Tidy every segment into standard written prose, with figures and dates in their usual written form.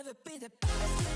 never be the best.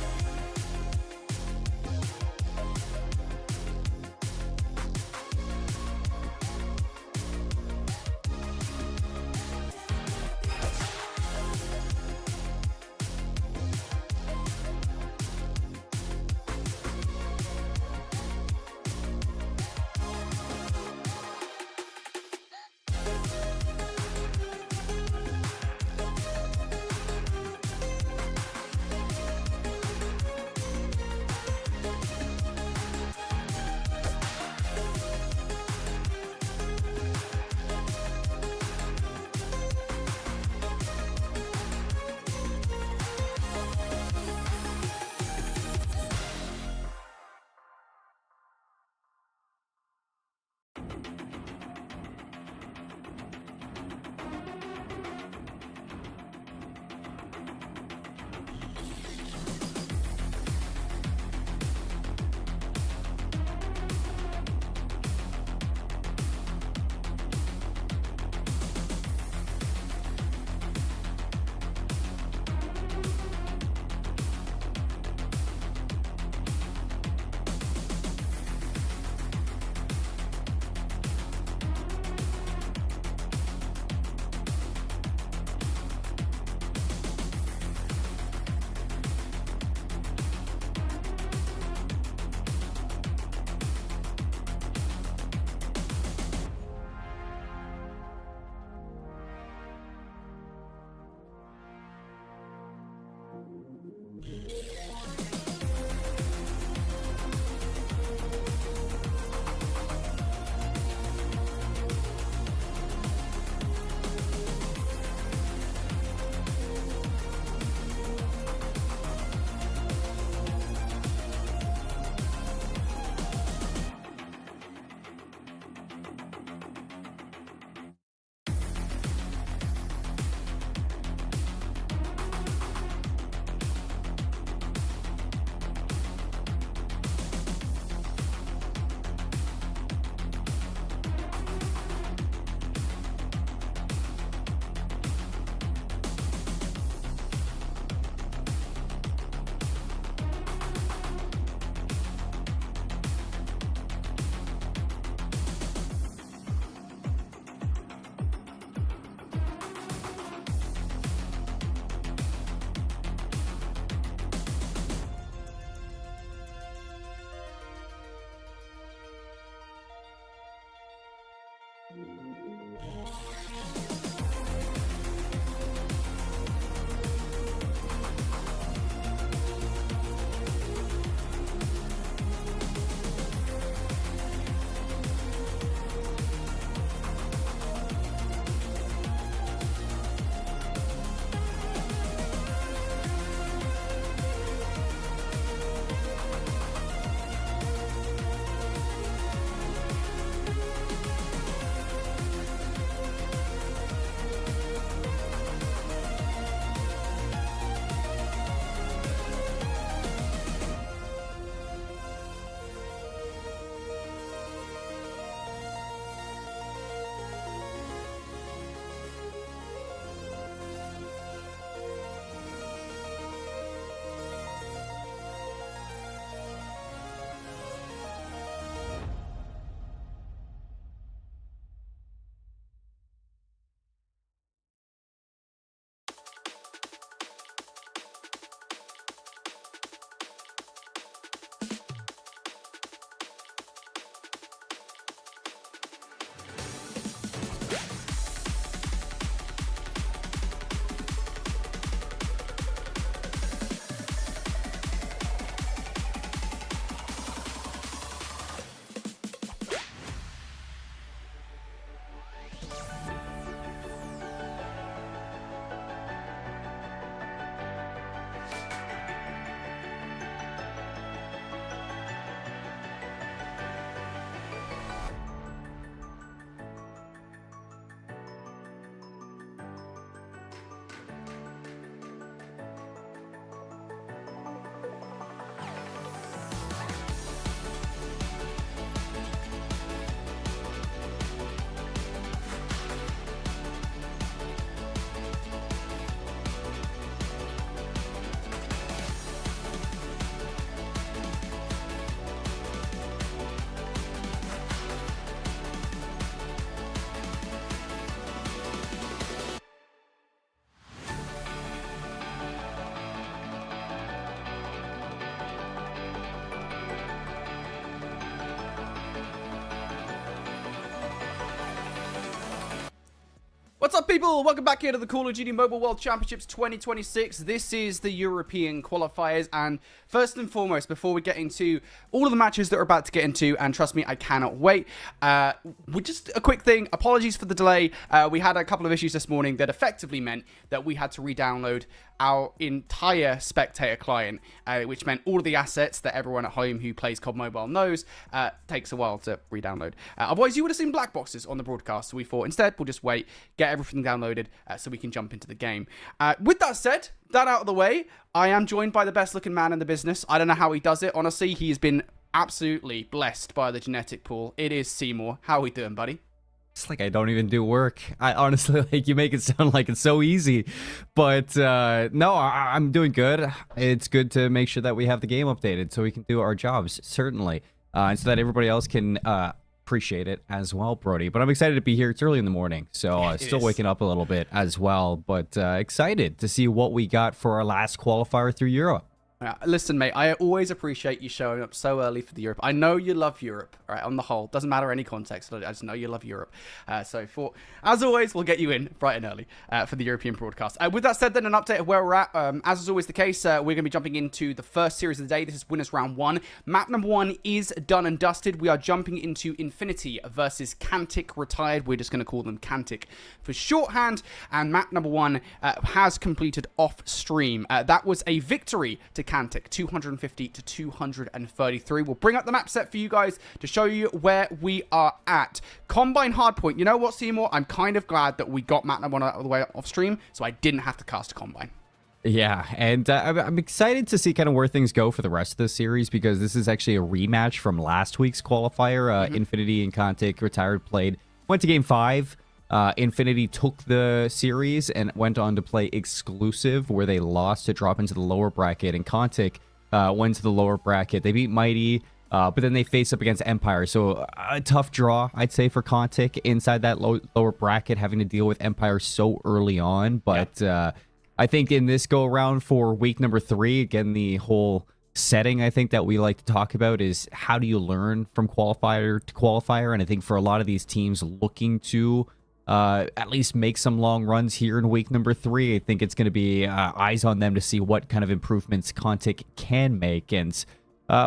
What's up, people? Welcome back here to the Call of Duty Mobile World Championships 2026. This is the European qualifiers, and first and foremost, before we get into all of the matches that we're about to get into, and trust me, I cannot wait, just a quick thing. Apologies for the delay. We had a couple of issues this morning that effectively meant that we had to re-download our entire spectator client, which meant all of the assets that everyone at home who plays COD Mobile knows takes a while to re-download. Otherwise, you would have seen black boxes on the broadcast, so we thought instead we'll just wait, get everything downloaded so we can jump into the game. With that said, that out of the way, I am joined by the best looking man in the business. I don't know how he does it. Honestly, he's been absolutely blessed by the genetic pool. It is Cmoore. How are we doing, buddy? It's like I don't even do work. I honestly, like, you make it sound like it's so easy. But no, I'm doing good. It's good to make sure that we have the game updated so we can do our jobs, certainly. And so that everybody else can appreciate it as well, Brody. But I'm excited to be here. It's early in the morning, so still waking up a little bit as well. But excited to see what we got for our last qualifier through Europe. Listen, mate, I always appreciate you showing up so early for the Europe. I know you love Europe, right, on the whole. Doesn't matter any context. I just know you love Europe. So, as always, we'll get you in bright and early for the European broadcast. With that said, then, an update of where we're at. As is always the case, we're going to be jumping into the first series of the day. This is Winners Round 1. Map number 1 is done and dusted. We are jumping into Infinity versus Cantic Retired. We're just going to call them Cantic for shorthand. And map number 1 has completed off stream. That was a victory to Cantic, 250 to 233. We'll bring up the map set for you guys to show you where we are at. Combine Hardpoint. You know what, Cmoore? I'm kind of glad that we got map number 1 out of the way off stream, so I didn't have to cast a Combine. Yeah, and I'm excited to see kind of where things go for the rest of the series, because this is actually a rematch from last week's qualifier. Infinity and Cantic Retired played, went to game 5. Infinity took the series and went on to play exclusive, where they lost to drop into the lower bracket, and Cantic went to the lower bracket. They beat Mighty, but then they face up against Empire. So a tough draw, I'd say, for Cantic inside that lower bracket, having to deal with Empire so early on. But I think in this go around for week number 3, again, the whole setting I think that we like to talk about is how do you learn from qualifier to qualifier. And I think for a lot of these teams looking to at least make some long runs here in week number 3, I think it's going to be eyes on them to see what kind of improvements Cantic can make. And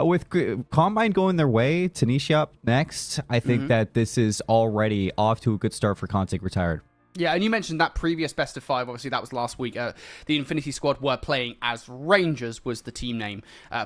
with Combine going their way, Tanisha up next, I think that this is already off to a good start for Cantic Retired. Yeah, and you mentioned that previous best of 5, obviously that was last week. The Infinity Squad were playing as Rangers, was the team name,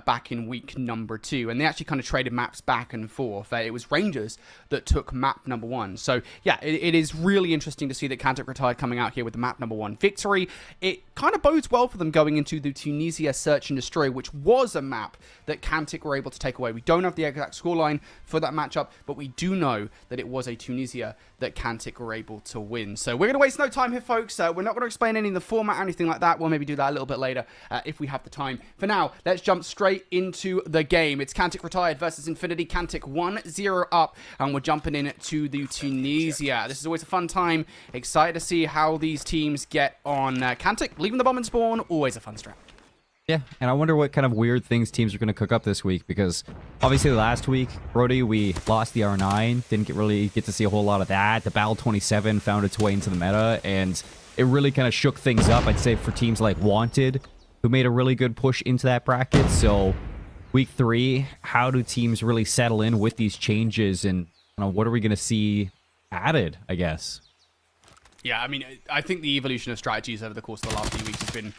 back in week number 2. And they actually kind of traded maps back and forth. It was Rangers that took map number 1. So, yeah, it is really interesting to see that Cantic Retired coming out here with the map number 1 victory. It kind of bodes well for them going into the Tunisia Search and Destroy, which was a map that Cantic were able to take away. We don't have the exact scoreline for that matchup, but we do know that it was a Tunisia that Cantic were able to win. So we're going to waste no time here, folks. We're not going to explain any of the format or anything like that. We'll maybe do that a little bit later if we have the time. For now, let's jump straight into the game. It's Cantic Retired versus Infinity. Cantic 1-0 up, and we're jumping in to the Tunisia. This is always a fun time. Excited to see how these teams get on. Cantic leaving the bomb and spawn, always a fun strat. Yeah, and I wonder what kind of weird things teams are going to cook up this week, because obviously last week, Brody, we lost the R9, didn't really get to see a whole lot of that. The Battle 27 found its way into the meta, and it really kind of shook things up, I'd say, for teams like Wanted, who made a really good push into that bracket. So week 3, how do teams really settle in with these changes, and what are we going to see added, I guess? Yeah, I mean, I think the evolution of strategies over the course of the last few weeks has been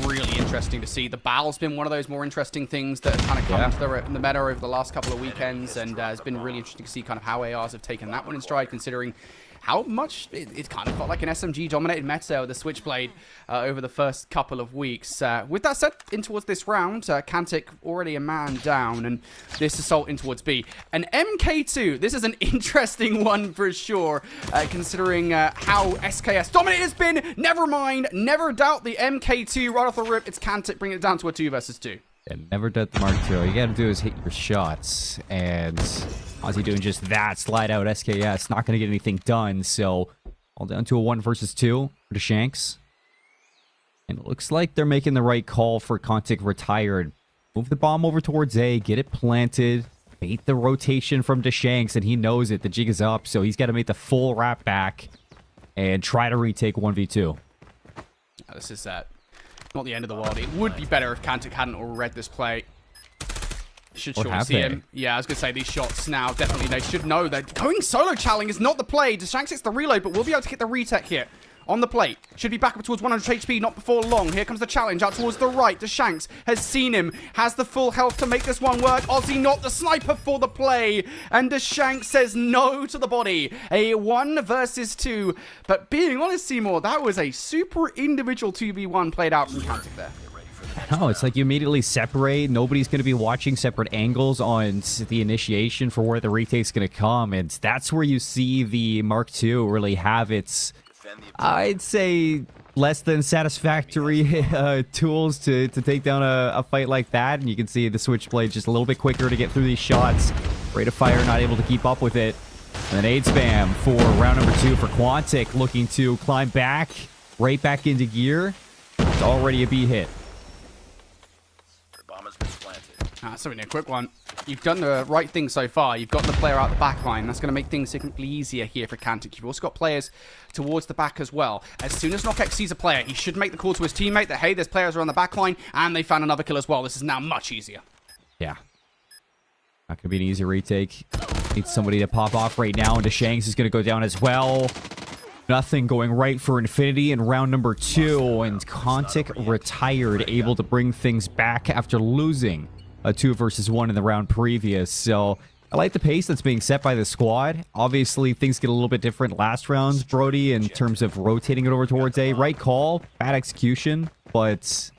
really interesting to see. The battle's been one of those more interesting things that have kind of come to the meta over the last couple of weekends, and it's been really interesting to see kind of how ARs have taken that one in stride, considering how much it kind of felt like an SMG-dominated meta with the Switchblade over the first couple of weeks. With that said, in towards this round, Cantic already a man down, and this assault in towards B. An MK2, this is an interesting one for sure, considering how SKS dominated has been. Never mind, never doubt the MK2 right off the rip. It's Cantic bringing it down to a 2 versus 2. Yeah, never doubt the Mark II. All you gotta do is hit your shots, and Ozzy doing just that. Slide out SKS, not gonna get anything done, so all down to a 1 versus 2 for Deshanks. And it looks like they're making the right call for Cantic Retired. Move the bomb over towards A, get it planted, bait the rotation from Deshanks, and he knows it. The jig is up, so he's got to make the full wrap back. and try to retake 1v2. This is not the end of the world. It would be better if Kantic hadn't already read this play. Should surely see him. Yeah, I was going to say, these shots now, definitely they should know that going solo challenge is not the play. Deshanks hits the reload, but we'll be able to hit the retech here. On the plate. Should be back up towards 100 HP, not before long. Here comes the challenge out towards the right. Deshanks has seen him, has the full health to make this one work. Ozzy not the sniper for the play. And Deshanks says no to the body. A 1 versus 2. But being honest, Cmoore, that was a super individual 2v1 played out from Kantic there. No, it's like you immediately separate. Nobody's going to be watching separate angles on the initiation for where the retake's going to come. And that's where you see the Mark II really have its, I'd say, less than satisfactory tools to take down a fight like that. And you can see the Switchblade just a little bit quicker to get through these shots. Rate of fire not able to keep up with it. And then 8 spam for round number 2 for Quantic, looking to climb back, right back into gear. It's already a B hit. Sorry, a quick one. You've done the right thing so far. You've got the player out the back line. That's going to make things significantly easier here for Kantic. You've also got players towards the back as well. As soon as Knockx sees a player, he should make the call to his teammate that, hey, there's players around the back line, and they found another kill as well. This is now much easier. Yeah. Not going to be an easy retake. Needs somebody to pop off right now, and Deshanks is going to go down as well. Nothing going right for Infinity in round number 2, and Kantic retired, able to bring things back after losing a 2 versus 1 in the round previous. So I like the pace that's being set by the squad. Obviously, things get a little bit different last round, Brody, in terms of rotating it over towards A. Right call, bad execution, but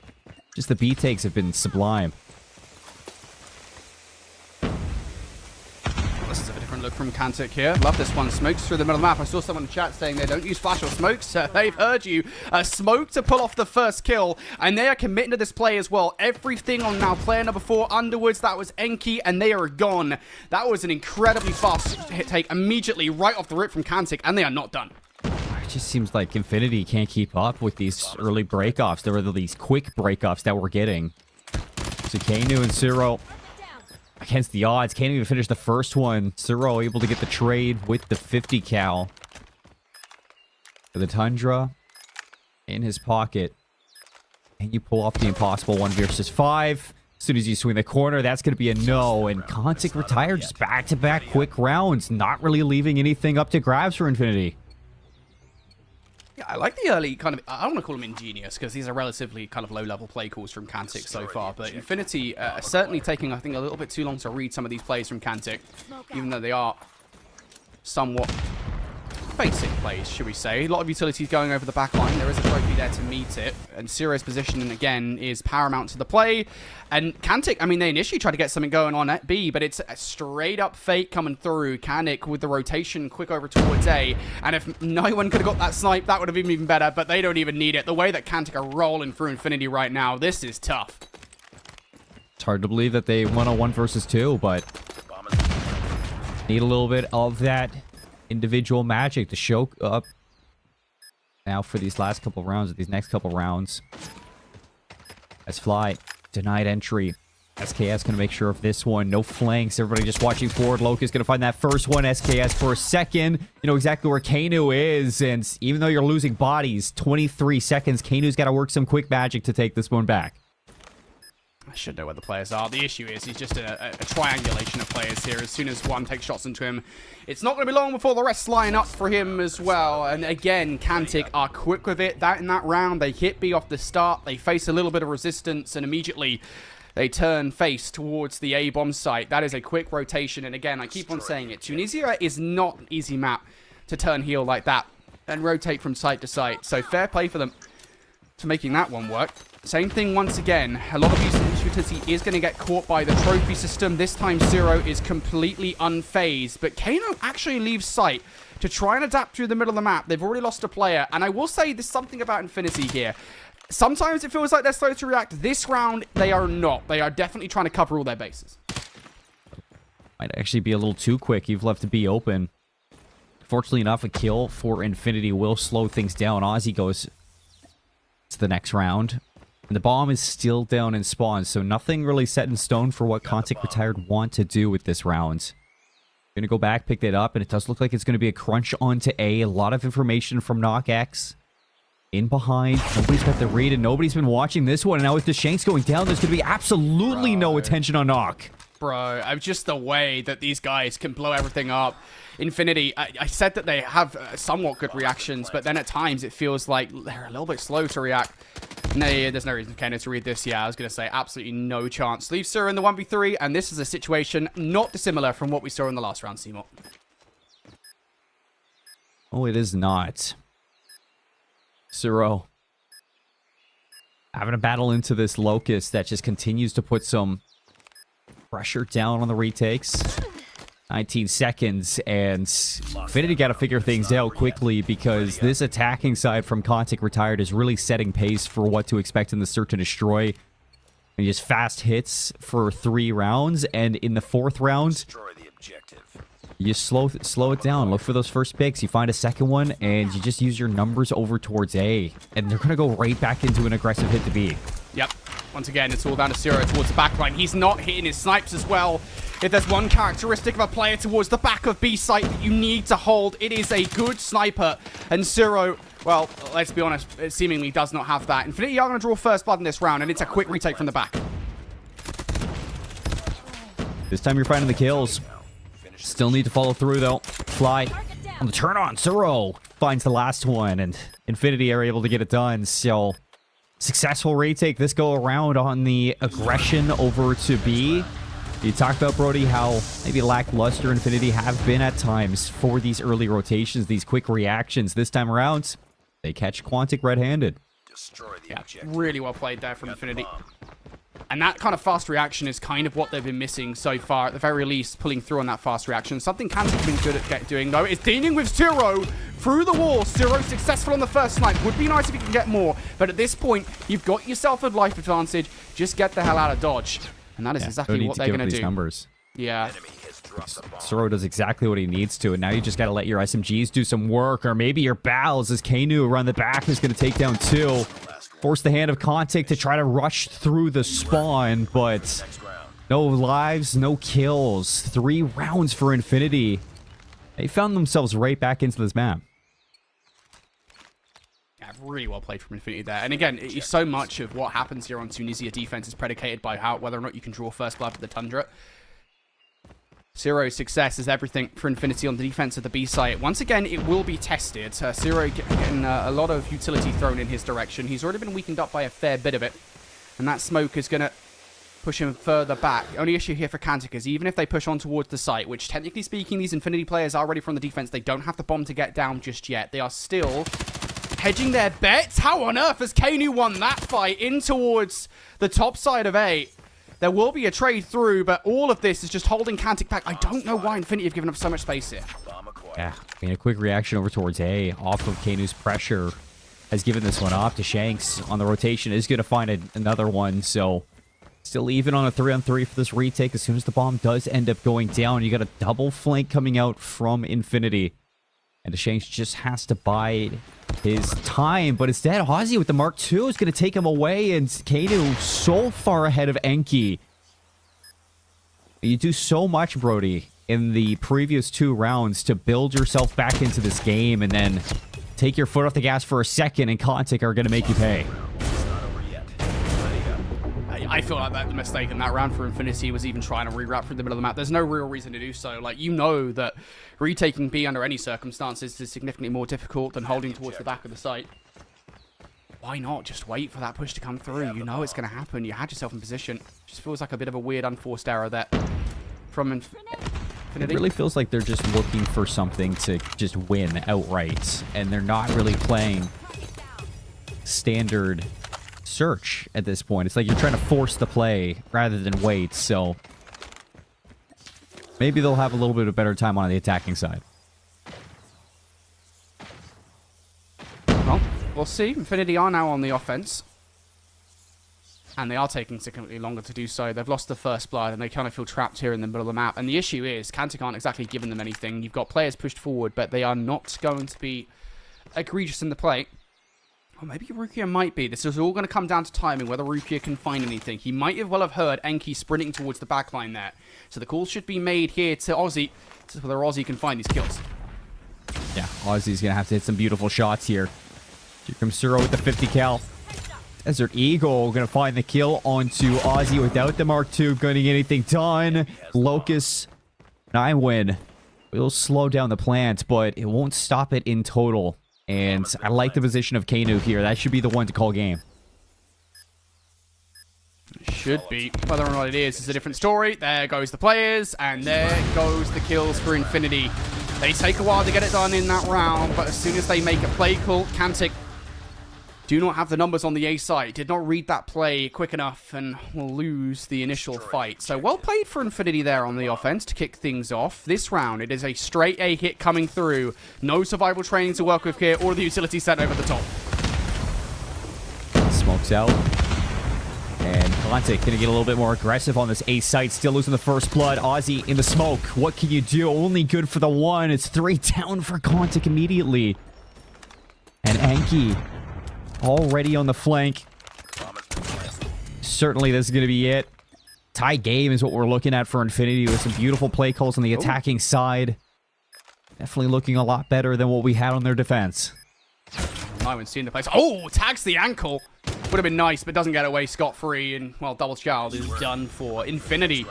just the B takes have been sublime. This is a different look from Kantic here. Love this one. Smokes through the middle of the map. I saw someone in the chat saying they don't use flash or smokes. They've heard you. Smoke to pull off the first kill, and they are committing to this play as well. Everything on now player number 4, Underwoods. That was Enki, and they are gone. That was an incredibly fast hit take immediately right off the rip from Kantic, and they are not done. It just seems like Infinity can't keep up with these early breakoffs. There were these quick breakoffs that we're getting. So Kanu and Suro against the odds. Can't even finish the first one. Suro able to get the trade with the 50 cal. For the Tundra in his pocket. And you pull off the impossible 1 versus 5. As soon as you swing the corner, that's going to be a no. And Kantic retired just back-to-back quick rounds. Not really leaving anything up to grabs for Infinity. Yeah, I like the early kind of, I don't want to call them ingenious because these are relatively kind of low-level play calls from Kantic so far, but Infinity are certainly taking, I think, a little bit too long to read some of these plays from Kantic, even though they are somewhat basic plays, should we say. A lot of utilities going over the back line. There is a trophy there to meet it, and Ciro's positioning, again, is paramount to the play. And Kantic, I mean, they initially tried to get something going on at B, but it's a straight-up fake coming through. Kantic with the rotation quick over towards A, and if no one could have got that snipe, that would have been even better, but they don't even need it. The way that Kantic are rolling through Infinity right now, this is tough. It's hard to believe that they won a 1 versus 2, but need a little bit of that individual magic to show up now for these last couple rounds, or these next couple rounds. As Fly denied entry. SKS gonna make sure of this one. No flanks. Everybody just watching forward. Locust gonna find that first one. SKS for a second. You know exactly where Kanu is, and even though you're losing bodies, 23 seconds, Kanu's got to work some quick magic to take this one back. I should know where the players are. The issue is he's just a triangulation of players here. As soon as one takes shots into him, it's not going to be long before the rest line up for him as well. And again, Kantic are quick with it. In that round, they hit B off the start. They face a little bit of resistance, and immediately they turn face towards the A bomb site. That is a quick rotation. And again, I keep on saying it. Tunisia is not an easy map to turn heel like that and rotate from site to site. So fair play for them to making that one work. Same thing once again. A lot of utility is going to get caught by the trophy system. This time Zero is completely unfazed, but Kano actually leaves site to try and adapt through the middle of the map. They've already lost a player, and I will say there's something about Infinity here. Sometimes it feels like they're slow to react. This round, they are not. They are definitely trying to cover all their bases. Might actually be a little too quick. You've left to be open. Fortunately enough, a kill for Infinity will slow things down. Ozzy goes to the next round. And the bomb is still down in spawn, so nothing really set in stone for what Kantic Retired want to do with this round. Going to go back, pick that up, and it does look like it's going to be a crunch onto A. A lot of information from KnockX. In behind. Nobody's got the read, and nobody's been watching this one. And now with the Shanks going down, there's going to be absolutely no attention on Knock. Bro, just the way that these guys can blow everything up. Infinity, I said that they have somewhat good reactions, but then at times it feels like they're a little bit slow to react. No, there's no reason for Kano to read this. Yeah, I was going to say absolutely no chance. Leave Sura in the 1v3, and this is a situation not dissimilar from what we saw in the last round, Cmoore. Oh, it is not. Suro having a battle into this Locust that just continues to put some pressure down on the retakes. 19 seconds, and Infinity got to figure things out quickly because this attacking side from Contic Retired is really setting pace for what to expect in the Search and Destroy. And just fast hits for 3 rounds, and in the 4th round, you slow it down. Look for those first picks. You find a second one, and you just use your numbers over towards A. And they're going to go right back into an aggressive hit to B. Yep. Once again, it's all down to Zero towards the backline. He's not hitting his snipes as well. If there's one characteristic of a player towards the back of B site that you need to hold, it is a good sniper. And Zero, well, let's be honest, it seemingly does not have that. Infinity are going to draw first blood in this round, and it's a quick retake from the back. This time you're finding the kills. Still need to follow through, though. Fly on the turn on. Zero finds the last one, and Infinity are able to get it done. So, successful retake this go around on the aggression over to B. You talked about, Brody, how maybe lackluster Infinity have been at times for these early rotations, these quick reactions. This time around, they catch Quantic red-handed. Yeah, really well played there from Infinity. And that kind of fast reaction is kind of what they've been missing so far. At the very least, pulling through on that fast reaction. Something Quantic's been good at doing, though, is dealing with Zero through the wall. Zero successful on the first snipe. Would be nice if you can get more. But at this point, you've got yourself a life advantage. Just get the hell out of dodge. And that is exactly what they're going to do. Numbers. Yeah. Soro does exactly what he needs to, and now you just got to let your SMGs do some work, or maybe your Bals as Kanu around the back is going to take down 2. Force the hand of Contic to try to rush through the spawn, but no lives, no kills. 3 rounds for Infinity. They found themselves right back into this map. Yeah, really well played from Infinity there. And again, so much of what happens here on Tunisia defense is predicated by whether or not you can draw first blood for the Tundra. Zero's success is everything for Infinity on the defense of the B site. Once again, it will be tested. Zero getting a lot of utility thrown in his direction. He's already been weakened up by a fair bit of it. And that smoke is going to push him further back. The only issue here for Quantic is even if they push on towards the site, which technically speaking, these Infinity players are ready from the defense, they don't have the bomb to get down just yet. They are still hedging their bets. How on earth has Kanu won that fight in towards the top side of A? There will be a trade through, but all of this is just holding Quantic back. I don't know why Infinity have given up so much space here. Yeah, I mean, a quick reaction over towards A off of Kanu's pressure has given this one off to Shanks on the rotation. Is going to find another one, so still even on a 3-on-3 for this retake. As soon as the bomb does end up going down, you got a double flank coming out from Infinity. And Shanks just has to bide his time, but instead, Ozzy with the Mark II is going to take him away, and Kanu so far ahead of Enki. You do so much, Brody, in the previous 2 rounds to build yourself back into this game, and then take your foot off the gas for a second, and Contic are going to make you pay. I feel like that mistake in that round for Infinity was even trying to reroute through the middle of the map. There's no real reason to do so. Like, you know that retaking B under any circumstances is significantly more difficult than holding towards the back of the site. Why not just wait for that push to come through? You know it's going to happen. You had yourself in position. Just feels like a bit of a weird, unforced error there from Infinity. It really feels like they're just looking for something to just win outright, and they're not really playing standard Search at this point. It's like you're trying to force the play rather than wait, so maybe they'll have a little bit of a better time on the attacking side. Well, we'll see. Infinity are now on the offense, and they are taking significantly longer to do so. They've lost the first blood, and they kind of feel trapped here in the middle of the map. And the issue is, Quantic aren't exactly giving them anything. You've got players pushed forward, but they are not going to be egregious in the play. Or maybe Rukia might be. This is all going to come down to timing, whether Rukia can find anything. He might well have heard Enki sprinting towards the backline there. So the call should be made here to Aussie, to whether Aussie can find these kills. Yeah, Aussie's going to have to hit some beautiful shots here. Here comes Suro with the 50 cal. Desert Eagle going to find the kill onto Aussie without the Mark II. Going to get anything done. Locust, 9-win. Will slow down the plant, but it won't stop it in total. And I like the position of Kanu here. That should be the one to call game. Should be. Whether or not it is a different story. There goes the players, and there goes the kills for Infinity. They take a while to get it done in that round, but as soon as they make a play call, Kantic do not have the numbers on the A side. Did not read that play quick enough and will lose the initial fight. So well played for Infinity there on the offense to kick things off. This round, it is a straight A hit coming through. No survival training to work with here, or the utility set over the top. Smokes out. And Conte going to get a little bit more aggressive on this A site. Still losing the first blood. Aussie in the smoke. What can you do? Only good for the one. It's 3 down for Conte immediately. And Enki already on the flank. Certainly this is going to be it. Tie game is what we're looking at for Infinity with some beautiful play calls on the attacking side. Definitely looking a lot better than what we had on their defense. I haven't seen the place. Oh, tags the ankle. Would have been nice, but doesn't get away scot-free. And, well, Double Child is done for Infinity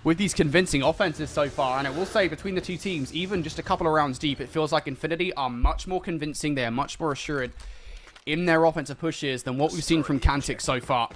with these convincing offenses so far. And I will say, between the two teams, even just a couple of rounds deep, it feels like Infinity are much more convincing. They are much more assured in their offensive pushes than what we've seen from Kantic so far.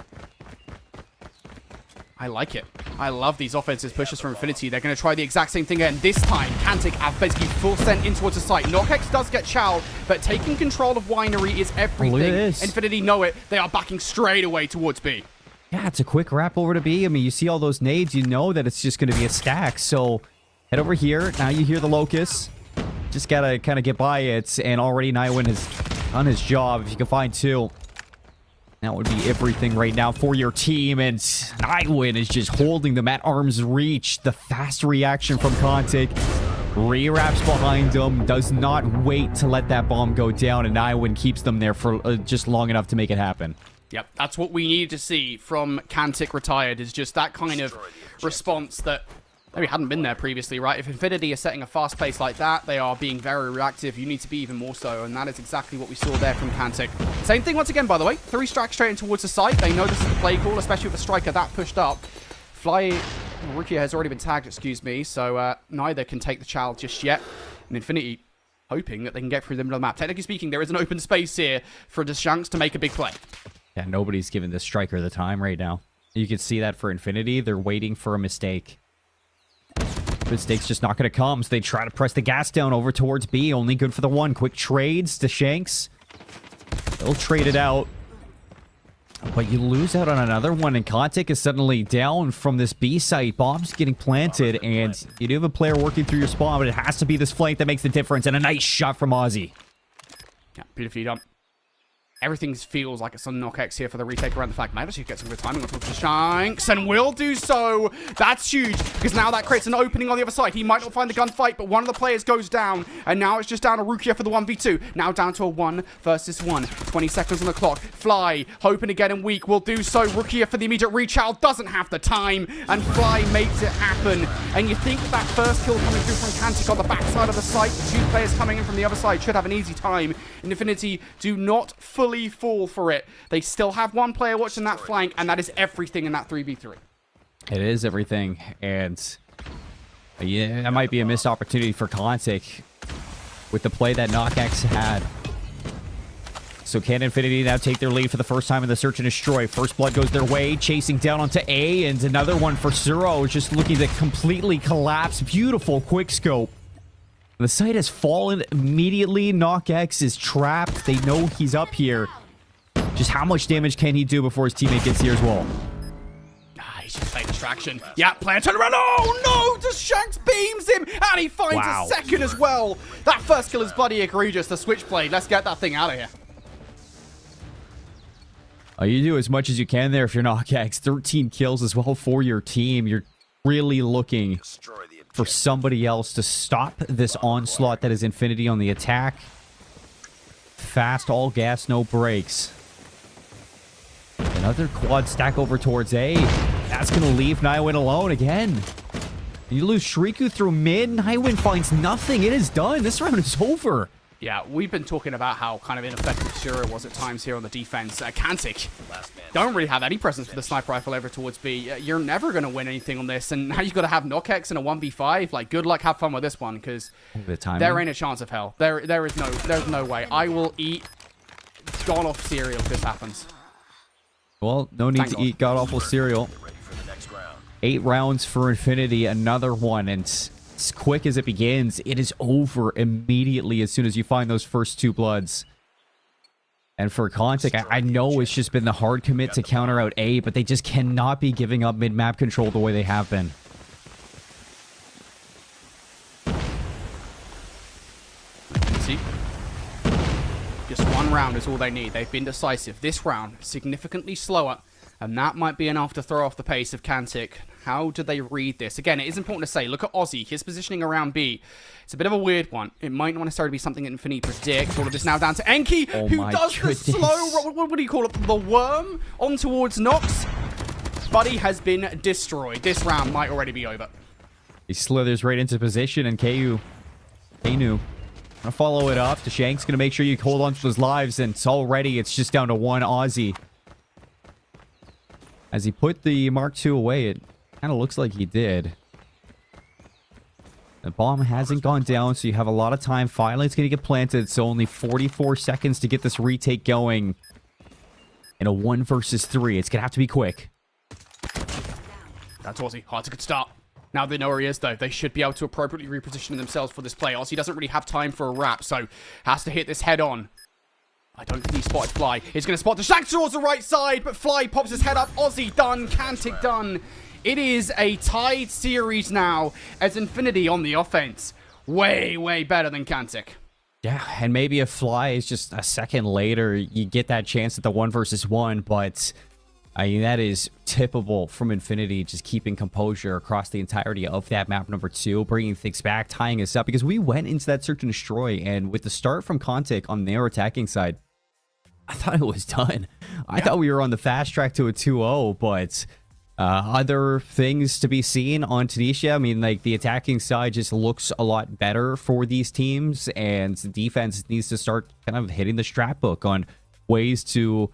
I like it. I love these offensive pushes from Infinity. They're going to try the exact same thing again. This time, Kantic have basically full sent in towards the site. Knockex does get Chow, but taking control of Winery is everything. Infinity know it. They are backing straight away towards B. Yeah, it's a quick wrap over to B. I mean, you see all those nades, you know that it's just going to be a stack. So head over here. Now you hear the Locust. Just got to kind of get by it. And already Nywin has done his job. If you can find 2. That would be everything right now for your team, and Nywin is just holding them at arm's reach. The fast reaction from Contic. Re-wraps behind him, does not wait to let that bomb go down, and Nywin keeps them there for just long enough to make it happen. Yep, that's what we need to see from Kantic retired, is just that kind of response that maybe hadn't been there previously, right? If Infinity are setting a fast pace like that, they are being very reactive. You need to be even more so, and that is exactly what we saw there from Kantic. Same thing once again, by the way. 3 strikes straight in towards the site. They know this is the play call, especially with the striker that pushed up. Rukia has already been tagged, excuse me, so neither can take the child just yet. And Infinity hoping that they can get through the middle of the map. Technically speaking, there is an open space here for Deschanks to make a big play. Yeah, nobody's giving this striker the time right now. You can see that for Infinity. They're waiting for a mistake. Mistake's just not going to come, so they try to press the gas down over towards B. Only good for the one. Quick trades to Shanks. They'll trade it out. But you lose out on another one, and Contic is suddenly down from this B site. Bomb's getting planted, and you do have a player working through your spawn, but it has to be this flank that makes the difference, and a nice shot from Aussie. Yeah, beautifully done. Everything feels like it's on Knockex here for the retake around the flag. Might actually get some good timing on top of Shanks, and will do so. That's huge, because now that creates an opening on the other side. He might not find the gunfight, but one of the players goes down, and now it's just down to Rukia for the 1v2. Now down to a 1 versus 1. 20 seconds on the clock. Fly, hoping to get him weak, will do so. Rukia for the immediate reach out, doesn't have the time, and Fly makes it happen. And you think that first kill coming through from Kantic on the backside of the site, the 2 players coming in from the other side should have an easy time. And Infinity do not fully fall for it. They still have 1 player watching that flank, and that is everything in that 3v3. It is everything, and yeah, that might be a missed opportunity for Contic with the play that Knockex had. So can Infinity now take their lead for the first time in the search and destroy? First blood goes their way, chasing down onto A, and another one for Suro, just looking to completely collapse. Beautiful quick scope. The site has fallen immediately. Knockex is trapped. They know he's up here. Just how much damage can he do before his teammate gets here as well? He's just playing distraction. Yeah, player turn around. Oh no! Shanks beams him, and he finds a second as well. That first kill is bloody egregious. The switchblade. Let's get that thing out of here. You do as much as you can there if you're Knockex. 13 kills as well for your team. You're really looking for somebody else to stop this onslaught that is Infinity on the attack. Fast, all gas, no brakes. Another quad stack over towards A. That's going to leave Nywin alone again. You lose Shriku through mid. Nywin finds nothing. It is done. This round is over. Yeah, we've been talking about how kind of ineffective Shura was at times here on the defense. Kantic don't really have any presence for the sniper rifle over towards B. You're never going to win anything on this, and now you've got to have Knockex in a 1v5. Like, good luck, have fun with this one, because there ain't a chance of hell. There's no way. I will eat god-awful cereal if this happens. Well, no need to eat god-awful cereal. 8 rounds for Infinity, another one, and as quick as it begins, it is over immediately as soon as you find those first 2 bloods. And for Contic, I know it's just been the hard commit to counter out A, but they just cannot be giving up mid-map control the way they have been. See? Just 1 round is all they need. They've been decisive. This round, significantly slower, and that might be enough to throw off the pace of Kantic. How do they read this? Again, it is important to say, look at Ozzy. His positioning around B. It's a bit of a weird one. It might not necessarily be something that Infinity predict. All of this now down to Enki, who does the slow, what do you call it? The worm on towards Nox. Buddy has been destroyed. This round might already be over. He slithers right into position, and Kanu gonna follow it up. Deshank's gonna make sure you hold on to those lives, and it's just down to 1 Aussie. As he put the Mark II away, it kind of looks like he did. The bomb hasn't gone down, so you have a lot of time. Finally, it's going to get planted, so only 44 seconds to get this retake going. In a 1 versus 3, it's going to have to be quick. That's Aussie. Hard to get start. Now they know where he is, though. They should be able to appropriately reposition themselves for this play. Aussie doesn't really have time for a wrap, so has to hit this head on. I don't think he spotted Fly. He's going to spot the Shanks towards the right side, but Fly pops his head up. Aussie done. Kantic done. It is a tied series now as Infinity on the offense. Way, way better than Kantic. Yeah, and maybe if Fly is just a second later, you get that chance at the 1 versus 1, but I mean, that is tippable from Infinity, just keeping composure across the entirety of that map number 2, bringing things back, tying us up, because we went into that search and destroy, and with the start from Kantic on their attacking side, I thought it was done. I thought we were on the fast track to a 2-0, but other things to be seen on Tunisia. I mean, like, the attacking side just looks a lot better for these teams, and the defense needs to start kind of hitting the strap book on ways to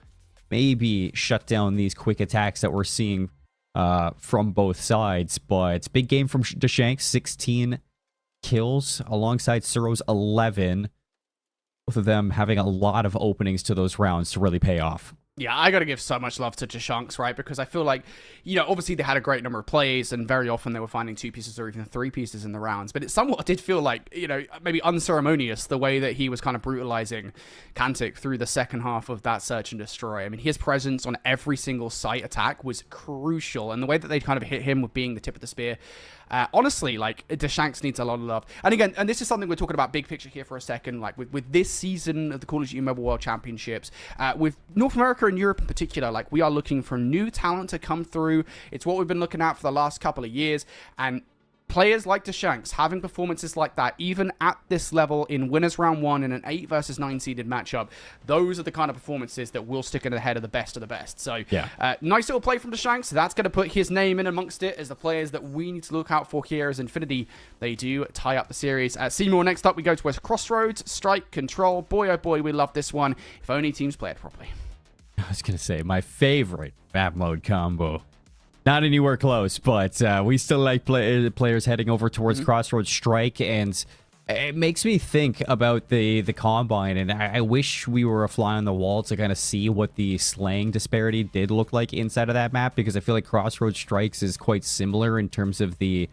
maybe shut down these quick attacks that we're seeing from both sides. But big game from Deshank, 16 kills alongside Suro's 11. Both of them having a lot of openings to those rounds to really pay off. Yeah, I got to give so much love to Deshanks, right? Because I feel like, you know, obviously they had a great number of plays, and very often they were finding 2 pieces or even 3 pieces in the rounds. But it somewhat did feel like, you know, maybe unceremonious the way that he was kind of brutalizing Kantic through the second half of that search and destroy. I mean, his presence on every single site attack was crucial, and the way that they kind of hit him with being the tip of the spear. Honestly, like, Deshanks needs a lot of love. And again, and this is something we're talking about big picture here for a second, like with this season of the Call of Duty Mobile World Championships, with North America and Europe in particular, like, we are looking for new talent to come through. It's what we've been looking at for the last couple of years, and players like Deshanks having performances like that, even at this level in winners round 1 in an 8 versus 9 seeded matchup, those are the kind of performances that will stick in the head of the best of the best. So, yeah, nice little play from Deshanks. That's going to put his name in amongst it as the players that we need to look out for here as Infinity. They do tie up the series. Cmoore, next up, we go to West Crossroads, Strike, Control. Boy, oh boy, we love this one. If only teams play it properly. I was going to say, my favorite map mode combo. Not anywhere close, but we still like players heading over towards Crossroads Strike, and it makes me think about the Combine, and I wish we were a fly on the wall to kind of see what the slaying disparity did look like inside of that map, because I feel like Crossroads Strikes is quite similar in terms of the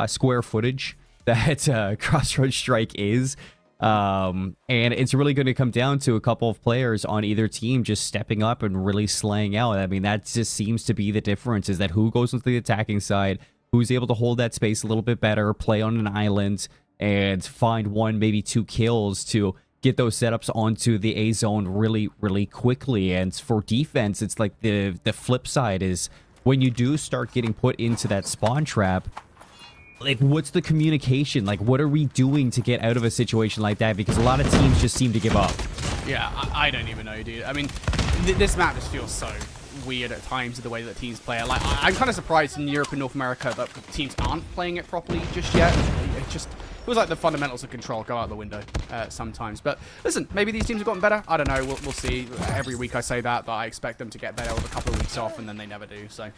square footage that Crossroads Strike is. And it's really going to come down to a couple of players on either team just stepping up and really slaying out. I mean, that just seems to be the difference, is that who goes into the attacking side, who's able to hold that space a little bit better, play on an island, and find 1, maybe 2 kills to get those setups onto the A zone really, really quickly. And for defense, it's like the flip side is when you do start getting put into that spawn trap, like, what's the communication? Like, what are we doing to get out of a situation like that? Because a lot of teams just seem to give up. Yeah, I don't even know, dude. I mean, this map just feels so weird at times, the way that teams play it. Like, I'm kind of surprised in Europe and North America that teams aren't playing it properly just yet. It just feels like the fundamentals of control go out the window sometimes. But listen, maybe these teams have gotten better. I don't know. We'll see. Every week I say that I expect them to get better with a couple of weeks off, and then they never do. So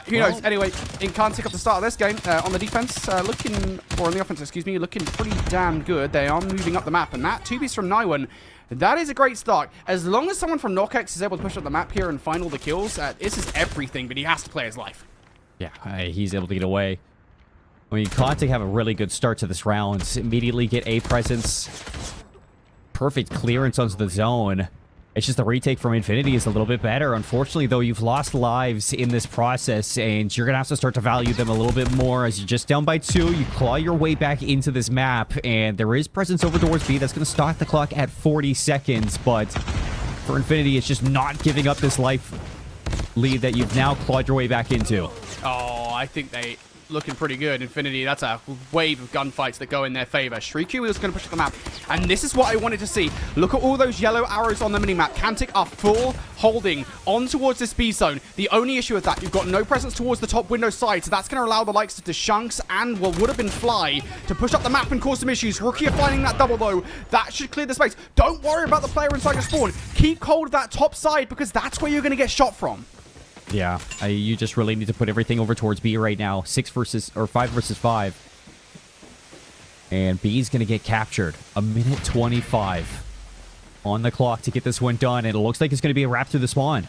who knows? Anyway, in Quantic at the start of this game, on the defense, or on the offense, excuse me, looking pretty damn good. They are moving up the map, and that 2-piece from Naiwan, that is a great start. As long as someone from Nokex is able to push up the map here and find all the kills, this is everything, but he has to play his life. Yeah, he's able to get away. I mean, Quantic have a really good start to this round. Immediately get A presence. Perfect clearance onto the zone. It's just the retake from Infinity is a little bit better. Unfortunately, though, you've lost lives in this process, and you're going to have to start to value them a little bit more as you're just down by 2. You claw your way back into this map, and there is presence over towards B. That's going to start the clock at 40 seconds, but for Infinity, it's just not giving up this life lead that you've now clawed your way back into. Oh, I think they looking pretty good. Infinity, that's a wave of gunfights that go in their favor. Shrieky is going to push the map, and this is what I wanted to see. Look at all those yellow arrows on the minimap. Quantic are full holding on towards this B zone. The only issue with that, you've got no presence towards the top window side, so that's going to allow the likes of Shunks and what would have been Fly to push up the map and cause some issues. Rookie are finding that double, though. That should clear the space. Don't worry about the player inside your spawn. Keep hold of that top side, because that's where you're going to get shot from. Yeah, you just really need to put everything over towards B right now. 5 versus 5. And B's going to get captured. 1:25 on the clock to get this one done. And it looks like it's going to be a wrap through the spawn.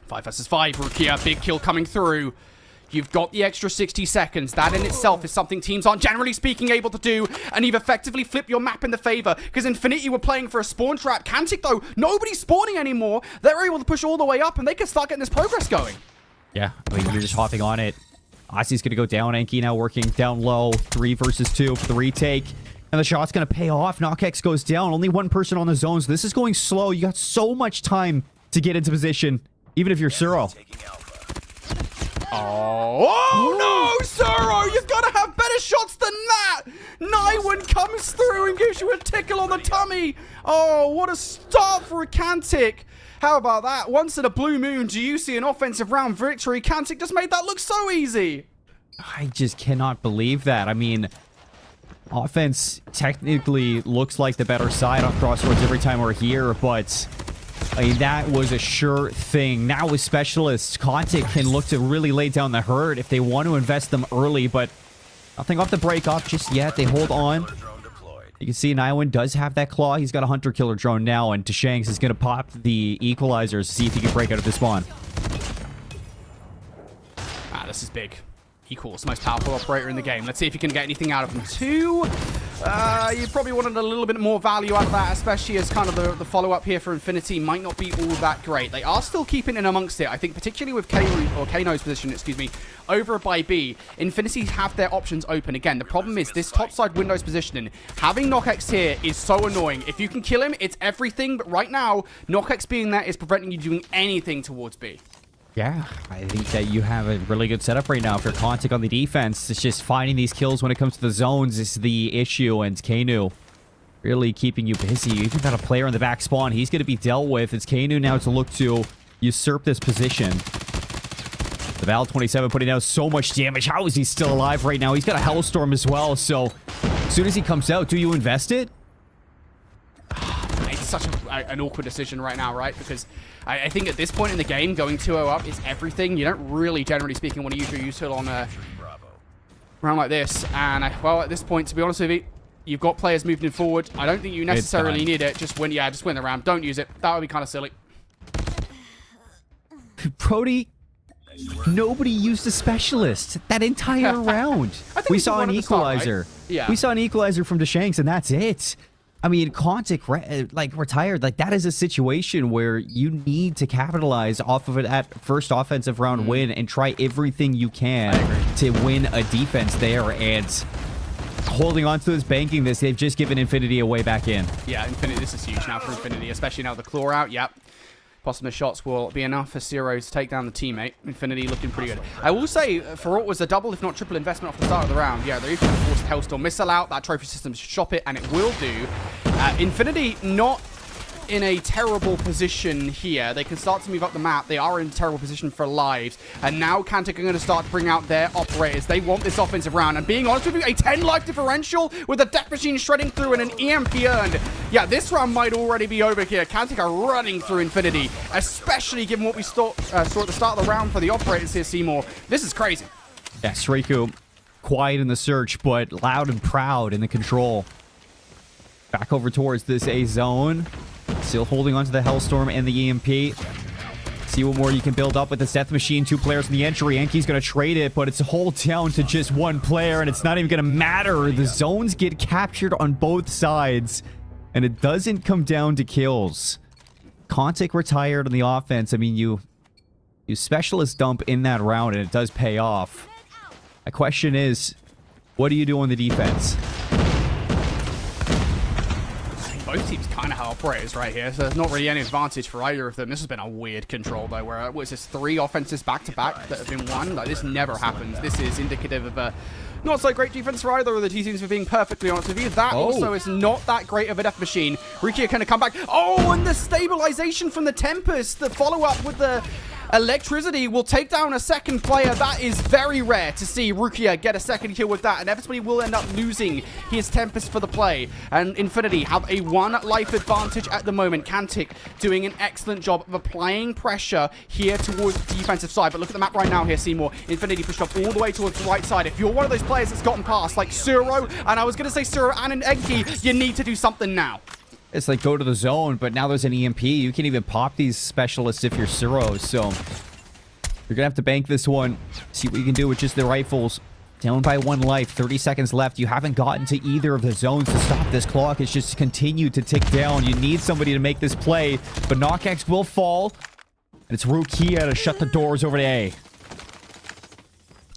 5 versus 5. Rukia, big kill coming through. You've got the extra 60 seconds. That in itself is something teams aren't, generally speaking, able to do. And you've effectively flipped your map in the favor, because Infinity were playing for a spawn trap. Quantic, though, nobody's spawning anymore. They're able to push all the way up, and they can start getting this progress going. Yeah, I mean, you're just hopping on it. Ozzy's going to go down. Enki now working down low. 3 versus 2 for the retake. And the shot's going to pay off. Nokex goes down. Only one person on the zones. This is going slow. You got so much time to get into position, even if you're Suro. Oh no, Suro! You've got to have better shots than that! Naiwan comes through and gives you a tickle on the tummy! Oh, what a start for a Quantic! How about that? Once in a blue moon, do you see an offensive round victory? Quantic just made that look so easy! I just cannot believe that. I mean, offense technically looks like the better side on Crossroads every time we're here, but I mean, that was a sure thing. Now with specialists, Quantic can look to really lay down the herd if they want to invest them early, but nothing off the break off just yet. They hold on. You can see Naiwan does have that claw. He's got a hunter-killer drone now, and Tashanks is going to pop the equalizers to see if he can break out of the spawn. Ah, this is big. Equals, the most powerful operator in the game. Let's see if you can get anything out of him. 2. You probably wanted a little bit more value out of that, especially as kind of the follow-up here for Infinity might not be all that great. They are still keeping in amongst it. I think particularly with Kano's position, excuse me, over by B, Infinity have their options open. Again, the problem is this topside Windows positioning. Having Nokex here is so annoying. If you can kill him, it's everything, but right now, Nokex being there is preventing you doing anything towards B. Yeah, I think that you have a really good setup right now for Quantic on the defense. It's just finding these kills when it comes to the zones is the issue, and Kanu really keeping you busy. You even got a player in the back spawn. He's going to be dealt with. It's Kanu now to look to usurp this position. The Val 27 putting out so much damage. How is he still alive right now? He's got a Hellstorm as well, so as soon as he comes out, do you invest it? It's such an awkward decision right now, right? Because I think at this point in the game, going 2-0 up is everything. You don't really, generally speaking, want to use your util on a round like this. And, well, at this point, to be honest with you, you've got players moving forward. I don't think you necessarily need it. Just win the round. Don't use it. That would be kind of silly. Brody, nobody used a specialist that entire round. We saw an equalizer. Start, right? Yeah. We saw an equalizer from Tashanks, and that's it. I mean, Quantic, retired. Like, that is a situation where you need to capitalize off of it at first offensive round win and try everything you can to win a defense there. And holding on to this, banking this, they've just given Infinity a way back in. Yeah, Infinity, this is huge now for Infinity, especially now the claw out. Yep. Possible shots will be enough for Zero to take down the teammate. Infinity looking pretty good. I will say, for what was a double, if not triple investment off the start of the round, yeah, they're even going to force Hellstorm missile out. That trophy system should shop it, and it will do. Infinity not in a terrible position here. They can start to move up the map. They are in a terrible position for lives. And now Quantic are going to start to bring out their operators. They want this offensive round. And being honest with you, a 10 life differential with a Death Machine shredding through and an EMP earned. Yeah, this round might already be over here. Quantic are running through Infinity, especially given what we saw at the start of the round for the operators here, Cmoore. This is crazy. Yeah, Sriku, quiet in the search, but loud and proud in the control. Back over towards this A zone. Still holding onto the Hellstorm and the EMP. See what more you can build up with this Death Machine. 2 players in the entry. Enki's going to trade it, but it's hold down to just 1 player, and it's not even going to matter. The zones get captured on both sides, and it doesn't come down to kills. Quantic retired on the offense. I mean, you specialist dump in that round, and it does pay off. My question is, what do you do on the defense? Both teams kind of have operators right here, so there's not really any advantage for either of them. This has been a weird control, though, where what is this, 3 offenses back-to-back that have been won? Like, this never happens. This is indicative of a not so great defense for either of the two teams, for being perfectly honest with you. That also is not that great of a Death Machine. Rukia kind of come back. Oh, and the stabilization from the Tempest, the follow-up with the electricity will take down a second player. That is very rare to see Rukia get a second kill with that. And everybody will end up losing his Tempest for the play. And Infinity have a 1 life advantage at the moment. Quantic doing an excellent job of applying pressure here towards the defensive side. But look at the map right now here, Cmoore. Infinity pushed up all the way towards the right side. If you're one of those players that's gotten past, like Suro, and I was going to say Suro and Enki, you need to do something now. It's like go to the zone, but now there's an EMP. You can't even pop these specialists if you're Suro, so you're gonna have to bank this one. See what you can do with just the rifles. Down by 1 life, 30 seconds left. You haven't gotten to either of the zones to stop this clock. It's just continued to tick down. You need somebody to make this play, but KnockX will fall, and it's Rukia to shut the doors over to A.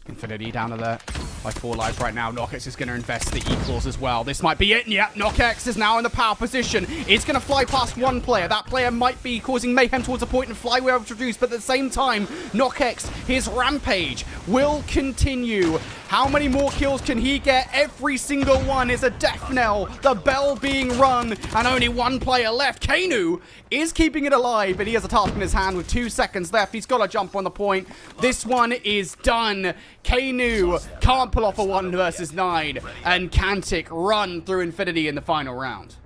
Infinity down to there by 4 lives right now. KnockX is going to invest the equals as well. This might be it. Yeah, KnockX is now in the power position. It's going to fly past 1 player. That player might be causing mayhem towards a point and fly where it's reduced, but at the same time, KnockX, his rampage will continue. How many more kills can he get? Every single one is a death knell. The bell being rung, and only 1 player left. Kainu is keeping it alive, but he has a task in his hand with 2 seconds left. He's got to jump on the point. This one is done. Kainu can't pull off a 1 versus 9, and Quantic run through Infinity in the final round.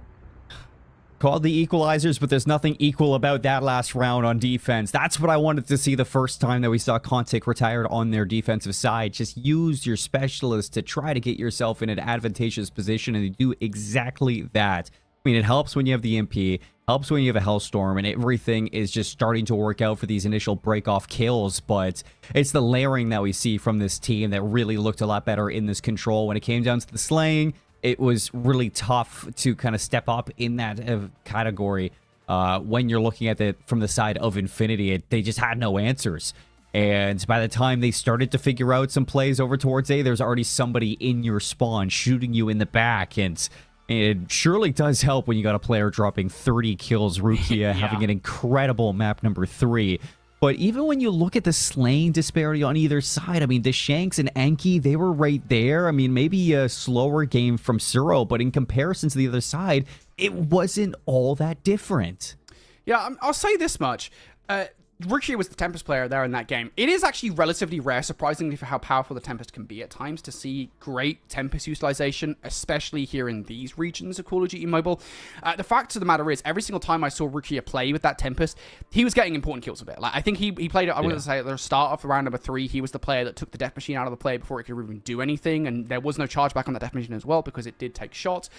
Called the equalizers, but there's nothing equal about that last round on defense. That's what I wanted to see the first time that we saw Quantic retired on their defensive side. Just use your specialist to try to get yourself in an advantageous position, and do exactly that. I mean, it helps when you have the MP, helps when you have a Hellstorm, and everything is just starting to work out for these initial break-off kills, but it's the layering that we see from this team that really looked a lot better in this control. When it came down to the slaying, it was really tough to kind of step up in that category. When you're looking at it from the side of Infinity, they just had no answers. And by the time they started to figure out some plays over towards A, there's already somebody in your spawn shooting you in the back. And it surely does help when you got a player dropping 30 kills, Rukia having an incredible map number 3. But even when you look at the slaying disparity on either side, I mean, the Shanks and Enki, they were right there. I mean, maybe a slower game from Suro, but in comparison to the other side, it wasn't all that different. Yeah, I'll say this much. Rukia was the Tempest player there in that game. It is actually relatively rare, surprisingly, for how powerful the Tempest can be at times, to see great Tempest utilization, especially here in these regions of Call of Duty Mobile. The fact of the matter is, every single time I saw Rukia play with that Tempest, he was getting important kills with it. Like, I think he played it, I want to say, at the start of the round number 3, he was the player that took the Death Machine out of the play before it could even do anything, and there was no chargeback on that Death Machine as well, because it did take shots.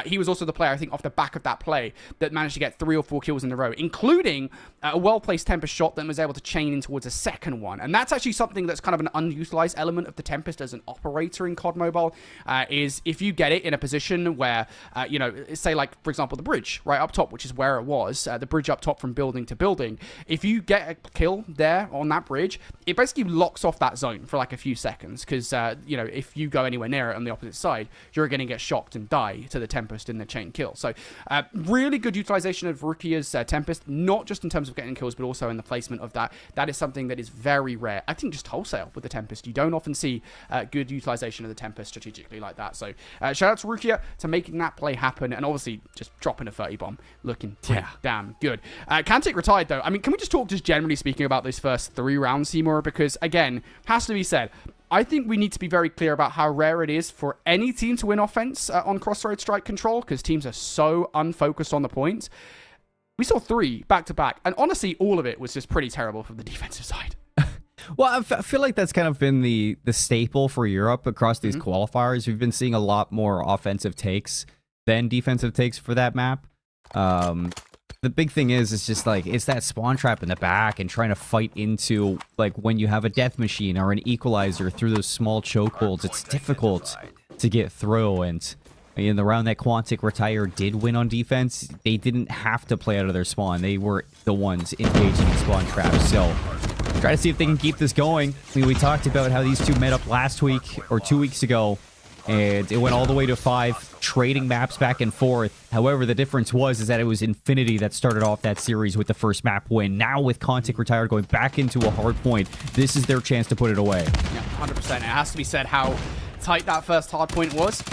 He was also the player, I think, off the back of that play, that managed to get 3 or 4 kills in a row, including a well-placed Tempest shot shot, then was able to chain in towards a second one. And that's actually something that's kind of an unutilized element of the Tempest as an operator in COD Mobile, is if you get it in a position where, you know, say like, for example, the bridge right up top, which is where it was, the bridge up top from building to building, if you get a kill there on that bridge, it basically locks off that zone for like a few seconds, because, you know, if you go anywhere near it on the opposite side, you're going to get shocked and die to the Tempest in the chain kill. So really good utilization of Rukia's Tempest, not just in terms of getting kills, but also in the placement of that. That is something that is very rare. I think just wholesale with the Tempest. You don't often see good utilization of the Tempest strategically like that. So shout out to Rukia to making that play happen, and obviously just dropping a 30 bomb. Looking pretty damn good. Kantic retired though. I mean, can we just talk just generally speaking about those first 3 rounds, Cmoore? Because again, has to be said, I think we need to be very clear about how rare it is for any team to win offense on Crossroads Strike Control, because teams are so unfocused on the points. We saw 3 back-to-back, and honestly, all of it was just pretty terrible from the defensive side. Well, I feel like that's kind of been the staple for Europe across these qualifiers. We've been seeing a lot more offensive takes than defensive takes for that map. The big thing is, it's just like, it's that spawn trap in the back and trying to fight into, like, when you have a death machine or an equalizer through those small chokeholds. It's difficult to get through, and in the round that Quantic Retire did win on defense, they didn't have to play out of their spawn. They were the ones engaging in spawn traps. So try to see if they can keep this going. I mean, we talked about how these two met up last week or 2 weeks ago, and it went all the way to 5, trading maps back and forth. However, the difference is that it was Infinity that started off that series with the first map win. Now with Quantic Retired going back into a hard point, this is their chance to put it away. Yeah, 100%. It has to be said how tight that first hard point was.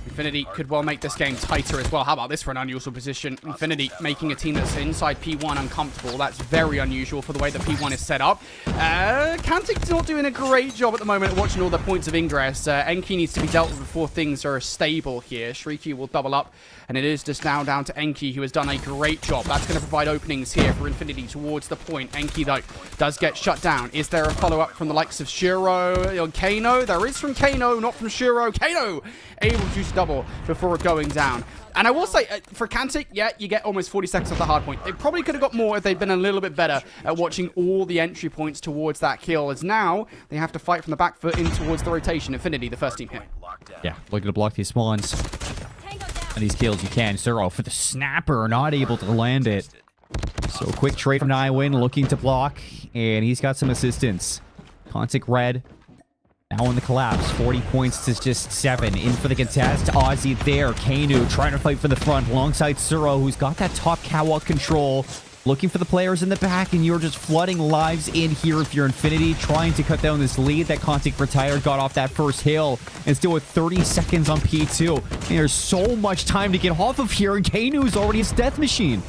Infinity could well make this game tighter as well. How about this for an unusual position? Infinity making a team that's inside P1 uncomfortable. That's very unusual for the way that P1 is set up. Kantic's not doing a great job at the moment at watching all the points of ingress. Enki needs to be dealt with before things are stable here. Shrieky will double up, and it is just now down to Enki, who has done a great job. That's going to provide openings here for Infinity towards the point. Enki, though, does get shut down. Is there a follow-up from the likes of Shiro or Kano? There is from Kano, not from Shiro. Kano able to use double before going down. And I will say, for Kantic, yeah, you get almost 40 seconds off the hard point. They probably could have got more if they'd been a little bit better at watching all the entry points towards that kill, as now they have to fight from the back foot in towards the rotation. Infinity, the first team hit. Yeah, looking to block these spawns. And these kills you can. Zero for the snapper, not able to land it. So quick trade from Nywin, looking to block, and he's got some assistance. Kantic red. Now in the collapse, 40 points to just 7. In for the contest, Ozzy there. Kanu trying to fight for the front alongside Suro, who's got that top catwalk control. Looking for the players in the back, and you're just flooding lives in here if you're Infinity, trying to cut down this lead that Quantic Retired got off that first hill, and still with 30 seconds on P2. And there's so much time to get off of here, and Kanu's already his death machine.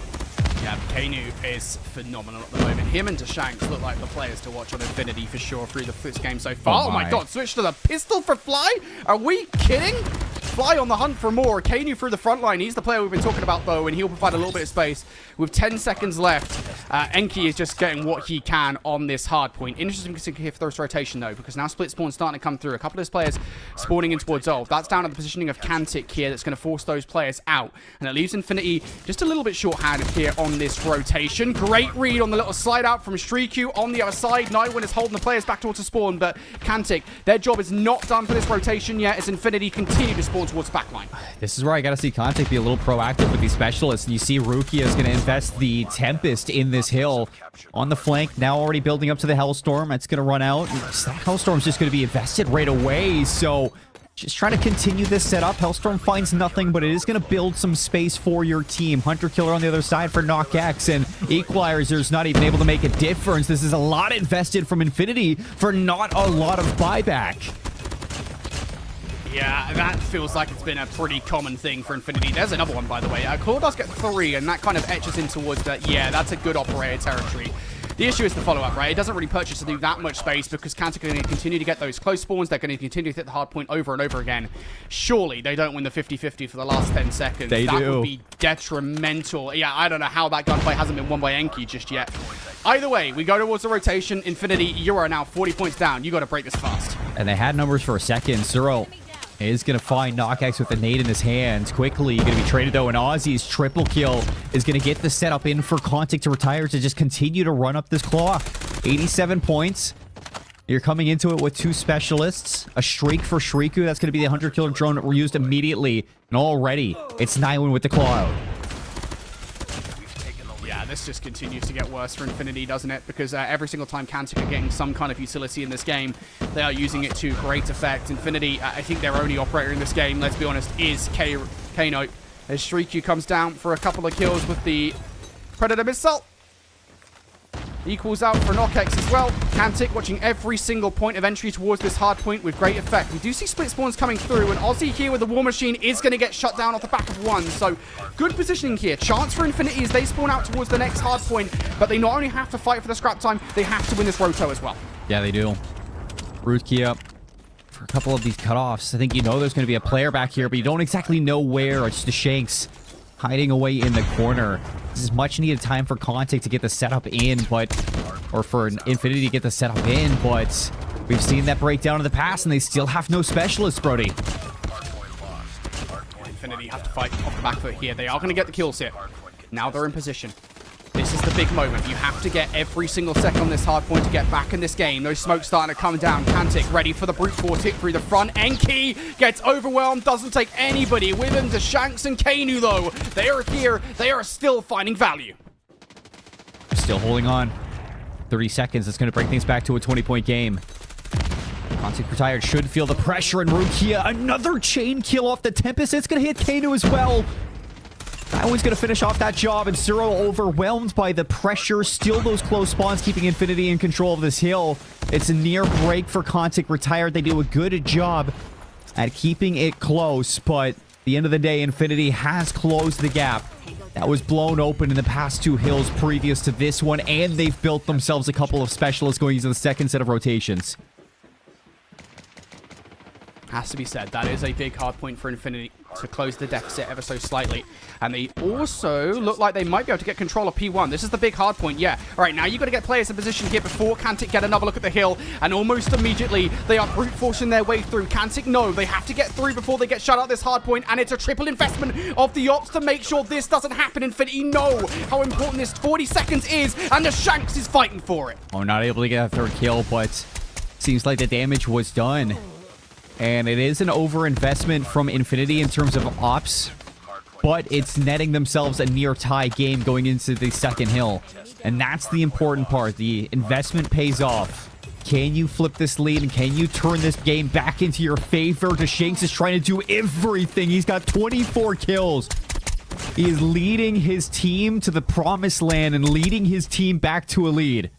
Yeah, Kanu is phenomenal at the moment. Him and Deshanks look like the players to watch on Infinity for sure through this game so far. Oh my god, switch to the pistol for Fly? Are we kidding? Fly on the hunt for more. Kanu through the front line. He's the player we've been talking about, though, and he'll provide a little bit of space. With 10 seconds left, Enki is just getting what he can on this hard point. Interesting here for this rotation, though, because now split spawn starting to come through. A couple of those players spawning in towards Ulf. That's down to the positioning of Kantic here that's going to force those players out. And it leaves Infinity just a little bit short-handed here on this rotation. Great read on the little slide out from Streaku on the other side. Nywin is holding the players back towards the spawn, but Kantic, their job is not done for this rotation yet as Infinity continue to spawn towards the backline. This is where I got to see Kantic be a little proactive with these specialists. And you see Rukia is going to invest the Tempest in this hill on the flank. Now already building up to the Hellstorm. That's going to run out. That Hellstorm's just going to be invested right away. So just trying to continue this setup. Hellstorm finds nothing, but it is going to build some space for your team. Hunter Killer on the other side for KnockX, and Equalizer's not even able to make a difference. This is a lot invested from Infinity for not a lot of buyback. Yeah, that feels like it's been a pretty common thing for Infinity. There's another one, by the way. Claw does get 3, and that kind of etches in towards that. Yeah, that's a good operator territory. The issue is the follow-up, right? It doesn't really purchase to do that much space because Kantic are going to continue to get those close spawns. They're going to continue to hit the hard point over and over again. Surely they don't win the 50-50 for the last 10 seconds. That would be detrimental. Yeah, I don't know how that gunfight hasn't been won by Enki just yet. Either way, we go towards the rotation. Infinity, you are now 40 points down. You got to break this fast. And they had numbers for a second. Zero is going to find Knockaxe with a nade in his hands. Quickly going to be traded, though, and Aussie's triple kill is going to get the setup in for Contic to retire to just continue to run up this clock. 87 points. You're coming into it with 2 specialists. A streak for Shriku. That's going to be the 100-killer drone that we're used immediately. And already, it's 9-1 with the claw out. Yeah, this just continues to get worse for Infinity, doesn't it? Because every single time Cantic are getting some kind of utility in this game, they are using it to great effect. Infinity, I think their only operator in this game, let's be honest, is Kano. As Shriku comes down for a couple of kills with the Predator Missile. Equals out for Knockaxe as well. Cantic watching every single point of entry towards this hard point with great effect. We do see split spawns coming through, and Aussie here with the War Machine is going to get shut down off the back of one. So good positioning here. Chance for Infinity as they spawn out towards the next hard point, but they not only have to fight for the scrap time, they have to win this roto as well. Yeah, they do. Rukia for a couple of these cutoffs. I think you know there's going to be a player back here, but you don't exactly know where. It's the Shanks hiding away in the corner. This is much needed time for Contic to get the setup in, or for Infinity to get the setup in, but we've seen that breakdown in the past, and they still have no specialists, Brody. Infinity have to fight off the back foot here. They are going to get the kills here. Now they're in position. This is the big moment. You have to get every single second on this hard point to get back in this game. Those smokes starting to come down. Cantic ready for the brute force hit through the front. Enki gets overwhelmed. Doesn't take anybody with him. To Shanks and Kanu, though. They are here. They are still finding value. Still holding on. 30 seconds. It's going to bring things back to a 20-point game. Contic retired should feel the pressure, and Rukia, another chain kill off the Tempest. It's going to hit Kanu as well. That one's going to finish off that job, and Zero overwhelmed by the pressure. Still those close spawns keeping Infinity in control of this hill. It's a near break for Contic retired. They do a good job at keeping it close, but at the end of the day, Infinity has closed the gap. That was blown open in the past 2 hills previous to this one, and they've built themselves a couple of specialists going into the second set of rotations. Has to be said, that is a big hard point for Infinity to close the deficit ever so slightly. And they also look like they might be able to get control of P1. This is the big hard point, yeah. All right, now you've got to get players in position here before Cantic get another look at the hill. And almost immediately, they are brute forcing their way through. Cantic, no, they have to get through before they get shut out this hard point. And it's a triple investment of the ops to make sure this doesn't happen. Infinity know how important this 40 seconds is. And the Shanks is fighting for it. Oh, not able to get a 3rd kill, but seems like the damage was done. And it is an overinvestment from Infinity in terms of ops, but it's netting themselves a near tie game going into the second hill. And that's the important part. The investment pays off. Can you flip this lead, and can you turn this game back into your favor? Shanks is trying to do everything. He's got 24 kills. He is leading his team to the promised land and leading his team back to a lead.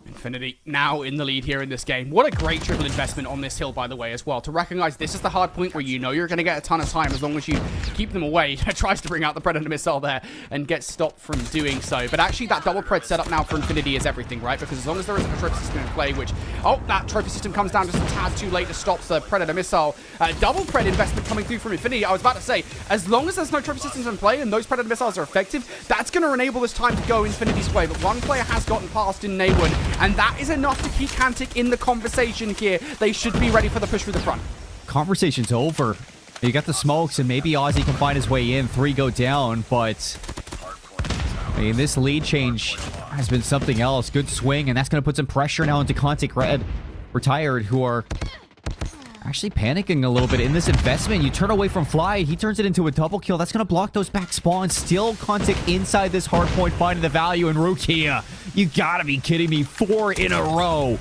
Infinity now in the lead here in this game. What a great triple investment on this hill, by the way, as well. To recognize this is the hard point where you know you're going to get a ton of time as long as you keep them away. Tries to bring out the Predator Missile there and gets stopped from doing so. But actually, that double pred setup now for Infinity is everything, right? Because as long as there isn't a trophy system in play, which... Oh, that trophy system comes down just a tad too late to stop the Predator Missile. Double pred investment coming through from Infinity. I was about to say, as long as there's no trophy systems in play and those Predator Missiles are effective, that's going to enable this time to go Infinity's way. But one player has gotten past in Naywood, and that is enough to keep Cantic in the conversation here. They should be ready for the push through the front. Conversation's over. You got the smokes, and maybe Aussie can find his way in. 3 go down, but... I mean, this lead change has been something else. Good swing, and that's going to put some pressure now into Contic Red. Retired, who are actually panicking a little bit in this investment. You turn away from Fly, he turns it into a double kill. That's going to block those back spawns. Still Contic inside this hard point, finding the value in Rukia. You gotta be kidding me. 4 in a row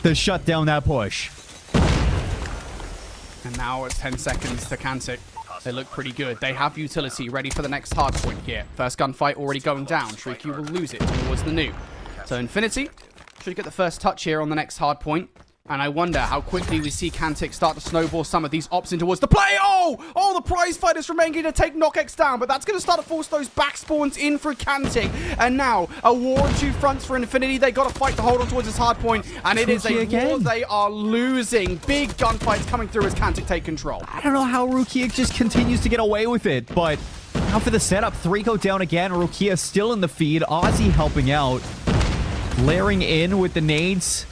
to shut down that push. And now it's 10 seconds to Cantic. They look pretty good. They have utility ready for the next hard point here. First gunfight already going down. Shrieky will lose it towards the new. So Infinity should get the first touch here on the next hard point. And I wonder how quickly we see Cantic start to snowball some of these ops in towards the play. Oh, the prize fighters from Engi to take Knockaxe down. But that's going to start to force those back spawns in for Cantic. And now, a war on 2 fronts for Infinity. They got to fight to hold on towards this hard point. And it is a war they are losing. Big gunfights coming through as Cantic take control. I don't know how Rukia just continues to get away with it, but now for the setup. 3 go down again. Rukia still in the feed. Aussie helping out. Layering in with the nades.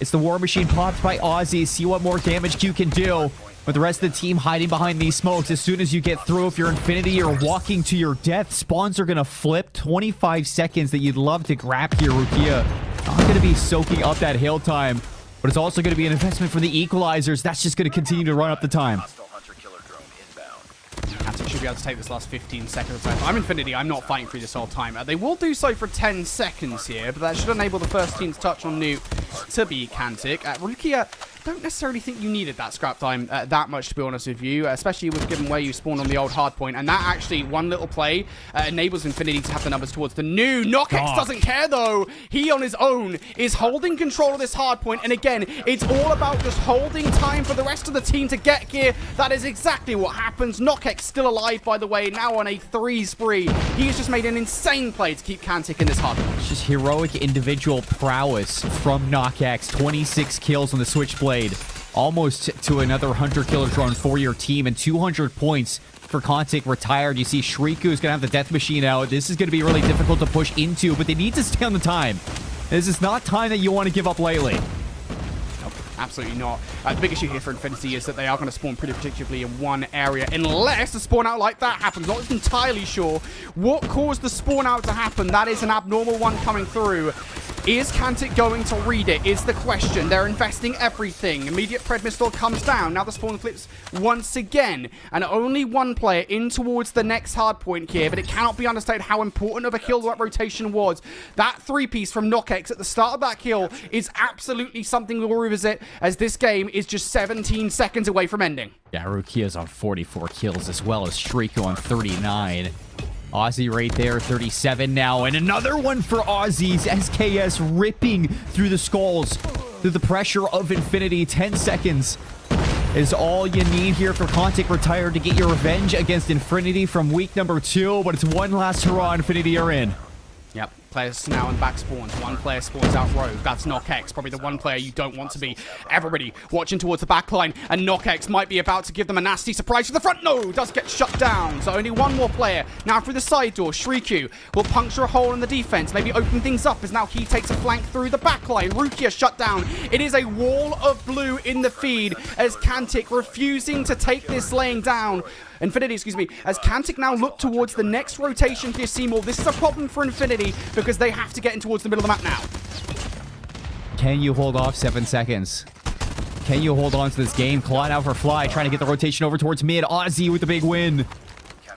It's the War Machine popped by Ozzy. See what more damage Q can do. With the rest of the team hiding behind these smokes. As soon as you get through, if you're Infinity, you're walking to your death. Spawns are going to flip. 25 seconds that you'd love to grab here, Rukia. Not going to be soaking up that hill time, but it's also going to be an investment for the equalizers. That's just going to continue to run up the time. Quantic should be able to take this last 15 seconds. I'm Infinity. I'm not fighting through this whole time. They will do so for 10 seconds here, but that should enable the first team's touch on Newt to beat Quantic. Rukia, don't necessarily think you needed that scrap time that much, to be honest with you, especially with given where you spawned on the old hard point. And that actually, one little play, enables Infinity to have the numbers towards the new. Knockex doesn't care, though. He, on his own, is holding control of this hard point. And again, it's all about just holding time for the rest of the team to get here. That is exactly what happens. Knockex still alive, by the way, now on a 3 spree. He has just made an insane play to keep Quantic in this hard point. It's just heroic individual prowess from Knockex. 26 kills on the Switchblade. Almost to another Hunter Killer drone for your team, and 200 points for Quantic retired. You see Shriku is going to have the Death Machine out. This is going to be really difficult to push into, but they need to stay on the time. This is not time that you want to give up lately. Nope, absolutely not. The big issue here for Infinity is that they are going to spawn pretty predictably in one area, unless a spawn out like that happens. Not entirely sure what caused the spawn out to happen. That is an abnormal one coming through. Is Quantic going to read it, is the question. They're investing everything. Immediate Pred Missile comes down. Now the spawn flips once again. And only one player in towards the next hard point here. But it cannot be understated how important of a kill that rotation was. That 3-piece from Knockex at the start of that kill is absolutely something we'll revisit, as this game is just 17 seconds away from ending. Yeah, Rukia's on 44 kills, as well as Shriku on 39. Ozzy right there, 37 now. And another one for Ozzy's. SKS ripping through the skulls, through the pressure of Infinity. 10 seconds is all you need here for Quantic retired to get your revenge against Infinity from week number 2. But it's one last hurrah. Infinity are in. Yep, players now in back spawns. One player spawns out rogue. That's Knockex, probably the one player you don't want to be. Everybody watching towards the back line, and Knockex might be about to give them a nasty surprise to the front. No, does get shut down. So only one more player. Now through the side door, Shriku will puncture a hole in the defense, maybe open things up as now he takes a flank through the back line. Rukia shut down. It is a wall of blue in the feed as Quantic refusing to take this laying down. Infinity, excuse me, as Quantic now look towards the next rotation for Cmoore. This is a problem for Infinity because they have to get in towards the middle of the map now. Can you hold off 7 seconds? Can you hold on to this game? Clawing out for Fly, trying to get the rotation over towards mid. Ozzy with the big win.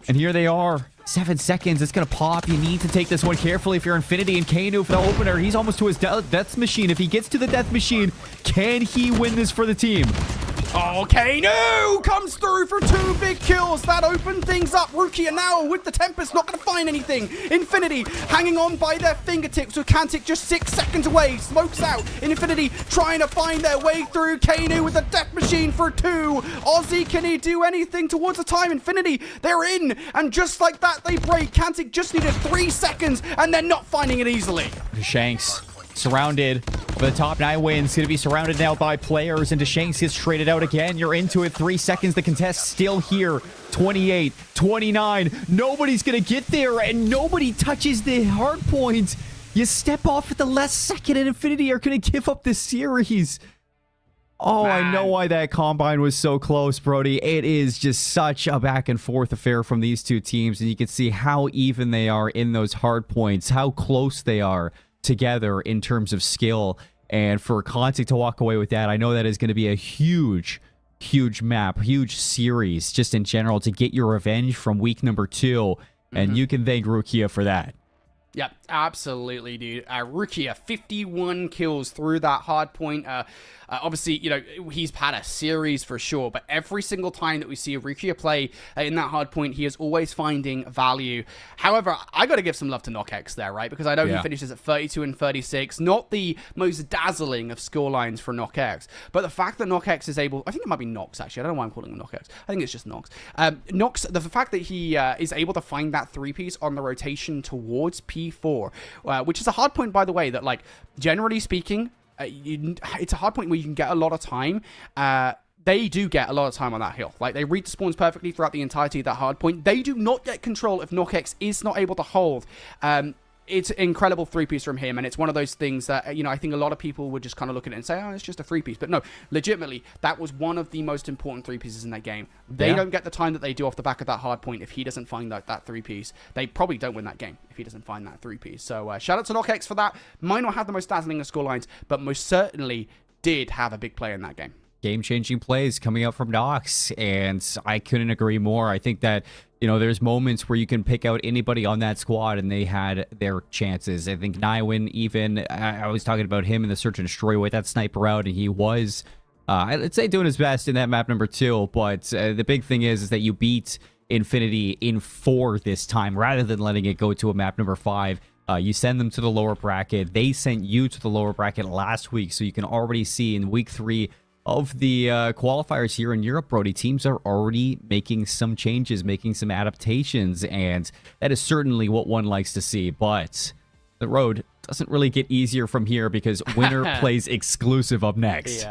And here they are. 7 seconds. It's going to pop. You need to take this one carefully if you're Infinity. And Kano for the opener. He's almost to his death machine. If he gets to the death machine, can he win this for the team? Oh, Kano comes through for 2 big kills. That opened things up. Rukia now with the Tempest, not going to find anything. Infinity hanging on by their fingertips with Quantic just 6 seconds away. Smokes out. Infinity trying to find their way through. Kano with the Death Machine for 2. Ozzy, can he do anything towards the time? Infinity, they're in. And just like that, they break. Quantic just needed 3 seconds, and they're not finding it easily. Shanks surrounded. But the top 9 wins. Going to be surrounded now by players. And Shanks gets traded out again. You're into it. 3 seconds. The contest still here. 28, 29. Nobody's going to get there. And nobody touches the hard point. You step off at the last second. And Infinity are going to give up this series. Oh, man. I know why that combine was so close, Brody. It is just such a back and forth affair from these two teams. And you can see how even they are in those hard points. How close they are together in terms of skill. And for Quantic to walk away with that, I know that is going to be a huge map, huge series just in general to get your revenge from week number 2. And you can thank Rukia for that. Yep, absolutely, dude. Rukia, 51 kills through that hard point. Obviously, you know, he's had a series for sure, but every single time that we see Rukia play in that hard point, he is always finding value. However, I got to give some love to Knockex there, right? Because I know he finishes at 32 and 36. Not the most dazzling of scorelines for Knockex, but the fact that Knockex is able... I think it might be Nox, actually. I don't know why I'm calling him Knockex. I think it's just Nox. Nox, the fact that he is able to find that 3-piece on the rotation towards P4, which is a hard point, by the way, that, like, generally speaking... it's a hard point where you can get a lot of time. They do get a lot of time on that hill. Like, they read the spawns perfectly throughout the entirety of that hard point. They do not get control if Knockex is not able to hold. it's an incredible three-piece from him, and it's one of those things that, I think a lot of people would just kind of look at it and say, oh, it's just a three-piece. But no, legitimately, that was one of the most important three-pieces in that game. They don't get the time that they do off the back of that hard point if he doesn't find that three-piece. They probably don't win that game if he doesn't find that three-piece. So shout out to KnockX for that. Might not have the most dazzling of scorelines, but most certainly did have a big play in that game. Game-changing plays coming out from Nox, and I couldn't agree more. I think that, there's moments where you can pick out anybody on that squad, and they had their chances. I think Nywin, even, I was talking about him in the Search and Destroy with that sniper out, and he was, I'd say, doing his best in that map number 2, but the big thing is that you beat Infinity in 4 this time, rather than letting it go to a map number 5. You send them to the lower bracket. They sent you to the lower bracket last week, so you can already see in week 3 of the qualifiers here in Europe, Brody, teams are already making some changes, making some adaptations, and that is certainly what one likes to see. But the road doesn't really get easier from here because winner plays exclusive up next.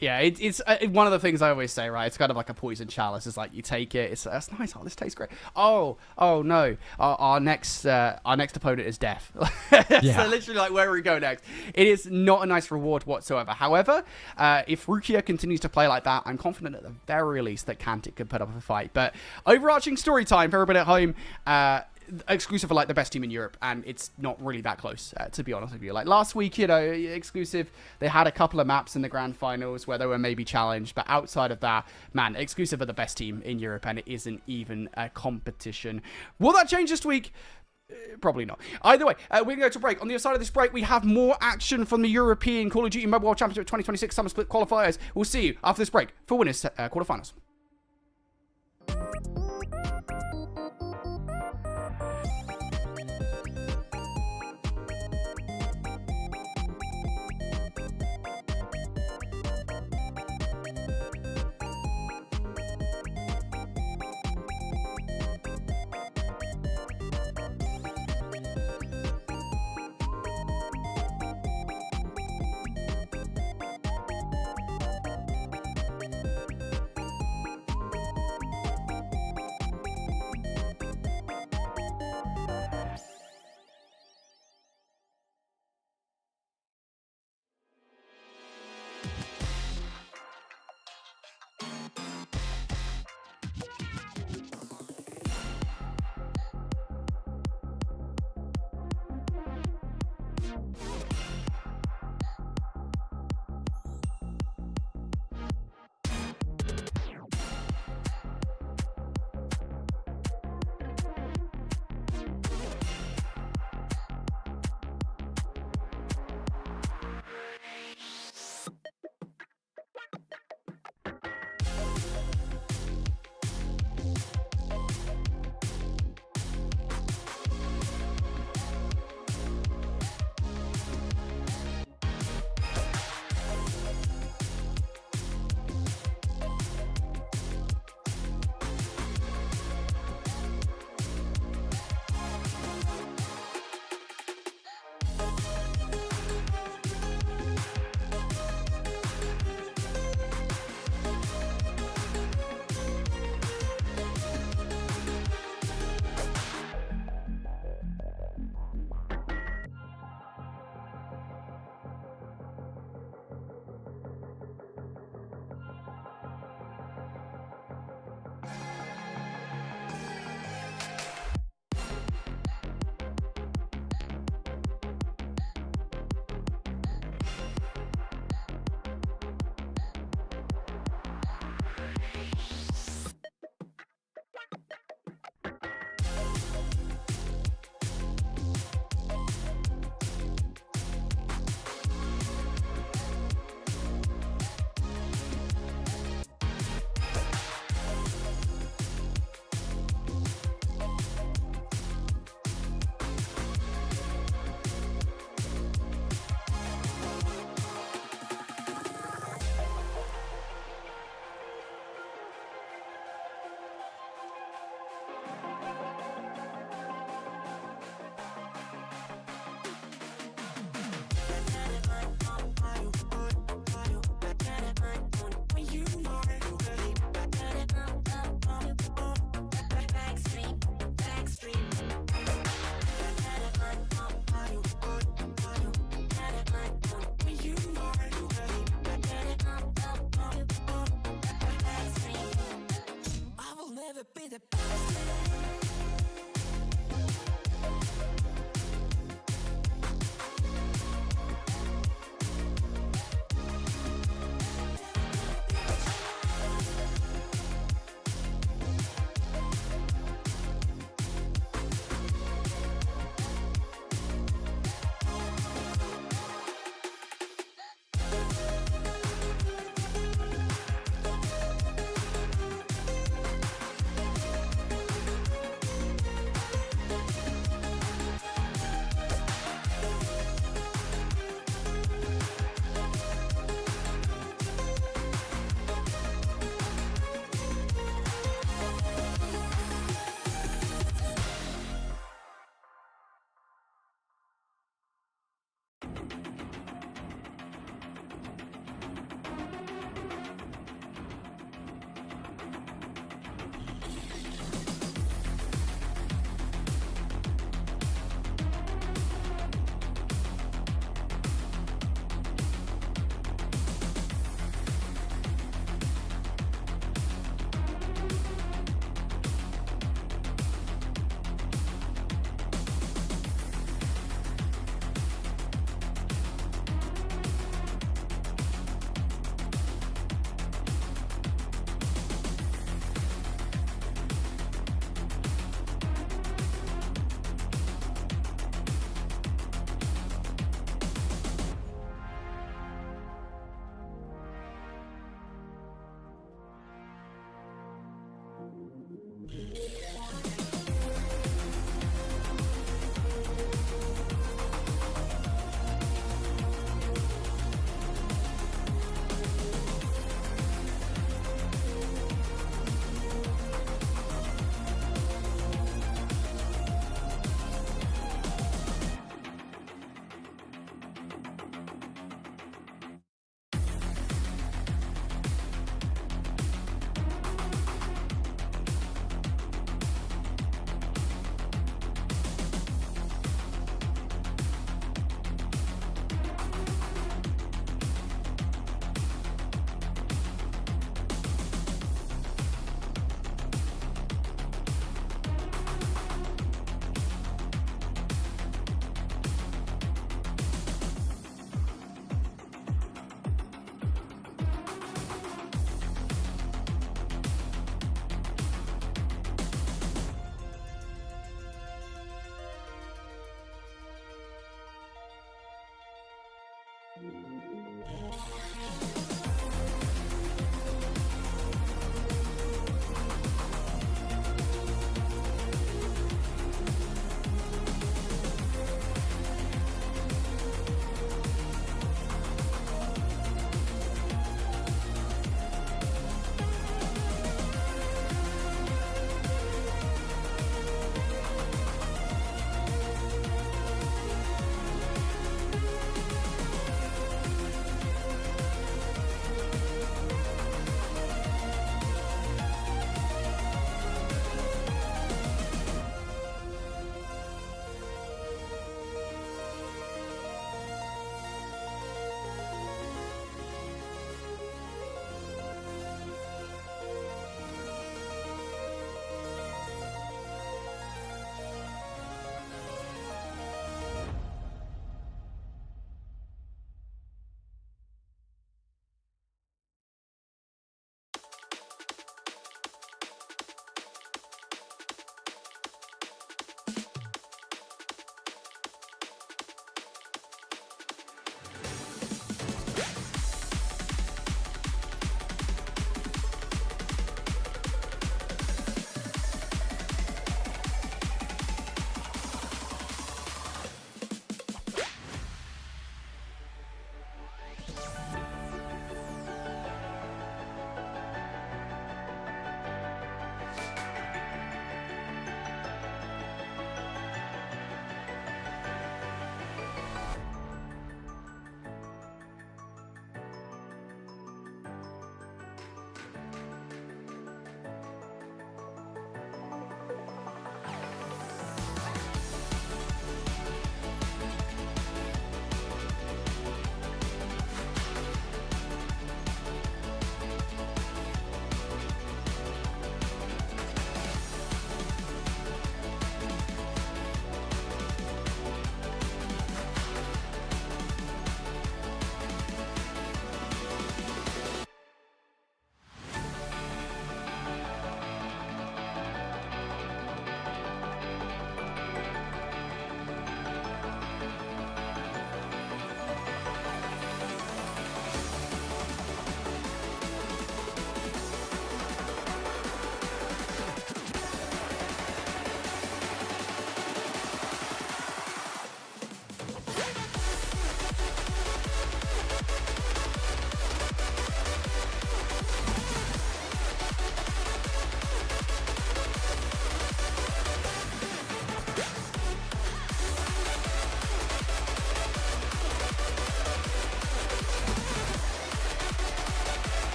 Yeah, it's one of the things I always say, right? It's kind of like a poison chalice. It's like you take it. That's nice. Oh, this tastes great. Oh no. Our next opponent is death. So literally, like, where we go next. It is not a nice reward whatsoever. However, if Rukia continues to play like that, I'm confident at the very least that Kantic could put up a fight. But overarching story time for everybody at home. Exclusive for like the best team in Europe, and it's not really that close, to be honest with you. Like last week, Exclusive, they had a couple of maps in the grand finals where they were maybe challenged, but outside of that, man, Exclusive are the best team in Europe, and it isn't even a competition. Will that change this week? Probably not. Either way, we're going to go to break. On the other side of this break, we have more action from the European Call of Duty Mobile World Championship 2026 Summer Split Qualifiers. We'll see you after this break for winners quarterfinals.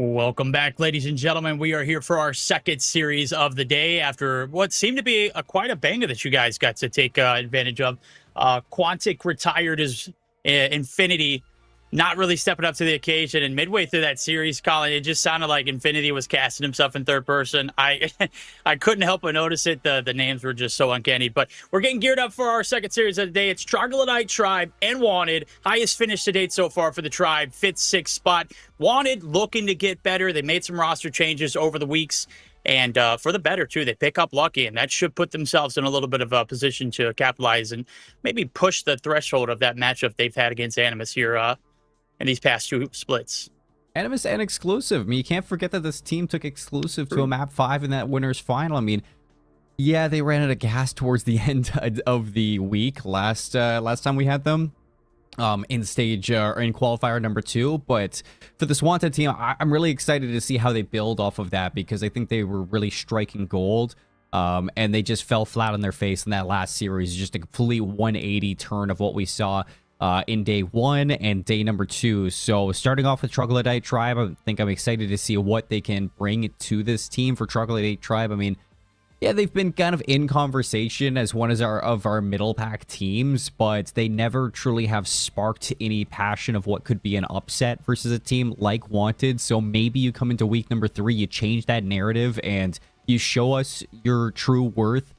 Welcome back, ladies and gentlemen. We are here for our second series of the day after what seemed to be quite a banger that you guys got to take advantage of. Quantic retired his Infinity, not really stepping up to the occasion. And midway through that series, Colin, it just sounded like Infinity was casting himself in third person. I couldn't help but notice it. The names were just so uncanny. But we're getting geared up for our second series of the day. It's Troglodyte Tribe and Wanted. Highest finish to date so far for the Tribe. 5th, 6th spot. Wanted looking to get better. They made some roster changes over the weeks. And for the better, too. They pick up Lucky, and that should put themselves in a little bit of a position to capitalize and maybe push the threshold of that matchup they've had against Animus here in these past 2 splits. Animus and exclusive. I mean, you can't forget that this team took exclusive to a map 5 in that winner's final. I mean, yeah, they ran out of gas towards the end of the week last time we had them in stage or in qualifier number 2. But for this Wanted team, I'm really excited to see how they build off of that, because I think they were really striking gold. And they just fell flat on their face in that last series. Just a complete 180 turn of what we saw in day 1 and day number 2. So starting off with Troglodyte Tribe, I think I'm excited to see what they can bring to this team for Troglodyte Tribe. I mean, yeah, they've been kind of in conversation as one of our middle pack teams, but they never truly have sparked any passion of what could be an upset versus a team like Wanted. So maybe you come into week number 3, you change that narrative, and you show us your true worth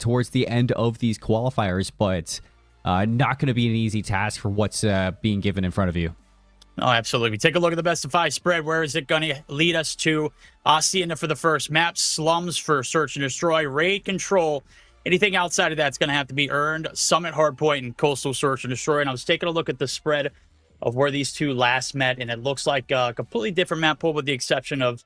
towards the end of these qualifiers, but not going to be an easy task for what's being given in front of you. Oh, absolutely. Take a look at the best of 5 spread. Where is it going to lead us to? Hacienda for the first map, Slums for Search and Destroy, Raid Control. Anything outside of that's going to have to be earned. Summit Hardpoint and Coastal Search and Destroy. And I was taking a look at the spread of where these 2 last met, and it looks like a completely different map pool with the exception of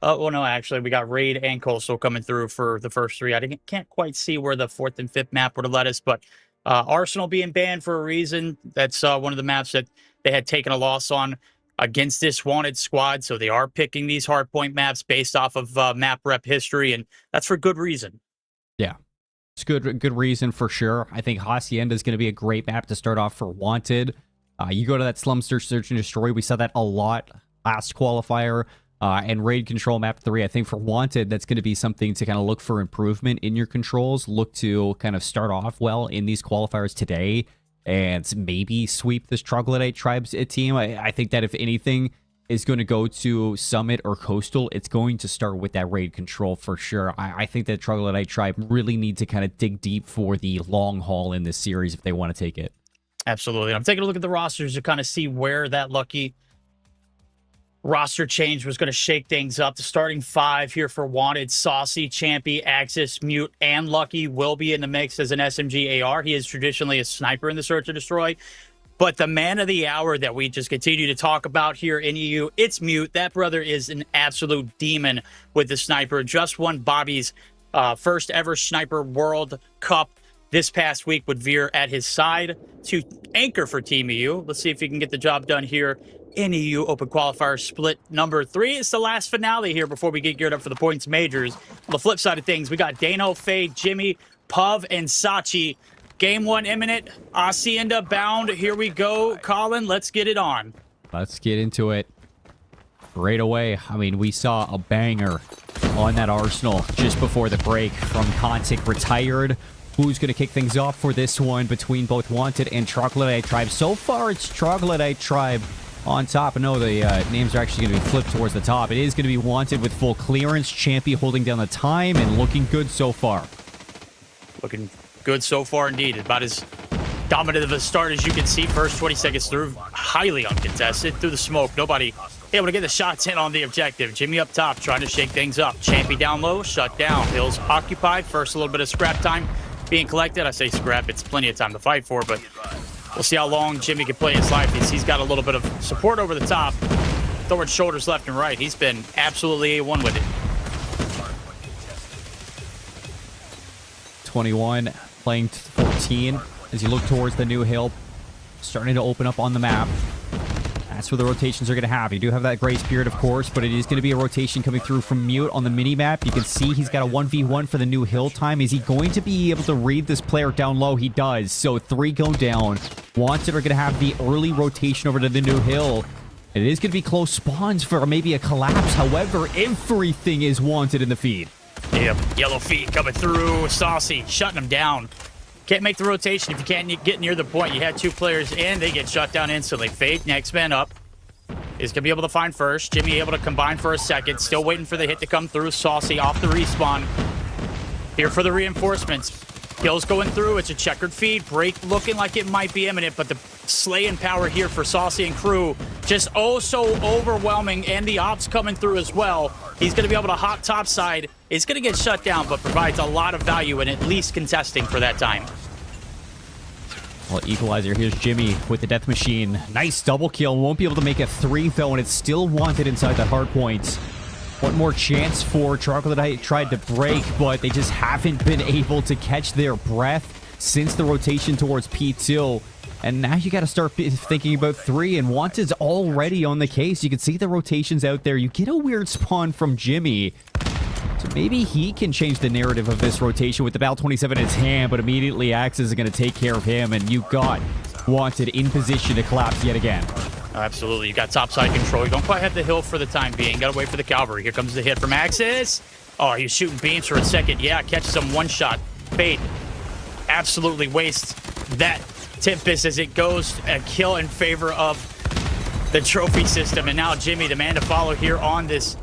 well, no, actually, we got Raid and Coastal coming through for the first 3. I can't quite see where the 4th and 5th map would have led us, but Arsenal being banned for a reason. That's one of the maps that they had taken a loss on against this Wanted squad. So they are picking these hardpoint maps based off of map rep history, and that's for good reason. Yeah, it's good reason for sure. I think Hacienda is going to be a great map to start off for Wanted. You go to that Slum Search and Destroy. We saw that a lot last qualifier. And Raid Control map 3, I think for Wanted, that's going to be something to kind of look for improvement in your controls. Look to kind of start off well in these qualifiers today and maybe sweep this Troglodyte Tribes team. I think that if anything is going to go to Summit or Coastal, it's going to start with that Raid Control for sure. I think that Troglodyte Tribe really need to kind of dig deep for the long haul in this series if they want to take it. Absolutely. I'm taking a look at the rosters to kind of see where that Lucky roster change was going to shake things up. The starting 5 here for Wanted, Saucy, Champy, Axis, Mute, and Lucky will be in the mix as an SMG AR. He is traditionally a sniper in the Search and Destroy. But the man of the hour that we just continue to talk about here in EU, it's Mute. That brother is an absolute demon with the sniper. Just won Bobby's first ever Sniper World Cup this past week with Veer at his side to anchor for Team EU. Let's see if he can get the job done here in EU Open Qualifier split number 3. It's the last finale here before we get geared up for the points majors. On the flip side of things, we got Dano, Fade, Jimmy, Puv, and Sachi. Game 1 imminent. Hacienda bound. Here we go. Colin, let's get it on. Let's get into it right away. I mean, we saw a banger on that Arsenal just before the break from Quantic retired. Who's going to kick things off for this one between both Wanted and Troglodyte Tribe? So far, it's Troglodyte Tribe on top. No, the names are actually going to be flipped towards the top. It is going to be Wanted with full clearance. Champy holding down the time and looking good so far. Looking good so far indeed. About as dominant of a start as you can see. First 20 seconds through, highly uncontested. Through the smoke, nobody able to get the shots in on the objective. Jimmy up top trying to shake things up. Champy down low, shut down. Hills occupied. First a little bit of scrap time being collected. I say scrap, it's plenty of time to fight for, but we'll see how long Jimmy can play his life. He's got a little bit of support over the top. Throwing shoulders left and right. He's been absolutely A1 with it. 21 playing 14 as you look towards the new hill. Starting to open up on the map. That's where the rotations are going to have. You do have that Gray Spirit, of course, but it is going to be a rotation coming through from Mute on the mini-map. You can see he's got a 1v1 for the new hill time. Is he going to be able to read this player down low? He does. So 3 go down. Wanted are going to have the early rotation over to the new hill. It is going to be close spawns for maybe a collapse. However, everything is wanted in the feed. Yep, yellow feet coming through. Saucy shutting them down. Can't make the rotation if you can't get near the point. You had 2 players in, they get shut down instantly. Fade, next man up, is going to be able to find first. Jimmy able to combine for a second. Still waiting for the hit to come through. Saucy off the respawn. Here for the reinforcements. Kills going through. It's a checkered feed. Break looking like it might be imminent, but the slaying power here for Saucy and crew just oh so overwhelming, and the ops coming through as well. He's going to be able to hop topside. It's going to get shut down, but provides a lot of value in at least contesting for that time. Well, equalizer, here's Jimmy with the death machine. Nice double kill. Won't be able to make a 3 though, and it's still wanted inside the hard point. One more chance for Troglodyte. Tried to break, but they just haven't been able to catch their breath since the rotation towards P2. And now you got to start thinking about 3, and Wanted's already on the case. You can see the rotations out there. You get a weird spawn from Jimmy. So maybe he can change the narrative of this rotation with the Bal 27 in his hand, but immediately Axis is going to take care of him, and you got Wanted in position to collapse yet again. Absolutely. You got topside control. You don't quite have the hill for the time being. Got to wait for the cavalry. Here comes the hit from Axis. Oh, he was shooting beams for a second. Yeah, catches him one shot. Fade absolutely wastes that Tempest as it goes a kill in favor of the trophy system. And now Jimmy, the man to follow here on this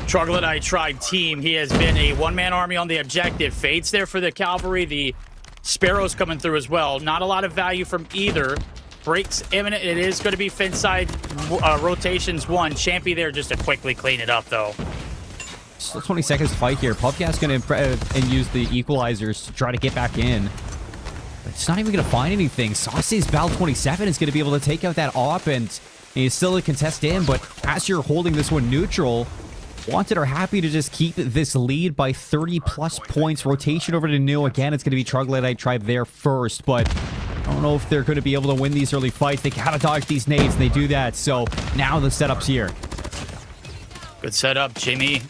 Troglodyte Tribe team. He has been a one-man army on the objective. Fade's there for the cavalry. The Sparrow's coming through as well. Not a lot of value from either. Breaks imminent. It is going to be fin side rotations 1. Champy there just to quickly clean it up, though. Still 20 seconds to fight here. Pupcat's going to use the equalizers to try to get back in. But it's not even going to find anything. Saucy's Bal 27 is going to be able to take out that op, and he's still a contest in. But as you're holding this one neutral, Wanted are happy to just keep this lead by 30-plus points. Rotation over to New. Again, it's going to be Troglodyte Tribe there first, but I don't know if they're going to be able to win these early fights. They gotta dodge these nades, and they do that. So now the setup's here. Good setup, Jimmy.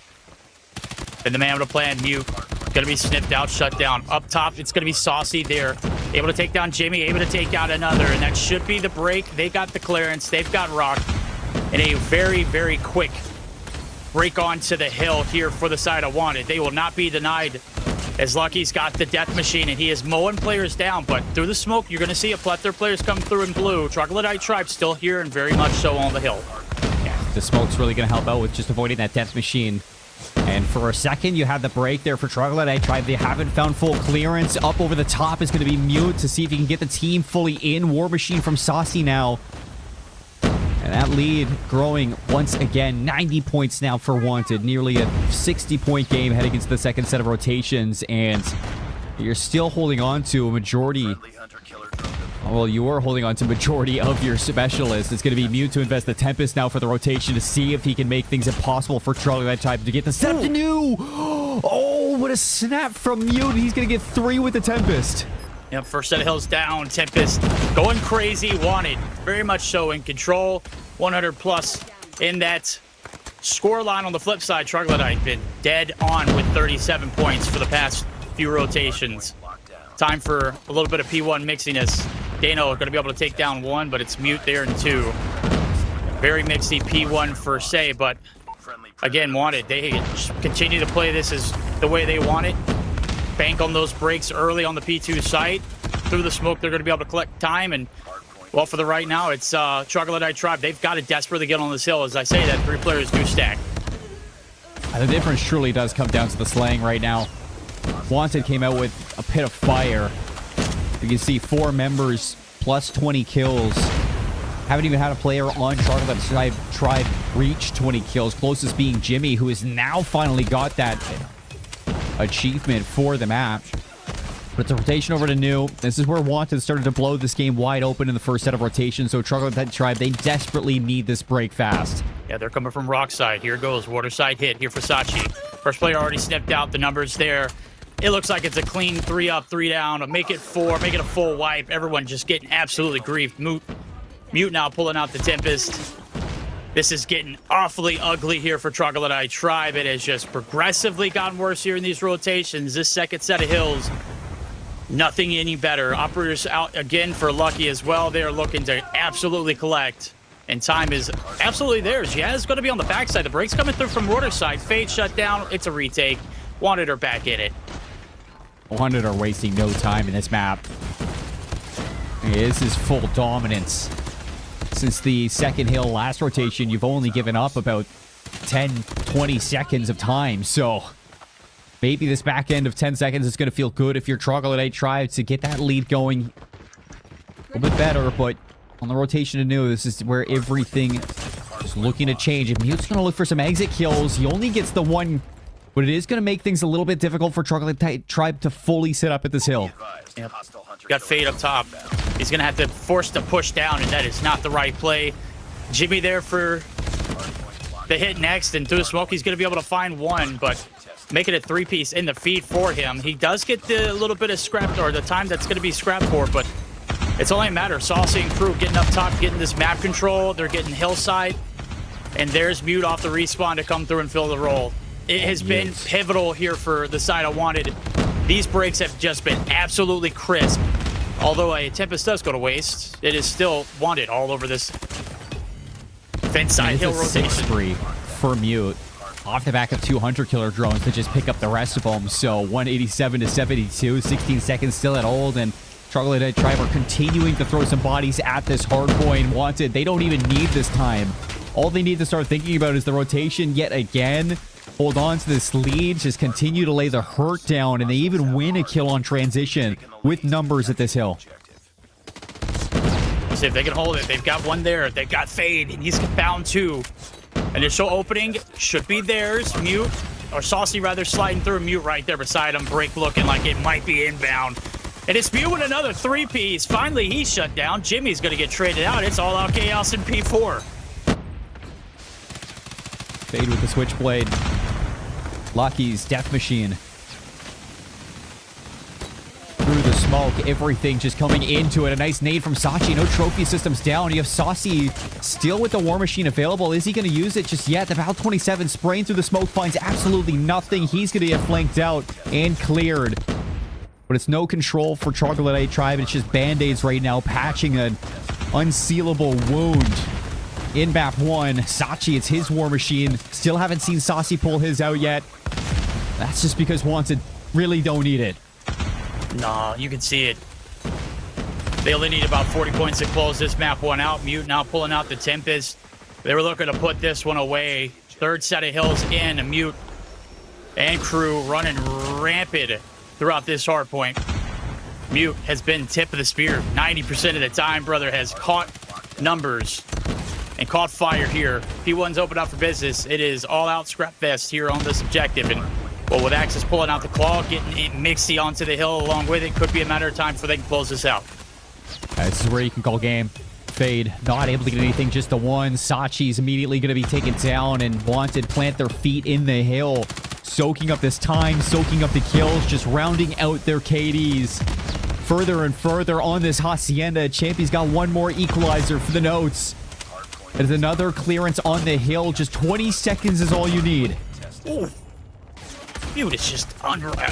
And the man with a plan, Mute. Gonna be sniffed out, shut down. Up top, it's gonna be Saucy there. Able to take down Jimmy, able to take out another, and that should be the break. They got the clearance, they've got Rock. And a very, very quick break onto the hill here for the side of Wanted. They will not be denied, as Lucky's got the death machine, and he is mowing players down. But through the smoke, you're going to see a plethora of players come through in blue. Troglodyte Tribe still here and very much so on the hill. Yeah, the smoke's really going to help out with just avoiding that death machine. And for a second, you have the break there for Troglodyte Tribe. They haven't found full clearance. Up over the top is going to be Mute to see if he can get the team fully in. War Machine from Saucy now. And that lead growing once again. 90 points now for Wanted. Nearly a 60-point game heading into the second set of rotations. And you're still holding on to a majority. Well, you are holding on to majority of your specialists. It's going to be Mute to invest the Tempest now for the rotation to see if he can make things impossible for Troglodyte Tribe to get the setup to New. Oh, what a snap from Mute. He's going to get 3 with the Tempest. Yep, first set of hills down. Tempest going crazy. Wanted very much so in control. 100 plus in that score line. On the flip side, Troglodyte been dead on with 37 points for the past few rotations. Time for a little bit of P1 mixiness. Dano are going to be able to take down 1, but it's Mute there in 2. Very mixy P1 for say, but again, Wanted. They continue to play this as the way they want it. Bank on those breaks early on the P2 site. Through the smoke, they're going to be able to collect time. And, well, for the right now, it's Troglodyte Tribe. They've got to desperately get on this hill. As I say that, 3 players do stack. The difference truly does come down to the slaying right now. Wanted came out with a pit of fire. You can see 4 members plus 20 kills. Haven't even had a player on Troglodyte Tribe reach 20 kills. Closest being Jimmy, who has now finally got that achievement for the map. But it's a rotation over to New. This is where Wanted started to blow this game wide open in the first set of rotations. So Troglodyte Tribe, they desperately need this break fast. Yeah, they're coming from rock side. Here goes water side hit here for Sachi. First player already snipped out. The numbers there. It looks like it's a clean 3 up, 3 down. Make it 4. Make it a full wipe. Everyone just getting absolutely griefed. Mute now pulling out the Tempest. This is getting awfully ugly here for Troglodyte Tribe. It has just progressively gotten worse here in these rotations. This second set of hills, nothing any better. Operators out again for Lucky as well. They are looking to absolutely collect. And time is absolutely theirs. Yeah, it's going to be on the backside. The break's coming through from water side. Fade shut down. It's a retake. Wanted her back in it. Wanted are wasting no time in this map. This is full dominance. Since the second hill last rotation, you've only given up about 10, 20 seconds of time. So maybe this back end of 10 seconds is going to feel good if you're Troglodyte Tribe to get that lead going a little bit better. But on the rotation to new, this is where everything is looking to change. And Mute's going to look for some exit kills. He only gets the one, but it is going to make things a little bit difficult for Troglodyte Tribe to fully sit up at this hill. Yep. Got Fade up top. He's going to have to force the push down, and that is not the right play. Jimmy there for the hit next, and through the smoke, he's going to be able to find one, but making a three-piece in the feed for him. He does get the little bit of scrap, or the time that's going to be scrapped for, but it's only a matter of Saucy and crew getting up top, getting this map control. They're getting hillside, and there's Mute off the respawn to come through and fill the role. It has been pivotal here for the side I wanted. These breaks have just been absolutely crisp. Although a Tempest does go to waste, it is still wanted all over this fence side hill rotation. 6-3 for Mute. Off the back of 200 killer drones to just pick up the rest of them. So 187 to 72, 16 seconds still at hold, and Troglodyte Tribe are continuing to throw some bodies at this hard point. Wanted, they don't even need this time. All they need to start thinking about is the rotation yet again. Hold on to this lead, just continue to lay the hurt down, and they even win a kill on transition with numbers at this hill. See if they can hold it. They've got one there. They've got Fade, and he's found two. Initial opening should be theirs. Mute, or Saucy rather, sliding through. Mute right there beside him. Break looking like it might be inbound. And it's Mute with another three-piece. Finally, he's shut down. Jimmy's going to get traded out. It's all out chaos in P4. Fade with the switchblade. Lucky's death machine. Through the smoke, everything just coming into it. A nice nade from Sachi. No trophy systems down. You have Saucy still with the war machine available. Is he going to use it just yet? The Val 27 spraying through the smoke finds absolutely nothing. He's going to get flanked out and cleared. But it's no control for Troglodyte Tribe. It's just band-aids right now, patching an unsealable wound. In map 1, Sachi, it's his war machine. Still haven't seen Saucy pull his out yet. That's just because Wanted really don't need it. Nah, you can see it. They only need about 40 points to close this map 1 out. Mute now pulling out the Tempest. They were looking to put this one away. Third set of hills in. Mute and crew running rampant throughout this hard point. Mute has been tip of the spear 90% of the time. Brother has caught numbers and caught fire here. P1's open up for business. It is all out scrap fest here on this objective. And well, with Axis pulling out the claw, getting it Mixie onto the hill along with it, could be a matter of time before they can close this out. This is where you can call game. Fade not able to get anything, just the one. Sachi's immediately going to be taken down, and Wanted plant their feet in the hill, soaking up this time, soaking up the kills, just rounding out their KDs further and further on this Hacienda. Champy's got one more equalizer for the notes. There's another clearance on the hill. Just 20 seconds is all you need. Ooh. Mute is just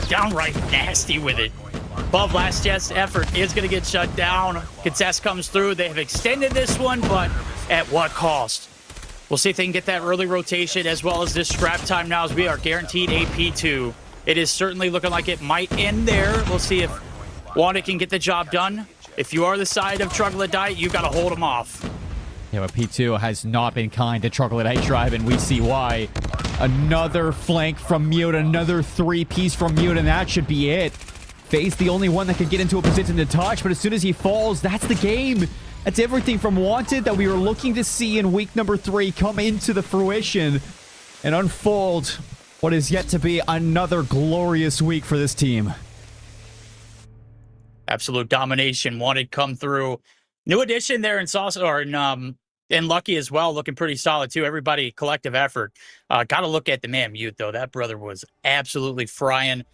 downright nasty with it. Above last jet's effort is going to get shut down. Contest comes through. They have extended this one, but at what cost? We'll see if they can get that early rotation as well as this scrap time now, as we are guaranteed a P2. It is certainly looking like it might end there. We'll see if Wanted can get the job done. If you are the side of Troglodyte, you've got to hold them off. Yeah, but P2 has not been kind to Troglodyte Tribe, and we see why. Another flank from Mute, another three-piece from Mute, and that should be it. Fade's the only one that can get into a position to touch, but as soon as he falls, that's the game. That's everything from Wanted that we were looking to see in week number 3 come into the fruition and unfold what is yet to be another glorious week for this team. Absolute domination. Wanted come through. New addition there in Sauce, or in Lucky as well, looking pretty solid too. Everybody, collective effort. Got to look at the man Mute though. That brother was absolutely frying.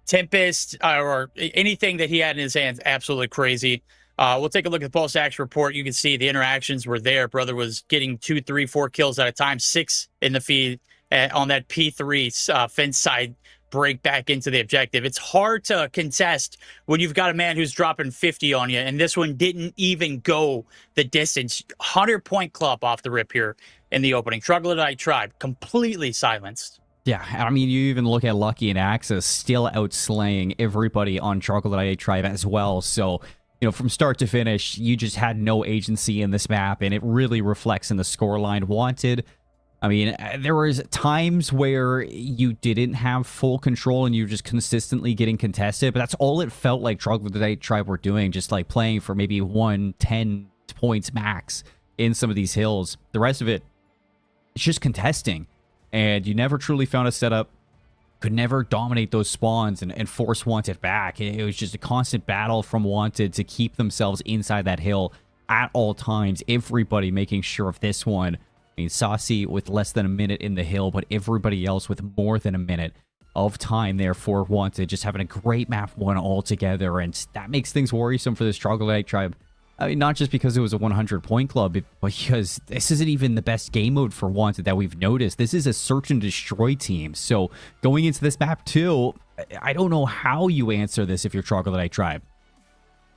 Tempest or anything that he had in his hands, absolutely crazy. We'll take a look at the Pulse Action report. You can see the interactions were there. Brother was getting 2, 3, 4 kills at a time, 6 in the feed on that P3 fence side break back into the objective. It's hard to contest when you've got a man who's dropping 50 on you, and this one didn't even go the distance. 100-point club off the rip here in the opening. Troglodyte Tribe completely silenced. Yeah, I mean, you even look at Lucky and Axis still outslaying everybody on Troglodyte Tribe as well. So, you know, from start to finish, you just had no agency in this map, and it really reflects in the scoreline. Wanted, I mean, there was times where you didn't have full control and you were just consistently getting contested, but that's all it felt like Troglodyte Tribe were doing, just like playing for maybe 10 points max in some of these hills. The rest of it, it's just contesting. And you never truly found a setup, could never dominate those spawns and force Wanted back. It was just a constant battle from Wanted to keep themselves inside that hill at all times. Everybody making sure of this one. I mean, Saucy with less than a minute in the hill, but everybody else with more than a minute of time there for Wanted. Just having a great map one altogether, and that makes things worrisome for this Troglodyte Tribe. I mean, not just because it was a 100-point club, but because this isn't even the best game mode for Wanted that we've noticed. This is a search and destroy team. So going into this map too, I don't know how you answer this if you're Troglodyte Tribe.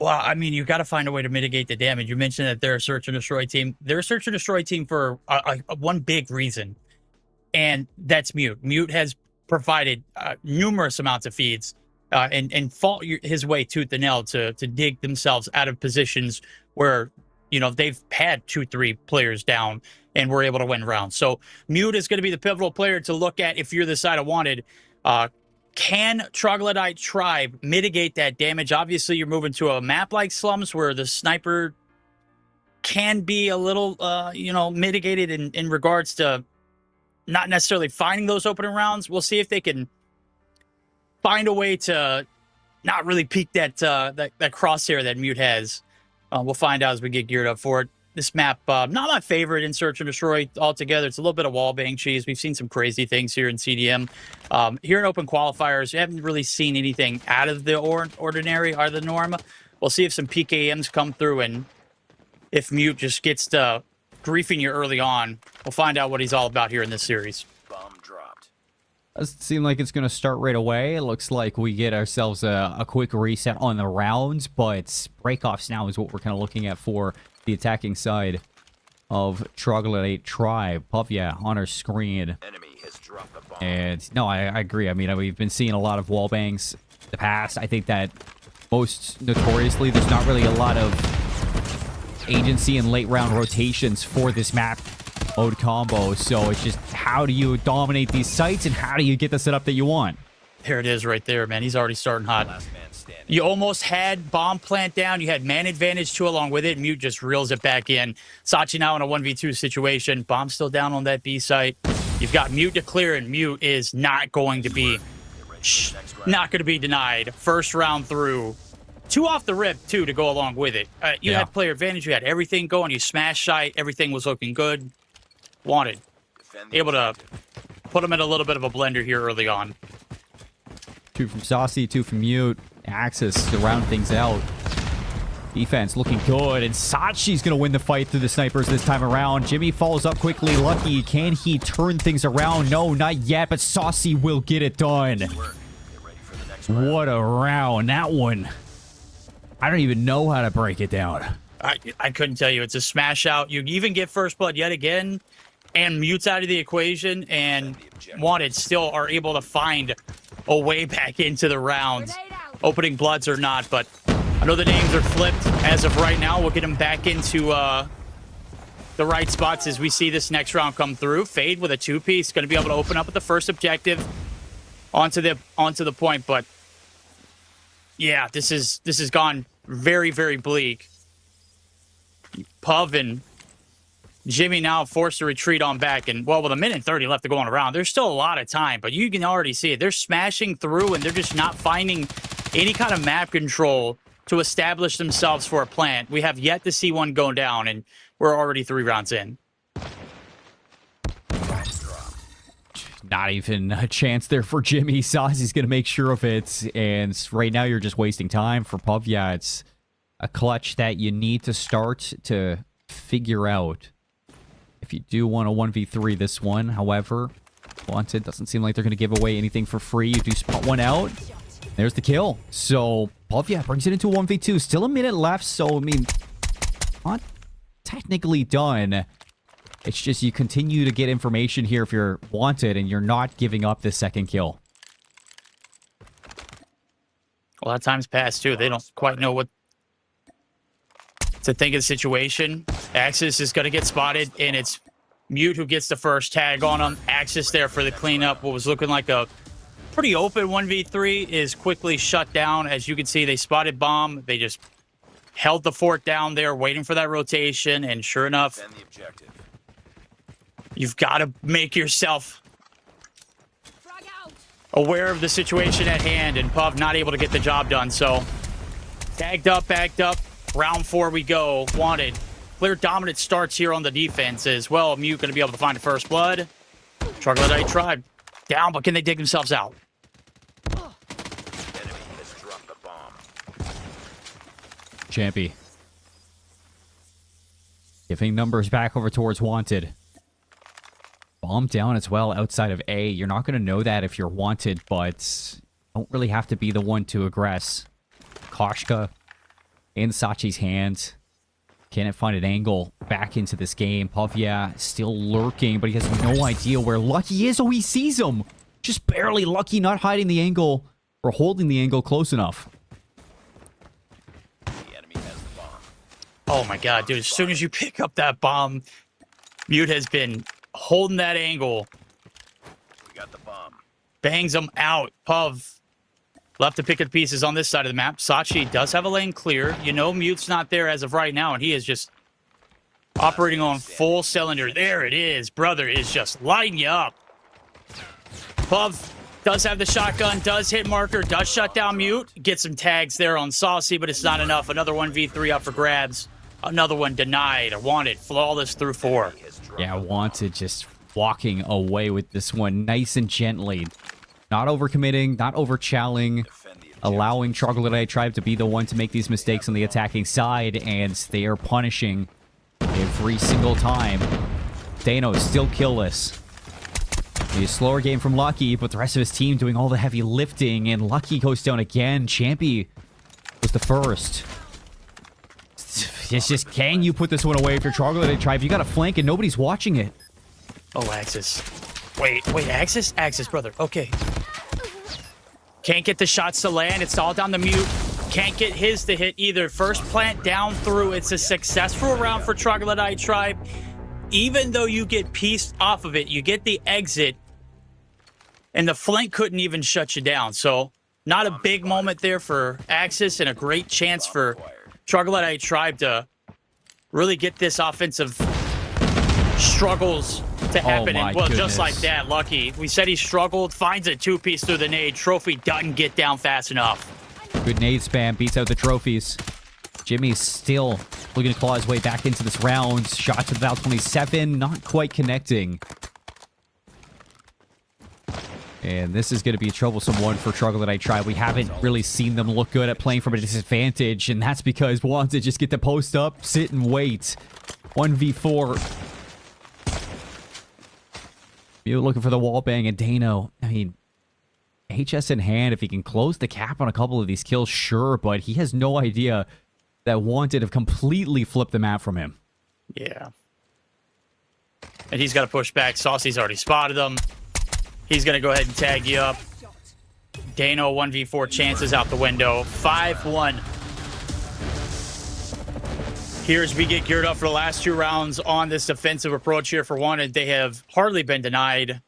Well, I mean, you got to find a way to mitigate the damage. You mentioned that they're a search and destroy team. They're a search and destroy team for one big reason, and that's Mute. Mute has provided numerous amounts of feeds and fought his way tooth and nail to dig themselves out of positions where, you know, they've had 2-3 players down and were able to win rounds. So Mute is going to be the pivotal player to look at if you're the side of Wanted. Can Troglodyte Tribe mitigate that damage? Obviously, you're moving to a map like Slums where the sniper can be a little, you know, mitigated in regards to not necessarily finding those opening rounds. We'll see if they can find a way to not really peek that crosshair that Mute has. We'll find out as we get geared up for it. This map, not my favorite in Search and Destroy altogether. It's a little bit of wallbang cheese. We've seen some crazy things here in CDM. Here in Open Qualifiers, we haven't really seen anything out of the ordinary or the norm. We'll see if some PKMs come through, and if Mute just gets to griefing you early on, we'll find out what he's all about here in this series. Bomb dropped. Doesn't seem like it's going to start right away. It looks like we get ourselves a quick reset on the rounds, but breakoffs now is what we're kind of looking at for the attacking side of Troglodyte Tribe. Pavia on our screen. Enemy has dropped the bomb. And no, I agree. I mean, we've been seeing a lot of wall bangs in the past. I think that most notoriously, there's not really a lot of agency and late round rotations for this map mode combo. So it's just how do you dominate these sites and how do you get the setup that you want? There it is right there, man. He's already starting hot. Last man standing. You almost had bomb plant down. You had man advantage too along with it. Mute just reels it back in. Sachi now in a 1v2 situation. Bomb still down on that B site. You've got Mute to clear, and Mute is not going to be denied. First round through. 2 off the rip, too, to go along with it. You had player advantage. You had everything going. You smashed site. Everything was looking good. Wanted. Able to put him in a little bit of a blender here early on. 2 from Saucy, 2 from Mute. Axis to round things out. Defense looking good, and Sachi's going to win the fight through the snipers this time around. Jimmy follows up quickly. Lucky, can he turn things around? No, not yet, but Saucy will get it done. What a round. That one, I don't even know how to break it down. I couldn't tell you. It's a smash out. You even get first blood yet again, and Mute's out of the equation, and Wanted still are able to find a way back into the rounds. Opening bloods or not, but I know the names are flipped as of right now. We'll get them back into the right spots as we see this next round come through. Fade with a 2-piece, going to be able to open up at the first objective onto the point, but yeah, this has gone very, very bleak. Puv and Jimmy now forced to retreat on back, and well, with 1:30 left to go on a round, there's still a lot of time, but you can already see it. They're smashing through, and they're just not finding any kind of map control to establish themselves for a plant. We have yet to see one go down, and we're already 3 rounds in. Not even a chance there for Jimmy. Saucy's going to make sure of it, and right now you're just wasting time for Puv. Yeah, it's a clutch that you need to start to figure out if you do want a 1v3 this one. However, Wanted doesn't seem like they're going to give away anything for free. You do spot one out. There's the kill. So, Pavia brings it into 1v2. Still a minute left, so, I mean, not technically done. It's just you continue to get information here if you're Wanted, and you're not giving up this second kill. A lot of times pass, too. They don't quite know what to think of the situation. Axis is going to get spotted, and it's Mute who gets the first tag on him. Axis there for the cleanup. What was looking like a pretty open 1v3 is quickly shut down. As you can see, they spotted bomb. They just held the fort down there, waiting for that rotation, and sure enough, Defend the objective. you've got to make yourself aware of the situation at hand, and Puv not able to get the job done. So, tagged up, backed up. Round 4 we go. Wanted. Clear dominant starts here on the defense as well. Mute going to be able to find the first blood. Troglodyte Tribe down, but can they dig themselves out? Enemy has dropped the bomb. Champy. Giving numbers back over towards Wanted. Bomb down as well outside of A. You're not going to know that if you're Wanted, but don't really have to be the one to aggress. Koshka in Sachi's hands. Can't find an angle back into this game. Pavia still lurking, but he has no idea where Lucky is. Oh, he sees him. Just barely. Lucky not hiding the angle or holding the angle close enough. The enemy has the bomb. Oh my god, dude. As soon as you pick up that bomb, Mute has been holding that angle. We got the bomb. Bangs them out. Puv left to pick up pieces on this side of the map. Sachi does have a lane clear. You know Mute's not there as of right now, and he is just operating on full cylinder. There it is. Brother is just lighting you up. Puv does have the shotgun, does hit marker, does shut down Mute. Get some tags there on Saucy, but it's not enough. Another 1v3 up for grabs. Another one denied. Wanted. Flawless through 4. Yeah, Wanted just walking away with this one nice and gently. Not overcommitting, not overchalling, allowing Troglodyte Tribe to be the one to make these mistakes on the attacking side, and they are punishing every single time. Dano is still killless. A slower game from Lucky, but the rest of his team doing all the heavy lifting, and Lucky goes down again. Champy was the first. It's just, can you put this one away if you're Troglodyte Tribe? You got a flank and nobody's watching it. Oh, Axis. Wait, Axis? Axis, brother. Okay. Can't get the shots to land. It's all down the Mute. Can't get his to hit either. First plant down through. It's a successful round for Troglodyte Tribe. Even though you get pieced off of it, you get the exit, and the flank couldn't even shut you down. So, not a big moment there for Axis, and a great chance for Troglodyte Tribe to really get this offensive struggles to happen. Oh, And well, goodness. just like that, Lucky. We said he struggled, finds a 2-piece through the nade. Trophy doesn't get down fast enough. Good nade spam, beats out the trophies. Jimmy's still looking to claw his way back into this round. Shot to the Val 27, not quite connecting. And this is going to be a troublesome one for Troglodyte Tribe. We haven't really seen them look good at playing from a disadvantage, and that's because Wanted just get the post up, sit and wait. 1v4. You're looking for the wall bang, and Dano, I mean, HS in hand, if he can close the cap on a couple of these kills, sure, but he has no idea that Wanted have completely flipped the map from him. Yeah. And he's got to push back. Saucy's already spotted him. He's going to go ahead and tag you up. Dano 1v4 chances out the window. 5-1. Here as we get geared up for the last 2 rounds on this defensive approach here for Wanted. They have hardly been denied.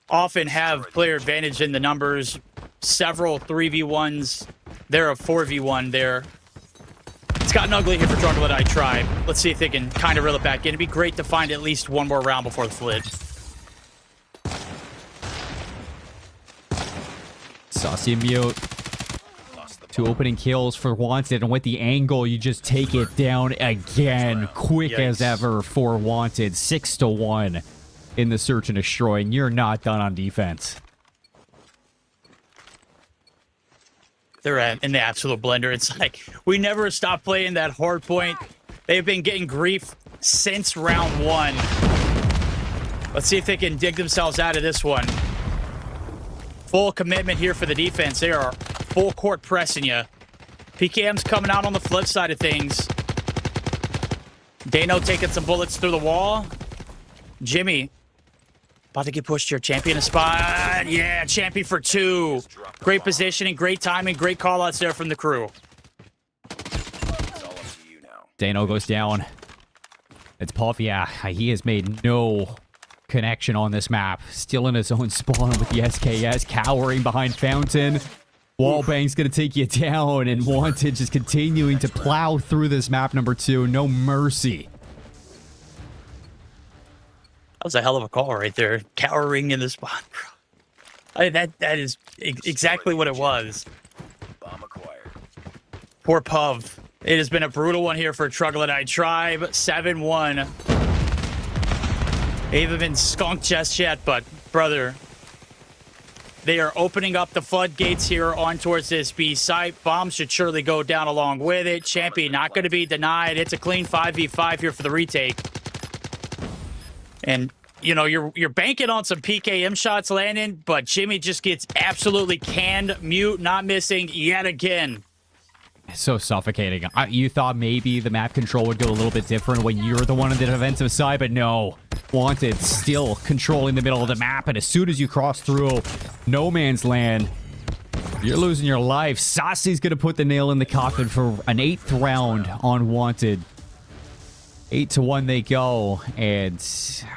Often have player advantage in the numbers. Several 3v1s. They're a 4v1 there. It's gotten ugly here for Troglodyte Tribe. Let's see if they can kind of reel it back in. It'd be great to find at least one more round before the flip. Saucy and Mute. 2 opening kills for Wanted, and with the angle, you just take it down again. Quick as ever for Wanted. 6-1 in the search and destroy, and you're not done on defense. They're in the absolute blender. It's like, we never stop playing that hard point. They've been getting grief since round 1. Let's see if they can dig themselves out of this one. Full commitment here for the defense. They are full court pressing you. PKM's coming out on the flip side of things. Dano taking some bullets through the wall. Jimmy about to get pushed here. Champion a spot. Yeah, champion for 2. Great positioning, great timing, great call-outs there from the crew. It's all up to you now. Dano goes down. It's Puff. Yeah, he has made no connection on this map. Still in his own spawn with the SKS, cowering behind Fountain. Wallbang's going to take you down, and Wanted just continuing to plow through this map number 2. No mercy. That was a hell of a call right there. Cowering in the spot, bro. That is exactly what it was. Bomb acquired. Poor Puv. It has been a brutal one here for Troglodyte Tribe. 7-1. They haven't been skunked just yet, but brother, they are opening up the floodgates here on towards this B site. Bombs should surely go down along with it. Champion not going to be denied. It's a clean 5v5 here for the retake. And, you know, you're banking on some PKM shots landing, but Jimmy just gets absolutely canned. Mute not missing yet again. So suffocating. You thought maybe the map control would go a little bit different when you're the one on the defensive side, but no. Wanted still controlling the middle of the map, and as soon as you cross through no man's land, you're losing your life. Saucy's going to put the nail in the coffin for an 8th round on Wanted. 8-1 they go, and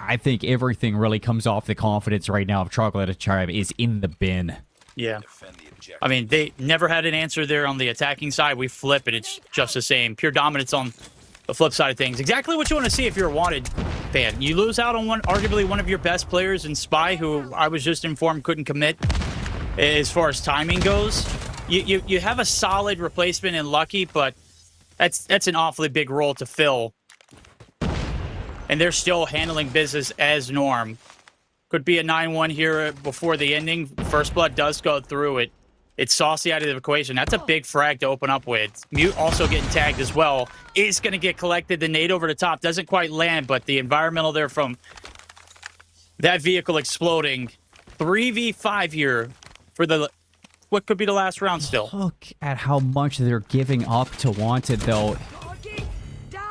I think everything really comes off the confidence right now of Troglodyte Tribe is in the bin. Yeah. Defend the objective. I mean, they never had an answer there on the attacking side. We flip it. It's just the same. Pure dominance on the flip side of things. Exactly what you want to see if you're a Wanted fan. You lose out on arguably one of your best players in Spy, who I was just informed couldn't commit as far as timing goes. You have a solid replacement in Lucky, but that's an awfully big role to fill. And they're still handling business as norm. Could be a 9-1 here before the ending. First Blood does go through it. It's Saucy out of the equation. That's a big frag to open up with. Mute also getting tagged as well. Is going to get collected. The nade over the top doesn't quite land, but the environmental there from that vehicle exploding. 3v5 here for the what could be the last round still. Look at how much they're giving up to Wanted, though.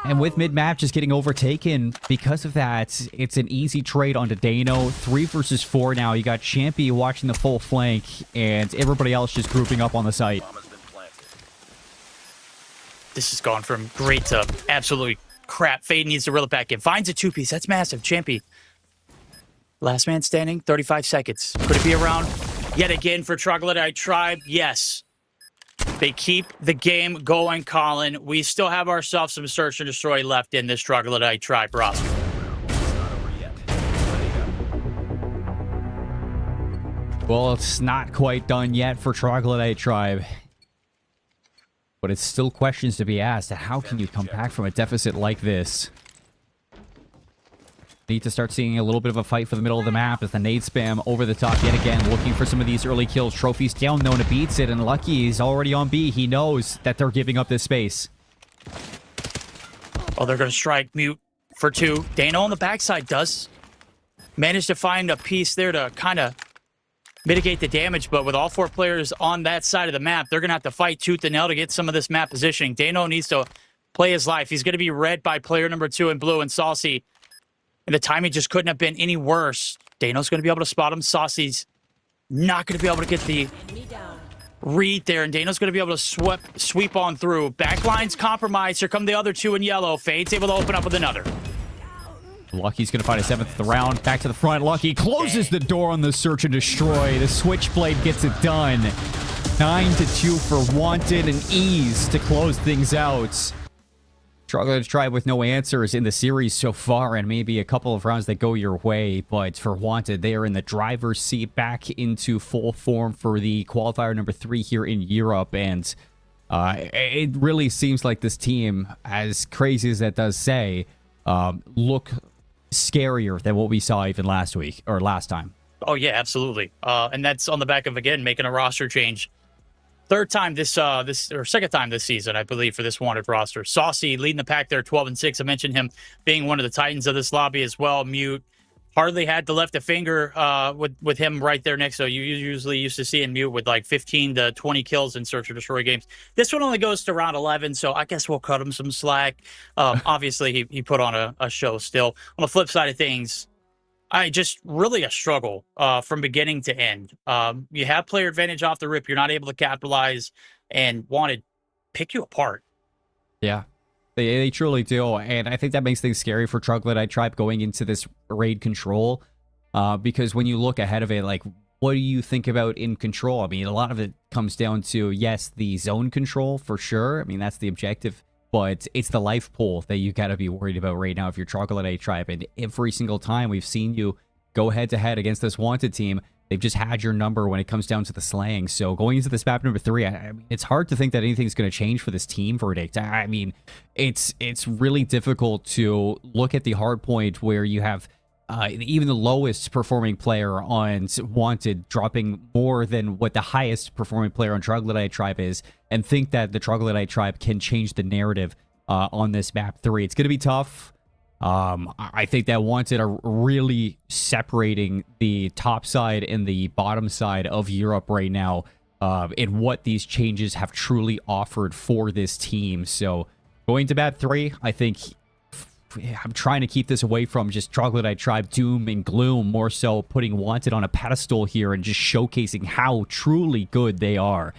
And with mid-map just getting overtaken, because of that, it's an easy trade onto Dano. 3 versus 4 now. You got Champy watching the full flank, and everybody else just grouping up on the site. Bomb has been planted. This has gone from great to absolutely crap. Fade needs to reel it back in. Finds a 2-piece. That's massive. Champy. Last man standing, 35 seconds. Could it be around yet again for Troglodyte Tribe? Yes. They keep the game going, Colin. We still have ourselves some search and destroy left in this Troglodyte Tribe roster. It's not over yet. Ready up. Well, it's not quite done yet for Troglodyte Tribe. But it's still questions to be asked. How can you come back from a deficit like this? Need to start seeing a little bit of a fight for the middle of the map as the nade spam over the top yet again, looking for some of these early kills. Trophies down, Nona beats it, and Lucky is already on B. He knows that they're giving up this space. Oh, they're going to strike Mute for 2. Dano on the backside does manage to find a piece there to kind of mitigate the damage, but with all 4 players on that side of the map, they're going to have to fight tooth and nail to get some of this map positioning. Dano needs to play his life. He's going to be read by player number 2 in blue and Saucy. And the timing just couldn't have been any worse. Dano's going to be able to spot him. Saucy's not going to be able to get the read there. And Dano's going to be able to sweep on through. Backline's compromised. Here come the other 2 in yellow. Fade's able to open up with another. Lucky's going to find a 7th round. Back to the front. Lucky closes the door on the search and destroy. The Switchblade gets it done. 9-2 for Wanted and ease to close things out. Troglodyte Tribe with no answers in the series so far, and maybe a couple of rounds that go your way, but for Wanted, they are in the driver's seat back into full form for the qualifier number 3 here in Europe, and it really seems like this team, as crazy as that does say, look scarier than what we saw even last week, or last time. Oh, yeah, absolutely. And that's on the back of, again, making a roster change. Third time second time this season, I believe, for this Wanted roster. Saucy leading the pack there, 12-6. I mentioned him being one of the titans of this lobby as well. Mute hardly had to lift a finger with him right there next to you. You usually used to see in Mute with like 15 to 20 kills in Search or Destroy games. This one only goes to round 11, so I guess we'll cut him some slack. Obviously, he put on a show still. On the flip side of things, I just really a struggle from beginning to end. You have player advantage off the rip. You're not able to capitalize, and Wanted pick you apart. Yeah, they truly do. And I think that makes things scary for Troglodyte Tribe going into this raid control. Because when you look ahead of it, like, what do you think about in control? I mean, a lot of it comes down to, yes, the zone control for sure. I mean, that's the objective. But it's the life pool that you got to be worried about right now if you're Troglodyte Tribe. And every single time we've seen you go head-to-head against this Wanted team, they've just had your number when it comes down to the slaying. So going into this map number 3, I mean, it's hard to think that anything's going to change for this team verdict. I mean, it's really difficult to look at the hard point where you have even the lowest performing player on Wanted dropping more than what the highest performing player on Troglodyte Tribe is, and think that the Troglodyte Tribe can change the narrative on this map 3. It's going to be tough. I think that Wanted are really separating the top side and the bottom side of Europe right now in what these changes have truly offered for this team. So going to map 3, I think I'm trying to keep this away from just Troglodyte Tribe doom and gloom, more so putting Wanted on a pedestal here and just showcasing how truly good they are.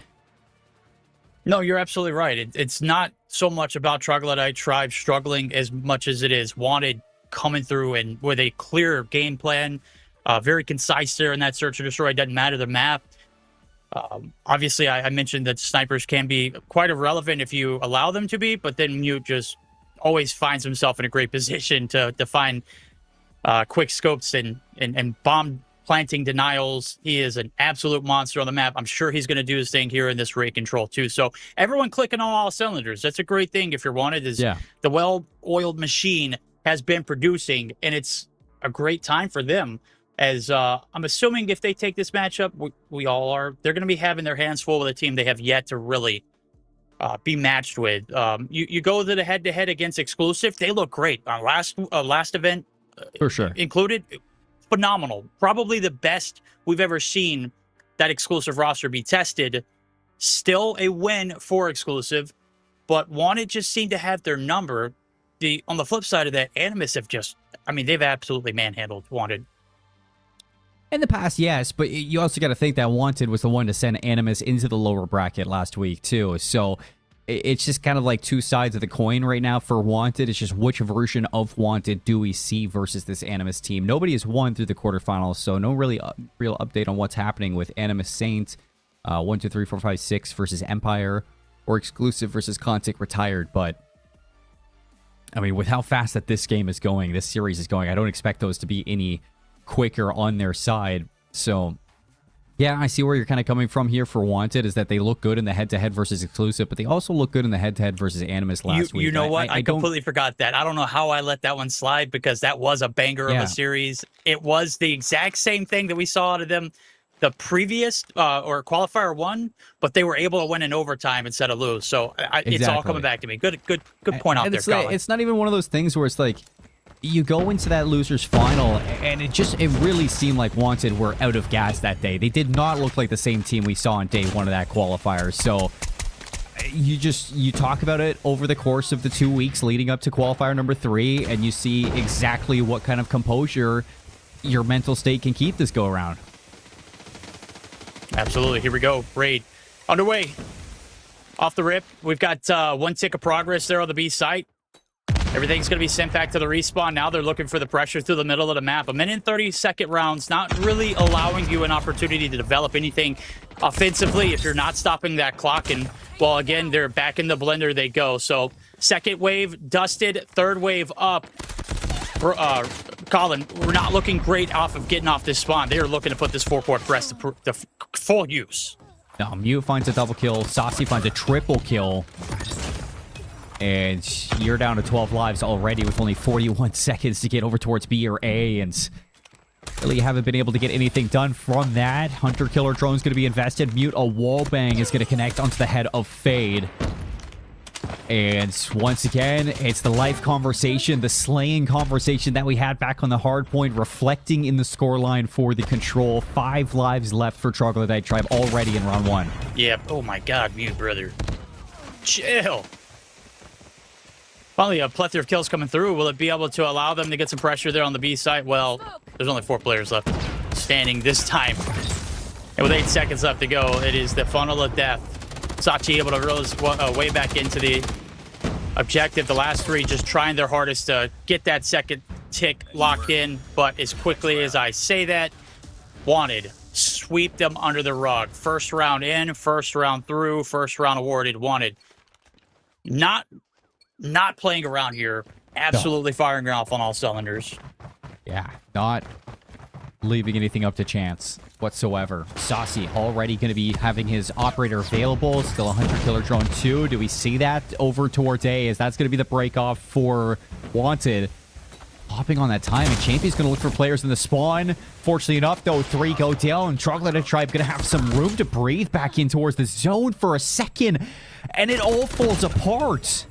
No, you're absolutely right. It's not so much about Troglodyte Tribe struggling as much as it is Wanted coming through and with a clear game plan, very concise there in that Search or Destroy. It doesn't matter the map. Obviously, I mentioned that snipers can be quite irrelevant if you allow them to be, but then Mute just always finds himself in a great position to find quick scopes and bomb planting denials. He is an absolute monster on the map. I'm sure he's going to do his thing here in this raid control too. So everyone clicking on all cylinders. That's a great thing if you're Wanted. The well-oiled machine has been producing, and it's a great time for them. As I'm assuming if they take this matchup, we all are, they're going to be having their hands full with a team they have yet to really be matched with. You go to the head-to-head against Exclusive, they look great. Last event for sure included, phenomenal. Probably the best we've ever seen that Exclusive roster be tested. Still a win for Exclusive, but Wanted just seemed to have their number. On the flip side of that, Animus have just, I mean, they've absolutely manhandled Wanted. In the past, yes, but you also got to think that Wanted was the one to send Animus into the lower bracket last week, too. So it's just kind of like two sides of the coin right now for Wanted. It's just which version of Wanted do we see versus this Animus team. Nobody has won through the quarterfinals, so no really real update on what's happening with Animus Saint, 1, 2, 3, 4, 5, 6 versus Empire, or Exclusive versus Contic Retired. But, I mean, with how fast that this game is going, this series is going, I don't expect those to be any quicker on their side. So yeah, I see where you're kind of coming from here for Wanted, is that they look good in the head-to-head versus Exclusive, but they also look good in the head-to-head versus Animus last week. You know what? I completely forgot that. I don't know how I let that one slide, because that was a banger of a series. It was the exact same thing that we saw out of them the previous or Qualifier 1, but they were able to win in overtime instead of lose. So it's all coming back to me. Good point out there, Colin. It's not even one of those things where it's like, you go into that loser's final, and it really seemed like Wanted were out of gas that day. They did not look like the same team we saw on day 1 of that qualifier. So you talk about it over the course of the 2 weeks leading up to qualifier number 3, and you see exactly what kind of composure your mental state can keep this go around. Absolutely. Here we go. Raid underway. Off the rip, we've got 1 tick of progress there on the B site. Everything's going to be sent back to the respawn. Now they're looking for the pressure through the middle of the map. A minute and 30-second rounds, not really allowing you an opportunity to develop anything offensively if you're not stopping that clock. And, well, again, they're back in the blender they go. So second wave dusted, third wave up. Colin, we're not looking great off of getting off this spawn. They are looking to put this four-court press to full use. Now, Mute finds a double kill. Saucy finds a triple kill. And you're down to 12 lives already with only 41 seconds to get over towards B or A. And really haven't been able to get anything done from that. Hunter-Killer drone's going to be invested. Mute, a wall bang is going to connect onto the head of Fade. And once again, it's the life conversation, the slaying conversation that we had back on the hard point, reflecting in the scoreline for the control. 5 lives left for Troglodyte Tribe already in round 1. Yep. Oh my god, Mute, brother. Chill. Finally, a plethora of kills coming through. Will it be able to allow them to get some pressure there on the B side? Well, there's only 4 players left standing this time. And with 8 seconds left to go, it is the funnel of death. Sachi able to rose way back into the objective. The last 3 just trying their hardest to get that second tick locked in. But as quickly as I say that, Wanted, sweep them under the rug. First round in, first round through, first round awarded. Wanted. Not playing around here. Absolutely firing off on all cylinders. Yeah, not leaving anything up to chance whatsoever. Saucy already going to be having his operator available. Still a hunter-killer drone 2. Do we see that over towards A? As that's going to be the break-off for Wanted. Hopping on that time, and Champion's going to look for players in the spawn. Fortunately enough, though, 3 go down. Troglodyte Tribe going to have some room to breathe back in towards the zone for a second, and it all falls apart.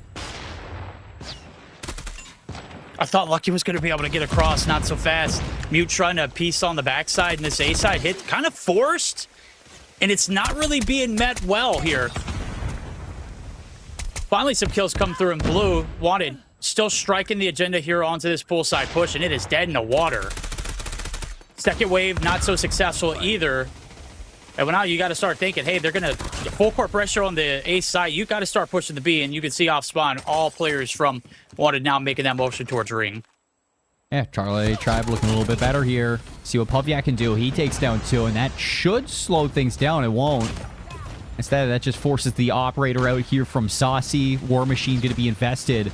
I thought Lucky was going to be able to get across, not so fast. Mute trying to piece on the backside, and this A side hit kind of forced, and it's not really being met well here. Finally, some kills come through in blue. Wanted still striking the agenda here onto this poolside push, and it is dead in the water. Second wave, not so successful either. And now you got to start thinking, hey, they're going to full court pressure on the A side. You got to start pushing the B, and you can see off spawn all players from Wanted now making that motion towards ring. Yeah, Troglodyte Tribe looking a little bit better here. See what Pavyak can do. He takes down 2, and that should slow things down. It won't. Instead, that just forces the operator out here from Saucy. War Machine going to be invested.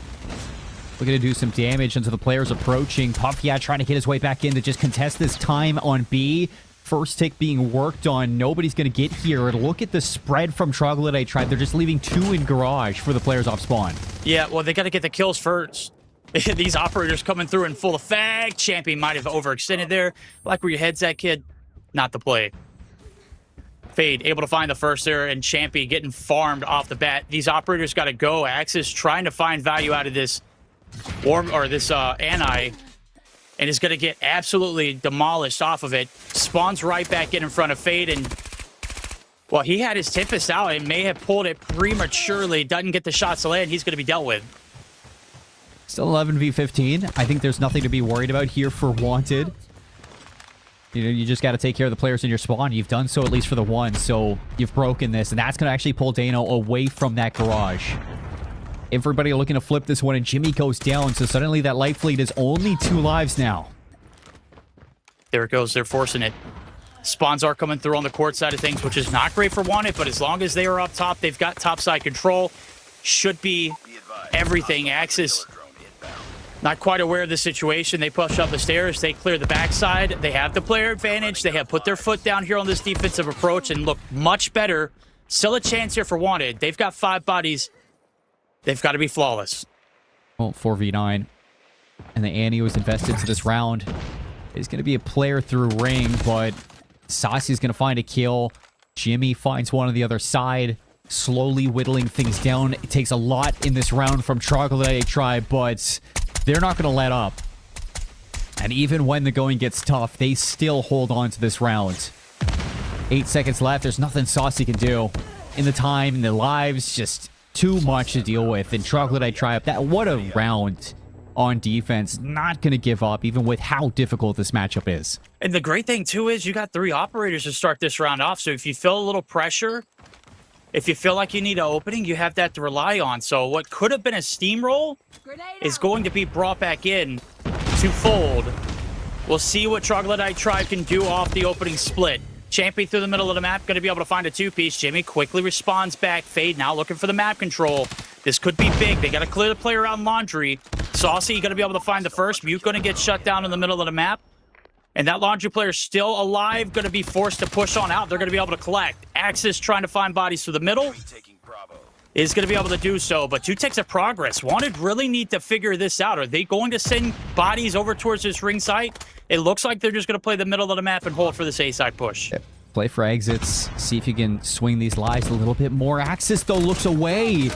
Looking to do some damage into the players approaching. Pavyak trying to get his way back in to just contest this time on B. First tick being worked on. Nobody's going to get here. Look at the spread from Troglodyte Tribe. They're just leaving 2 in garage for the players off spawn. Yeah, well, they got to get the kills first. These operators coming through in full effect. Champion might have overextended there. Like where your head's at, kid. Not the play. Fade able to find the first there, and Champy getting farmed off the bat. These operators got to go. Axis trying to find value out of this Ani, and is going to get absolutely demolished off of it. Spawns right back in front of Fade, and well, he had his Tempest out and may have pulled it prematurely. Doesn't get the shots to land. He's going to be dealt with. Still 11v15. I think there's nothing to be worried about here for Wanted. You know, you just got to take care of the players in your spawn. You've done so at least for the 1, so you've broken this, and that's going to actually pull Dano away from that garage. Everybody looking to flip this one, and Jimmy goes down, so suddenly that life lead is only 2 lives now. There it goes. They're forcing it. Spawns are coming through on the court side of things, which is not great for Wanted, but as long as they are up top, they've got topside control. Should be everything. Axis not quite aware of the situation. They push up the stairs. They clear the backside. They have the player advantage. They have put their foot down here on this defensive approach and look much better. Still a chance here for Wanted. They've got 5 bodies. They've got to be flawless. Well, 4v9. And the Annie was invested to this round. It's going to be a player through ring, but Saucy's going to find a kill. Jimmy finds one on the other side, slowly whittling things down. It takes a lot in this round from Troglodyte Tribe, but they're not going to let up. And even when the going gets tough, they still hold on to this round. 8 seconds left. There's nothing Saucy can do. In the time, in the lives, just too much to deal with. And Troglodyte Tribe, what a round on defense. Not going to give up, even with how difficult this matchup is. And the great thing, too, is you got 3 operators to start this round off. So if you feel a little pressure, if you feel like you need an opening, you have that to rely on. So what could have been a steamroll is going to be brought back in to fold. We'll see what Troglodyte Tribe can do off the opening split. Champion through the middle of the map, going to be able to find a 2-piece. Jimmy quickly responds back. Fade now looking for the map control. This could be big. They got to clear the player around Laundry. Saucy going to be able to find the first. Mute going to get shut down in the middle of the map. And that Laundry player still alive, going to be forced to push on out. They're going to be able to collect. Axis trying to find bodies through the middle. Is going to be able to do so, but 2 ticks of progress. Wanted really need to figure this out. Are they going to send bodies over towards this ring site? It looks like they're just going to play the middle of the map and hold for this A-side push. Yep. Play for exits. See if you can swing these lives a little bit more. Axis, though, looks away.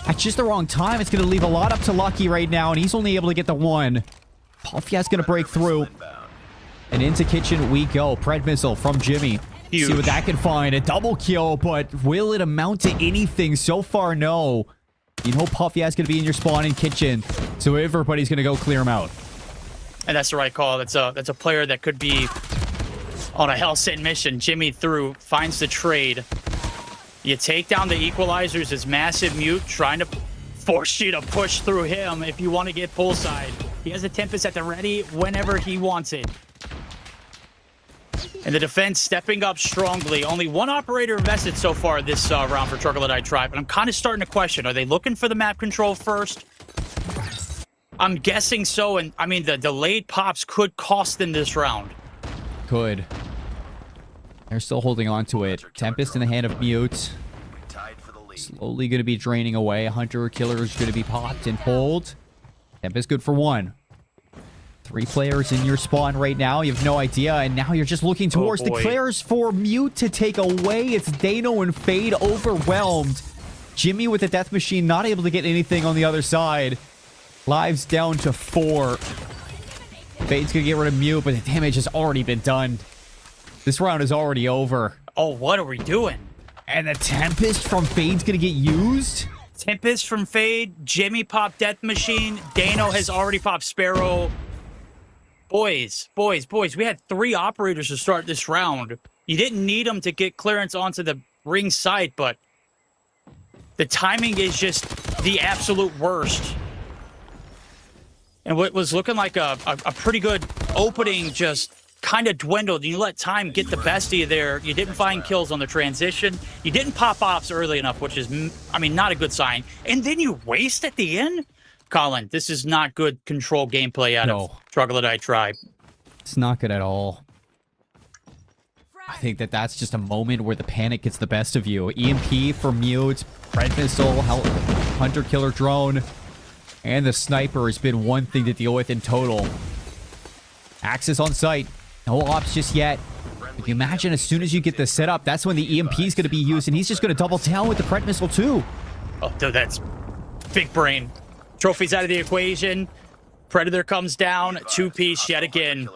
at just the wrong time. It's going to leave a lot up to Lucky right now, and he's only able to get the one. Puffy's going to break through. And into kitchen we go. Pred missile from Jimmy. Huge. See what that can find. A double kill, but will it amount to anything? So far, no. You know Puffy is going to be in your spawn in kitchen, so everybody's going to go clear him out. And that's the right call. That's a player that could be on a hell-sent mission. Jimmy through, finds the trade. You take down the equalizers as massive Mute, trying to force you to push through him if you want to get poolside. He has a Tempest at the ready whenever he wants it. And the defense stepping up strongly. Only one operator invested so far this round for Troglodyte Tribe. And I'm kind of starting to question, are they looking for the map control first? I'm guessing so. And I mean, the delayed pops could cost them this round. Could. They're still holding on to it. Tempest in the hand of Mute. Slowly going to be draining away. Hunter Killer is going to be popped and pulled. Tempest good for one. 3 players in your spawn right now. You have no idea. And now you're just looking towards the clears for Mute to take away. It's Dano and Fade overwhelmed. Jimmy with the death machine not able to get anything on the other side. Lives down to 4. Fade's going to get rid of Mute, but the damage has already been done. This round is already over. Oh, what are we doing? And the Tempest from Fade's going to get used? Tempest from Fade. Jimmy popped Death Machine. Dano has already popped Sparrow. Boys. We had 3 operators to start this round. You didn't need them to get clearance onto the ring site, but the timing is just the absolute worst. And what was looking like a pretty good opening just kind of dwindled. You let time get the best of you there. You didn't find kills on the transition. You didn't pop ops early enough, which is, I mean, not a good sign. And then you waste at the end? Colin, this is not good control gameplay out of Troglodyte Tribe. It's not good at all. I think that's just a moment where the panic gets the best of you. EMP for Mute, Pred Missile, Hunter Killer Drone, and the Sniper has been one thing to deal with in total. Axis on site. No ops just yet. If you imagine as soon as you get this set up, that's when the EMP is going to be used, and he's just going to double down with the Pred Missile too. Oh, dude, that's big brain. Trophies out of the equation. Predator comes down. 2-piece yet again.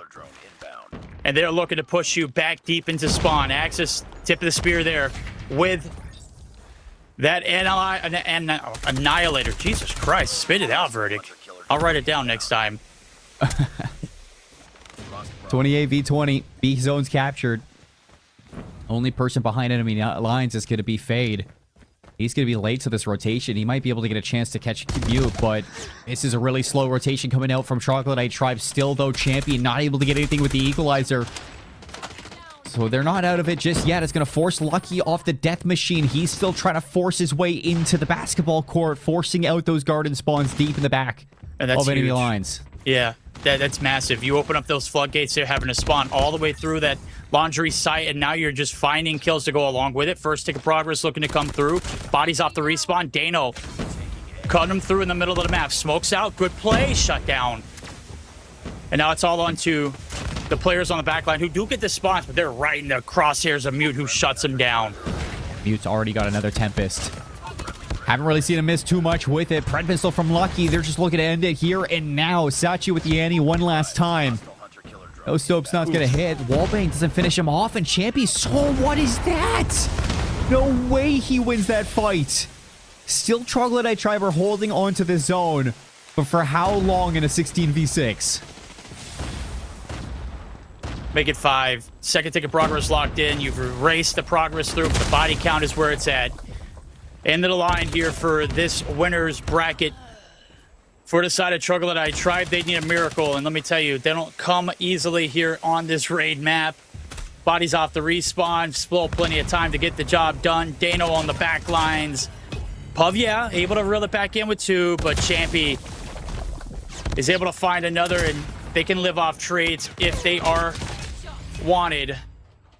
And they're looking to push you back deep into spawn. Axis, tip of the spear there with that Annihilator. Jesus Christ, spit it out, Verdict. I'll write it down next time. 28 v20. B zone's captured. Only person behind enemy lines is going to be Fade. He's going to be late to this rotation. He might be able to get a chance to catch Mute, but this is a really slow rotation coming out from Troglodyte Tribe. Still, though, Champion not able to get anything with the Equalizer. So they're not out of it just yet. It's going to force Lucky off the death machine. He's still trying to force his way into the basketball court, forcing out those garden spawns deep in the back of enemy lines. Yeah, that's massive. You open up those floodgates, they're having to spawn all the way through that laundry site, and now you're just finding kills to go along with it. First tick of progress looking to come through. Bodies off the respawn. Dano cutting him through in the middle of the map. Smokes out. Good play. Shut down. And now it's all on to the players on the back line who do get the spawns, but they're right in the crosshairs of Mute, who shuts him down. Mute's already got another Tempest. Haven't really seen him miss too much with it. Pred Missile from Lucky. They're just looking to end it here and now. Sachi with the Annie one last time. No Soap's not going to hit. Wallbang doesn't finish him off, and Champy, so what is that? No way he wins that fight. Still Troglodyte Tribe are holding on to the zone, but for how long in a 16v6? Make it 5. Second tick of progress locked in. You've erased the progress through, but the body count is where it's at. End of the line here for this winner's bracket. For the side of Troglodyte Tribe, they need a miracle. And let me tell you, they don't come easily here on this raid map. Bodies off the respawn. Still plenty of time to get the job done. Dano on the back lines. Puv, yeah, able to reel it back in with 2. But Champy is able to find another. And they can live off trades if they are wanted.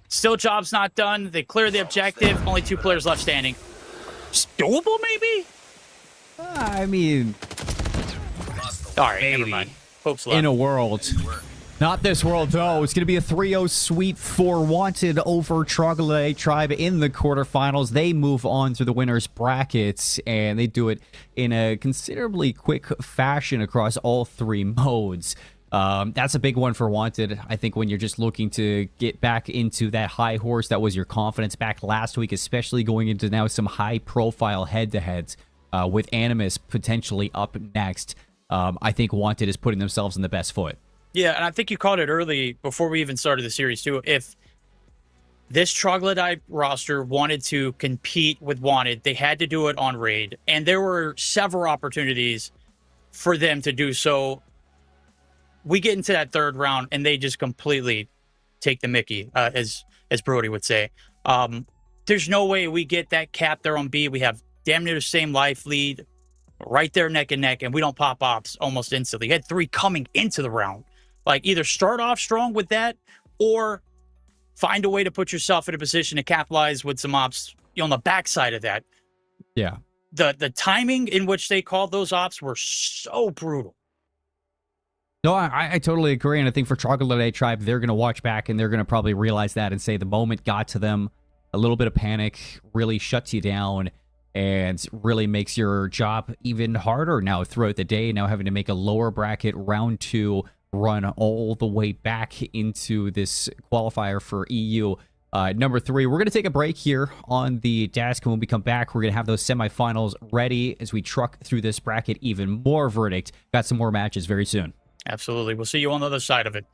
Still job's not done. They clear the objective. Only 2 players left standing. It's doable, maybe? I mean... All right, never mind. Hope's left. In a world. Not this world, though. It's going to be a 3-0 sweep for Wanted over Troglodyte Tribe in the quarterfinals. They move on to the winners' brackets, and they do it in a considerably quick fashion across all 3 modes. That's a big one for Wanted. I think when you're just looking to get back into that high horse that was your confidence back last week, especially going into now some high-profile head-to-heads with Animus potentially up next, I think Wanted is putting themselves in the best foot. Yeah, and I think you called it early before we even started the series, too. If this Troglodyte roster wanted to compete with Wanted, they had to do it on Raid. And there were several opportunities for them to do so. We get into that 3rd round, and they just completely take the mickey, as Brody would say. There's no way we get that cap there on B. We have damn near the same life lead, right there neck and neck, and we don't pop ops almost instantly. You had 3 coming into the round. Like, either start off strong with that or find a way to put yourself in a position to capitalize with some ops on the backside of that. Yeah. The timing in which they called those ops were so brutal. No, I totally agree. And I think for Troglodyte Tribe, they're going to watch back and they're going to probably realize that and say the moment got to them. A little bit of panic really shuts you down and really makes your job even harder now throughout the day. Now having to make a lower bracket round 2 run all the way back into this qualifier for EU. Number 3, we're going to take a break here on the desk, and when we come back, we're going to have those semifinals ready as we truck through this bracket even more. Verdict. Got some more matches very soon. Absolutely. We'll see you on the other side of it.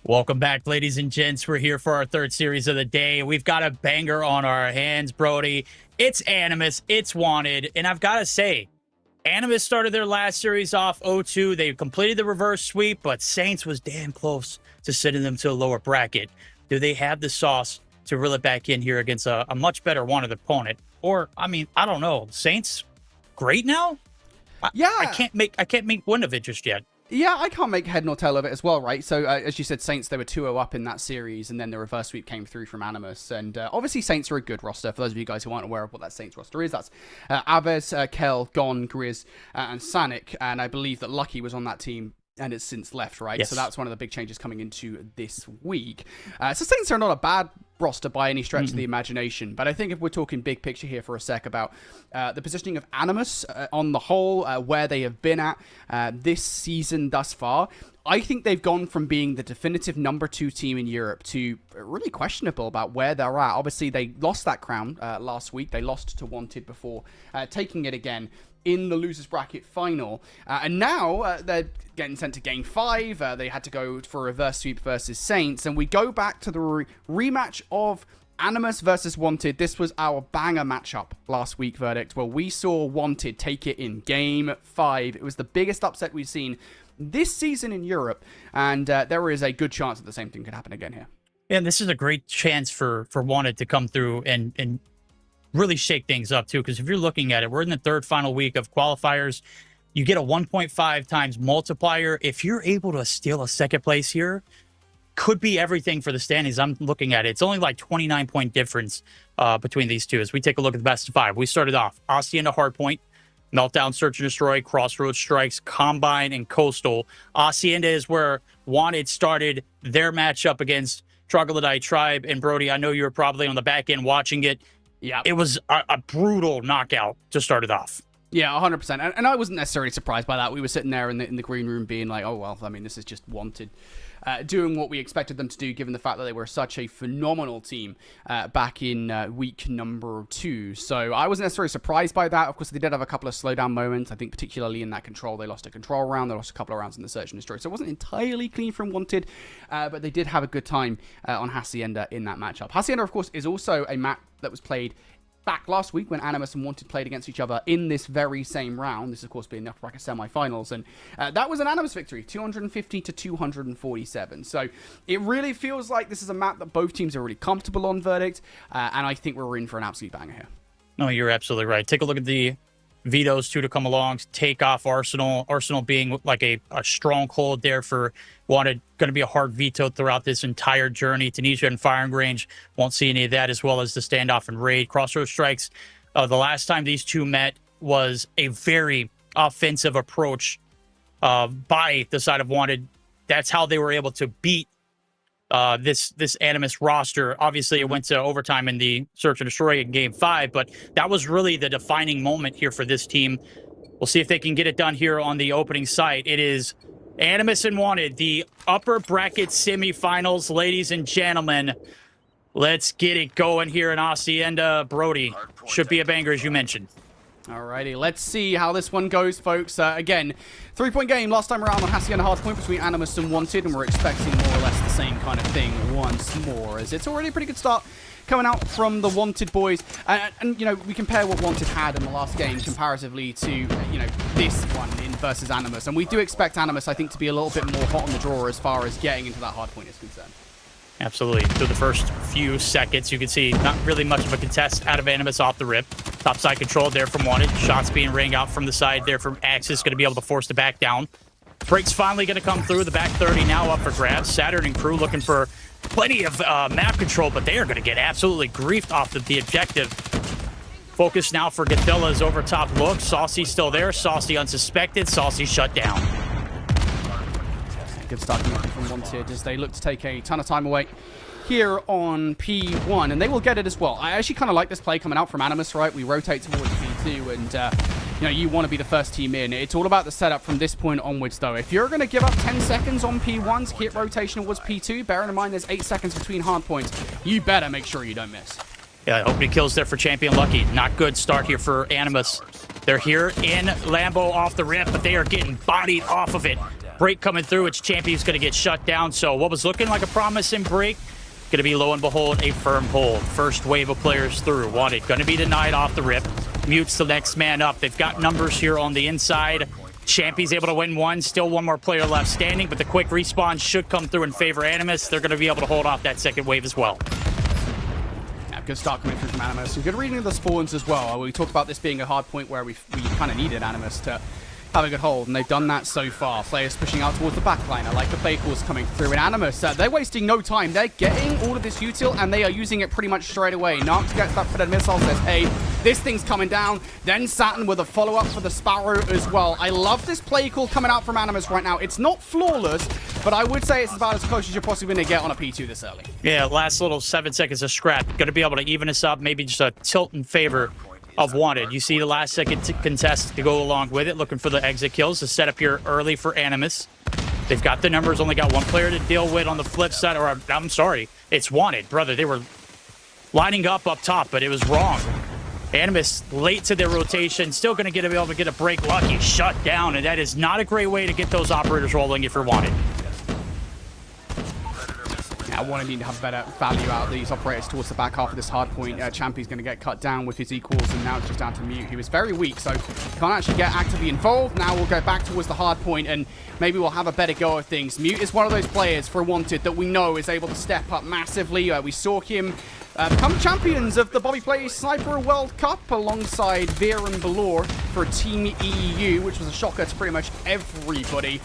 Welcome back, ladies and gents. We're here for our third series of the day. We've got a banger on our hands, Brody. It's Animus, it's Wanted, and I've got to say, Animus started their last series off 0-2. They completed the reverse sweep, but Saints was damn close to sending them to a lower bracket. Do they have the sauce to reel it back in here against a much better Wanted opponent? Or, I mean, I don't know. Saints great now? I can't make wind of it just yet. Yeah, I can't make head nor tail of it as well, right? So, as you said, Saints, they were 2-0 up in that series, and then the reverse sweep came through from Animus. And obviously, Saints are a good roster. For those of you guys who aren't aware of what that Saints roster is, that's Aves, Kel, Gon, Grizz, and Sanic. And I believe that Lucky was on that team and it's since left, right? Yes. So that's one of the big changes coming into this week. So Saints are not a bad roster by any stretch of the imagination, but I think if we're talking big picture here for a sec about the positioning of Animus on the whole, where they have been at this season thus far, I think they've gone from being the definitive number 2 team in Europe to really questionable about where they're at. Obviously, they lost that crown last week. They lost to Wanted before taking it again in the losers bracket final, and now they're getting sent to game 5. They had to go for a reverse sweep versus Saints, and we go back to the rematch of Animus versus Wanted. This was our banger matchup last week, Verdict, where we saw Wanted take it in game 5. It was the biggest upset we've seen this season in Europe, and there is a good chance that the same thing could happen again here. And this is a great chance for Wanted to come through and really shake things up too, because if you're looking at it, we're in the third final week of qualifiers. You get a 1.5 times multiplier. If you're able to steal a second place here, could be everything for the standings. I'm looking at it. It's only like 29-point difference between these two. As we take a look at the best of 5, we started off Hacienda Hardpoint, Meltdown, Search and Destroy, Crossroads Strikes, Combine, and Coastal. Hacienda is where Wanted started their matchup against Troglodyte Tribe. And Brody, I know you were probably on the back end watching it. Yeah, it was a brutal knockout to start it off. Yeah, 100%. And I wasn't necessarily surprised by that. We were sitting there in the green room being like, oh, well, I mean, this is just Wanted doing what we expected them to do, given the fact that they were such a phenomenal team back in week number 2. So I wasn't necessarily surprised by that. Of course, they did have a couple of slowdown moments. I think particularly in that control, they lost a control round. They lost a couple of rounds in the Search and Destroy. So it wasn't entirely clean from Wanted, but they did have a good time on Hacienda in that matchup. Hacienda, of course, is also a map that was played back last week when Animus and Wanted played against each other in this very same round. This, of course, being the upper bracket semi-finals. And that was an Animus victory, 250 to 247. So it really feels like this is a map that both teams are really comfortable on, Verdict. And I think we're in for an absolute banger here. No, you're absolutely right. Take a look at the vetoes too to come along, take off Arsenal. Arsenal being like a stronghold there for Wanted, going to be a hard veto throughout this entire journey. Tunisia and Firing Range won't see any of that, as well as the standoff and raid. Crossroads Strikes, the last time these two met was a very offensive approach by the side of Wanted. That's how they were able to beat this Animus roster. Obviously, it went to overtime in the Search and Destroy in Game 5, but that was really the defining moment here for this team. We'll see if they can get it done here on the opening site. It is Animus and Wanted, the upper bracket semifinals, ladies and gentlemen. Let's get it going here in Hacienda. Brody, should be a banger, as you mentioned. Alrighty, let's see how this one goes, folks. Again, 3-point game last time around on Hacienda Hardpoint between Animus and Wanted, and we're expecting more or less the same kind of thing once more, as it's already a pretty good start coming out from the Wanted boys. And you know, we compare what Wanted had in the last game comparatively to, you know, this one in versus Animus. And we do expect Animus, I think, to be a little bit more hot on the draw as far as getting into that hardpoint is concerned. Absolutely. Through the first few seconds, you can see not really much of a contest out of Animus off the rip. Topside control there from Wanted. Shots being rang out from the side there from Axis, going to be able to force the back down. Break's finally going to come through. The back 30 now up for grabs. Saturn and crew looking for plenty of map control, but they are going to get absolutely griefed off the objective. Focus now for Gathilla's over top look. Saucy still there. Saucy unsuspected. Saucy shut down. Good start from Wanted as they look to take a ton of time away here on P1, and they will get it as well. I actually kind of like this play coming out from Animus, right? We rotate towards P2, and you know, you want to be the first team in. It's all about the setup from this point onwards, though. If you're going to give up 10 seconds on P1 to hit rotation towards P2, bearing in mind there's 8 seconds between hard points, you better make sure you don't miss. Yeah, opening kills there for Champion Lucky. Not good start here for Animus. They're here in Lambo off the rip, but they are getting bodied off of it. Break coming through, it's Champion's going to get shut down. So what was looking like a promising break, going to be, lo and behold, a firm hold. First wave of players through. Wanted, going to be denied off the rip. Mute's the next man up. They've got numbers here on the inside. Champy's able to win one. Still one more player left standing, but the quick respawn should come through in favor of Animus. They're going to be able to hold off that second wave as well. Good start coming through from Animus. And good reading of the spawns as well. We talked about this being a hard point where we kind of needed Animus to have a good hold, and they've done that so far. Players pushing out towards the backline. I like the play calls coming through. And Animus, they're wasting no time. They're getting all of this util, and they are using it pretty much straight away. Narks gets that predator missile, says, hey, this thing's coming down. Then Saturn with a follow-up for the Sparrow as well. I love this play call coming out from Animus right now. It's not flawless, but I would say it's about as close as you're possibly going to get on a P2 this early. Yeah, last little 7 seconds of scrap. Going to be able to even us up, maybe just a tilt in favor of Wanted. You see the last second contest to go along with it, looking for the exit kills. The setup here early for Animus. They've got the numbers, only got one player to deal with on the flip side, or I'm sorry, it's Wanted. Brother, they were lining up top, but it was wrong. Animus late to their rotation, still going to be able to get a break. Lucky shut down, and that is not a great way to get those operators rolling if you're Wanted. I want to need to have better value out of these operators towards the back half of this hard point. Champy's going to get cut down with his equals, and now it's just down to Mute. He was very weak, so can't actually get actively involved. Now we'll go back towards the hard point, and maybe we'll have a better go of things. Mute is one of those players for Wanted that we know is able to step up massively. We saw him become champions of the Bobby Plays Sniper World Cup alongside Veer and Balor for Team EU, which was a shocker to pretty much everybody.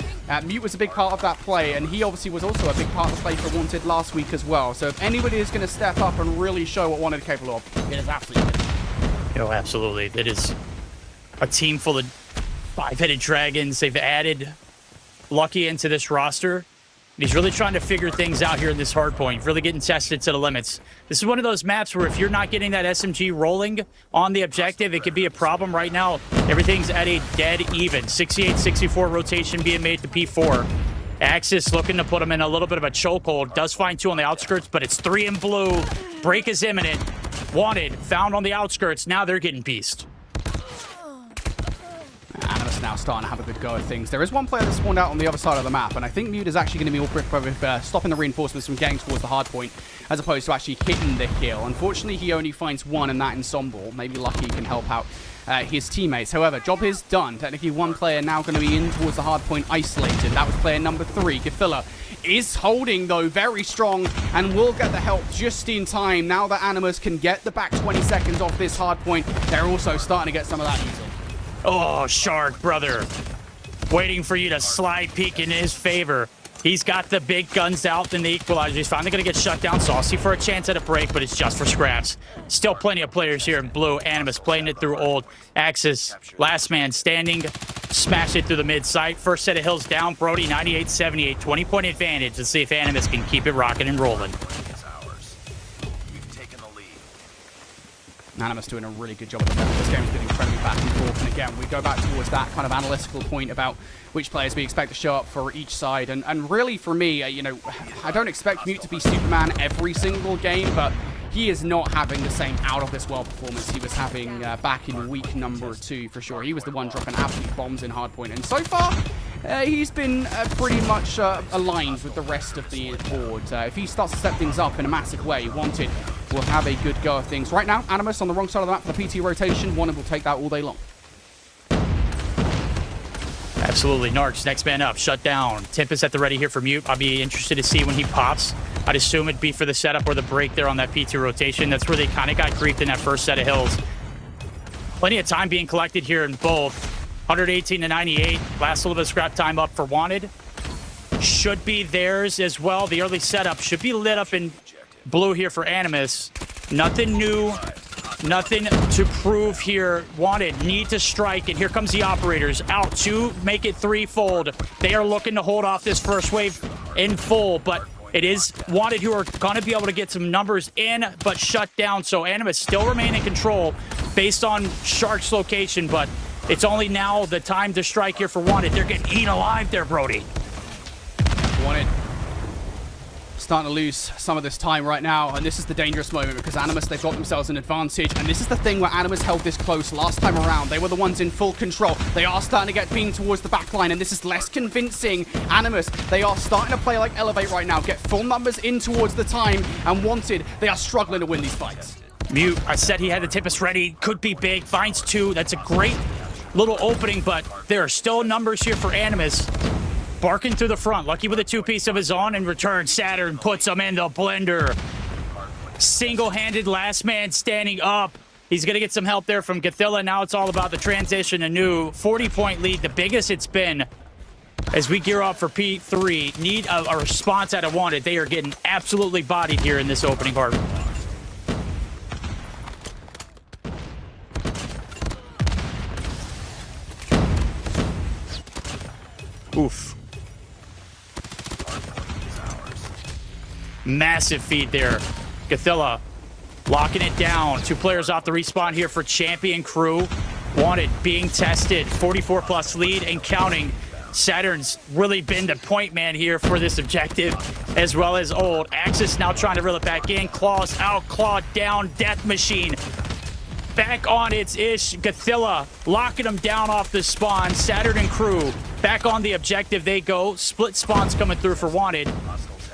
Mute was a big part of that play, and he obviously was also a big part of the play for Wanted last week as well. So if anybody is going to step up and really show what Wanted is capable of, it is absolutely. Oh, absolutely. It is a team full of five-headed dragons. They've added Lucky into this roster. He's really trying to figure things out here in this hard point, really getting tested to the limits. This is one of those maps where if you're not getting that SMG rolling on the objective, it could be a problem. Right now, everything's at a dead even. 68-64 rotation being made to P4. Axis looking to put him in a little bit of a chokehold. Does find 2 on the outskirts, but it's 3 in blue. Break is imminent. Wanted, found on the outskirts. Now they're getting pieced. Animus now starting to have a good go at things. There is one player that spawned out on the other side of the map, and I think Mute is actually going to be more prepared with stopping the reinforcements from getting towards the hard point, as opposed to actually hitting the kill. Unfortunately, he only finds 1, and that in Sombor. Maybe Lucky can help out his teammates. However, job is done. Technically, one player now going to be in towards the hard point isolated. That was player number 3, Gafilla. Is holding, though, very strong, and will get the help just in time. Now that Animus can get the back 20 seconds off this hard point, they're also starting to get some of that util. Oh, Shark, brother. Waiting for you to slide peek in his favor. He's got the big guns out in the equalizer. He's finally going to get shut down. Saucy for a chance at a break, but it's just for scraps. Still plenty of players here in blue. Animus playing it through old. Axis, last man standing. Smash it through the mid-site. First set of hills down. Brody, 98-78. 20-point advantage. Let's see if Animus can keep it rocking and rolling. Animus doing a really good job of that. This game has been incredibly back and forth. And again, we go back towards that kind of analytical point about which players we expect to show up for each side. And really, for me, you know, I don't expect Mute to be Superman every single game, but he is not having the same out-of-this-world performance he was having back in week number 2, for sure. He was the one dropping absolute bombs in hardpoint. And so far, he's been pretty much aligned with the rest of the board. If he starts to set things up in a massive way, Wanted will have a good go of things. Right now, Animus on the wrong side of the map for the PT rotation. Wanted will take that all day long. Absolutely. Narcs, next man up, shut down. Tempest at the ready here for Mute. I'll be interested to see when he pops. I'd assume it'd be for the setup or the break there on that P2 rotation. That's where they kind of got creeped in that first set of hills. Plenty of time being collected here in both. 118 to 98. Last little bit of scrap time up for Wanted. Should be theirs as well. The early setup should be lit up in blue here for Animus. Nothing new. Nothing to prove here. Wanted, need to strike, and here comes the operators. Out to make it threefold. They are looking to hold off this first wave in full, but it is Wanted who are going to be able to get some numbers in, but shut down. So Animus still remain in control based on Shark's location, but it's only now the time to strike here for Wanted. They're getting eaten alive there, Brody. Wanted starting to lose some of this time right now, and this is the dangerous moment because Animus, they've got themselves an advantage, and this is the thing where Animus held this close last time around. They were the ones in full control. They are starting to get beamed towards the back line, and this is less convincing. Animus, they are starting to play like Elevate right now, get full numbers in towards the time, and Wanted, they are struggling to win these fights. Mute, I said he had the Tempest ready. Could be big. Finds 2. That's a great little opening, but there are still numbers here for Animus. Barking through the front. Lucky with a 2-piece of his own. In return, Saturn puts him in the blender. Single-handed last man standing up. He's going to get some help there from Gothilla. Now it's all about the transition. A new 40-point lead, the biggest it's been. As we gear up for P3, need a response out of Wanted. They are getting absolutely bodied here in this opening part. Oof. Massive feed there. Gothilla locking it down. 2 players off the respawn here for Champion Crew. Wanted being tested. 44+ lead and counting. Saturn's really been the point man here for this objective, as well as Old. Axis now trying to reel it back in. Claws out, claw down, Death Machine. Back on its ish. Gothilla locking him down off the spawn. Saturn and Crew back on the objective they go. Split spawns coming through for Wanted.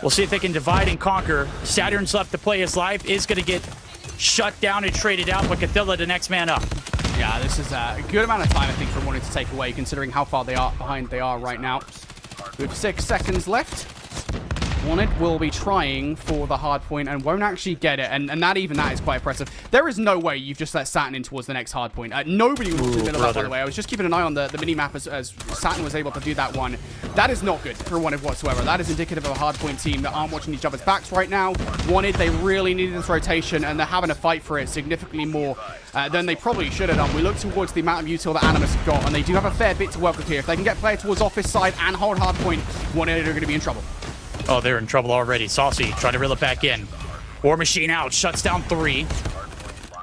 We'll see if they can divide and conquer. Saturn's left to play his life. Is going to get shut down and traded out, but Gothilla the next man up. Yeah, this is a good amount of time, I think, for Wanted to take away, considering how far behind they are right now. With 6 seconds left, Wanted will be trying for the hard point and won't actually get it, and that is quite impressive. There is no way you've just let Saturn in towards the next hard point. Nobody was in the middle of that, by the way. I was just keeping an eye on the mini-map as Saturn was able to do that one. That is not good for Wanted whatsoever. That is indicative of a hard point team that aren't watching each other's backs right now. Wanted, they really needed this rotation, and they're having to fight for it significantly more than they probably should have done. We look towards the amount of util that Animus have got, and they do have a fair bit to work with here. If they can get player towards office side and hold hard point, Wanted are going to be in trouble. Oh, they're in trouble already. Saucy trying to reel it back in. War Machine out, shuts down 3.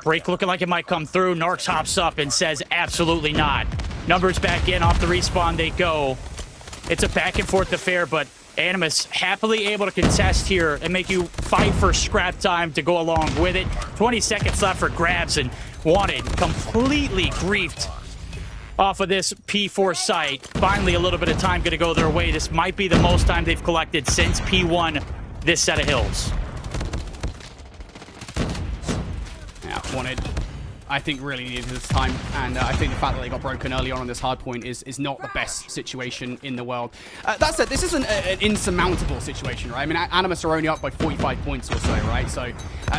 Break looking like it might come through. Narcs hops up and says absolutely not. Numbers back in, off the respawn they go. It's a back and forth affair, but Animus happily able to contest here and make you fight for scrap time to go along with it. 20 seconds left for grabs, and Wanted completely griefed off of this P4 site. Finally, a little bit of time going to go their way. This might be the most time they've collected since P1 this set of hills. Yeah, Wanted, I think, really needed this time, and I think the fact that they got broken early on this hard point is not the best situation in the world. That said, this isn't an insurmountable situation, right? I mean, Animus are only up by 45 points or so, right? So